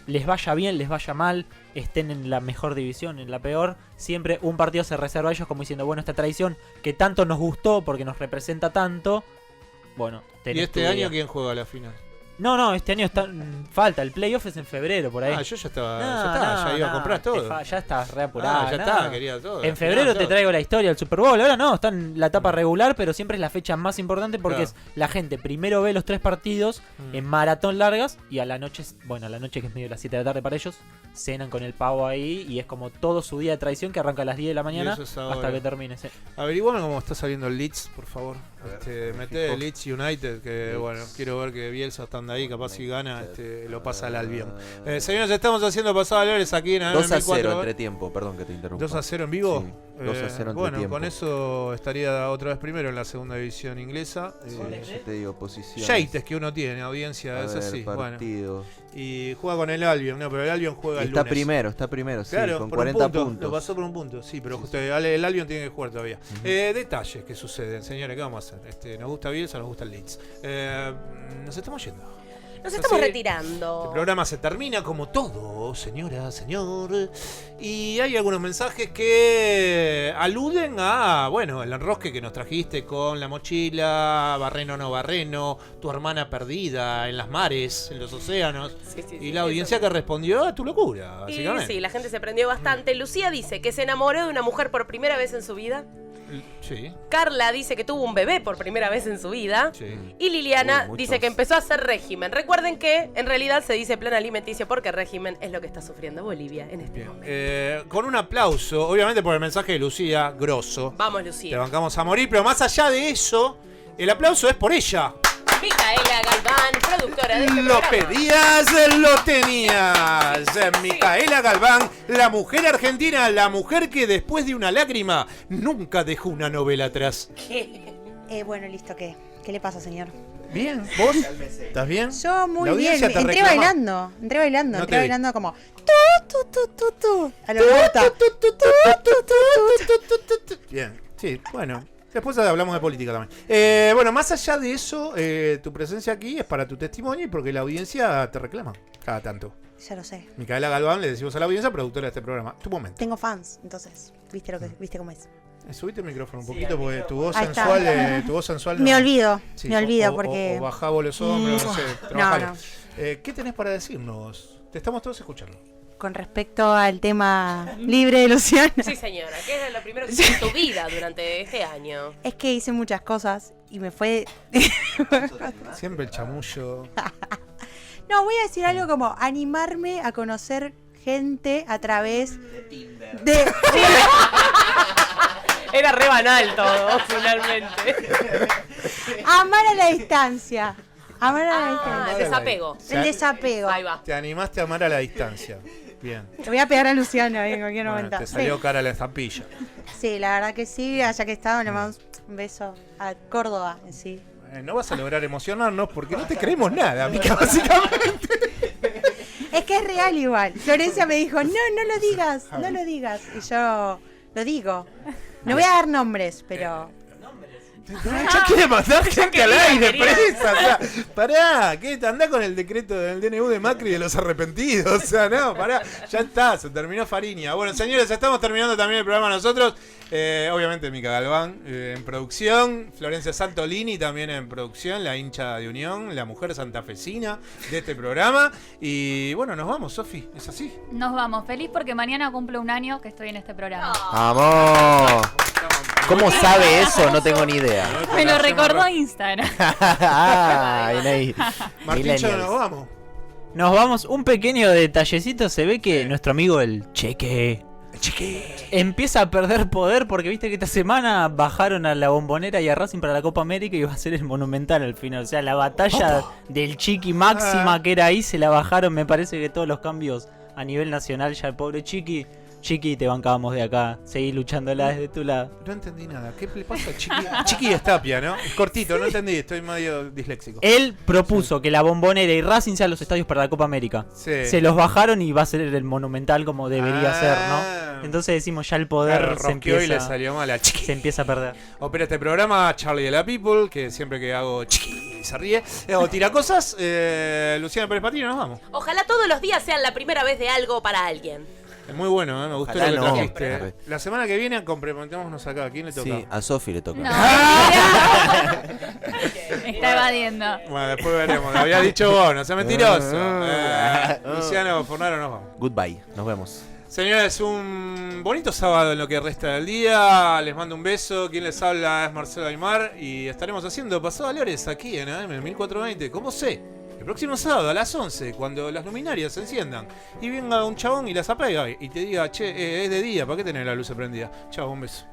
Les vaya bien, les vaya mal, estén en la mejor división, en la peor, siempre un partido se reserva a ellos como diciendo, bueno, esta tradición que tanto nos gustó porque nos representa tanto, bueno, ¿Y tenés este tu año día. quién juega la final? No, este año falta, el playoff es en febrero, por ahí. Ah, yo ya estaba, ya iba a comprar todo. Ya estás reapurado. Ya está, quería todo. En febrero te traigo la historia del Super Bowl. Ahora no, está en la etapa regular, pero siempre es la fecha más importante porque Claro. es la gente primero ve los 3 partidos en maratón largas y a la noche, a la noche que es medio las 7 de la tarde para ellos, cenan con el pavo ahí y es como todo su día de tradición que arranca a las 10 de la mañana eso es ahora. hasta que termine. Sí. Averiguame cómo está saliendo el Leeds, por favor. me Mete fijo. el Leeds United, que Leeds. bueno, quiero ver que Bielsa estando ahí, capaz si gana, lo pasa al Albion. Señores, estamos haciendo pasado valores aquí en 2-0 entre tiempo, perdón que te interrumpa. 2-0 en vivo. Sí, 2-0 entre bueno, tiempo. con eso estaría otra vez primero en la segunda división inglesa. Yo te digo, posición. Yates que uno tiene, audiencia, A es ver, así. Bueno. partidos. Y juega con el Albion, no, pero el Albion juega el Está lunes. primero, sí, Claro, con por un 40 punto, puntos. Lo pasó por un punto, sí, pero justo el Albion tiene que jugar todavía. Detalles que suceden, señores, ¿qué vamos a hacer? Nos gusta Bielsa, nos gusta el Leeds. Nos estamos yendo. Nos estamos Así, retirando. El programa se termina como todo, señora, señor. Y hay algunos mensajes que aluden a, bueno, el enrosque que nos trajiste con la mochila, Barreno no Barreno, tu hermana perdida en las mares, en los océanos. Y la audiencia que respondió a tu locura, Y básicamente. sí, la gente se prendió bastante. Lucía dice que se enamoró de una mujer por primera vez en su vida. Sí. Carla dice que tuvo un bebé por primera vez en su vida. Sí. Y Liliana Uy, muchos. dice que empezó a hacer régimen. Recuerden que en realidad se dice plan alimenticio porque régimen es lo que está sufriendo Bolivia en este momento. Con un aplauso, obviamente por el mensaje de Lucía, grosso. Vamos, Te Lucía. bancamos a morir, pero más allá de eso, el aplauso es por ella. Micaela Galván, productora de este Lo programa. pedías, lo tenías. Micaela Galván, la mujer argentina, la mujer que después de una lágrima nunca dejó una novela atrás. Bueno, listo, ¿qué? ¿Qué le pasa, señor? Bien, ¿vos? ¿Estás bien? Yo muy La bien, audiencia te entré reclama. bailando, No entré te vi. bailando como tu, a lo Berta. Bien, sí, bueno. Después hablamos de política también. Bueno, más allá de eso, tu presencia aquí es para tu testimonio y porque la audiencia te reclama cada tanto. Ya lo sé. Micaela Galván, le decimos a la audiencia, productora de este programa. Tu momento. Tengo fans, entonces, viste cómo es. Subite el micrófono un poquito porque tu voz Ahí está. sensual, tu voz sensual Me no- olvido, Sí, me olvido o- porque... O bajá vos los hombros, no sé, No, trabajalo. no. ¿Qué tenés para decirnos? Te estamos todos escuchando. Con respecto al tema libre de Luciana, Sí, señora. ¿Qué es lo primero que hiciste en tu vida durante este año? es que hice muchas cosas y me fue... Siempre el chamullo. No, voy a decir algo como animarme a conocer gente a través de... Era re banal todo, finalmente. Amar a la distancia. Amar a la distancia. Desapego. El desapego. Ahí va. Te animaste a amar a la distancia. Bien. Le voy a pegar a Luciana en cualquier Bueno, momento. te salió Sí. cara la estampilla. Sí, la verdad que sí, allá que estaba, le mando un beso a Córdoba en sí. No vas a lograr emocionarnos porque no te creemos nada, Mica, básicamente. Es que es real igual. Florencia me dijo, no lo digas, no lo digas. Y yo lo digo. No voy a dar nombres, pero... Ya quiere mandar gente al aire, presa. O sea, pará, ¿qué? Andá con el decreto del DNU de Macri de los arrepentidos. O sea, no, pará, ya está, se terminó Fariña. Bueno, señores, estamos terminando también el programa nosotros. Obviamente Mica Galván en producción, Florencia Santolini también en producción, la hincha de Unión, la mujer santafesina de este programa. Y bueno, nos vamos, Sofi, ¿es así? Nos vamos, feliz porque mañana cumple un año que estoy en este programa. ¡Vamos! ¿Cómo sabe eso? No tengo ni idea. Me lo recordó Instagram. Martín, nos vamos. Nos vamos, un pequeño detallecito, se ve que nuestro amigo el Cheque empieza a perder poder porque viste que esta semana bajaron a la Bombonera y a Racing para la Copa América y va a ser el Monumental al final. O sea, la batalla del Chiqui máxima que era ahí se la bajaron. Me parece que todos los cambios a nivel nacional ya el pobre Chiqui, te bancábamos de acá. Seguí luchándola desde tu lado. No entendí nada. ¿Qué le pasa a Chiqui? Chiqui es Tapia, ¿no? Cortito, no entendí. Estoy medio disléxico. Él propuso que la Bombonera y Racing sean los estadios para la Copa América. Sí. Se los bajaron y va a ser el Monumental como debería ser, ¿no? Entonces decimos ya el poder Claro, se empieza, y le salió mal a Chiqui. se empieza a perder. Opera este programa Charlie de la People, que siempre que hago Chiqui se ríe. O tira cosas. Luciana Pérez Patino, nos vamos. Ojalá todos los días sean la primera vez de algo para alguien. Es muy bueno, me gustó Ojalá lo que no. trajiste. La semana que viene comprometémonos acá. ¿A quién le toca? Sí, a Sofi le toca. No. Está evadiendo. Bueno, después veremos. Lo había dicho vos, no seas mentiroso. Luciano Fornaro, nos vamos. Goodbye, nos vemos. Señores, un bonito sábado en lo que resta del día. Les mando un beso. Quien les habla es Marcelo Aymar. Y estaremos haciendo Paseo Valores aquí en AM 1420. ¿Cómo sé? El próximo sábado a las 11, cuando las luminarias se enciendan y venga un chabón y las apaga y te diga, che, es de día, ¿para qué tenés la luz prendida? Chao, un beso.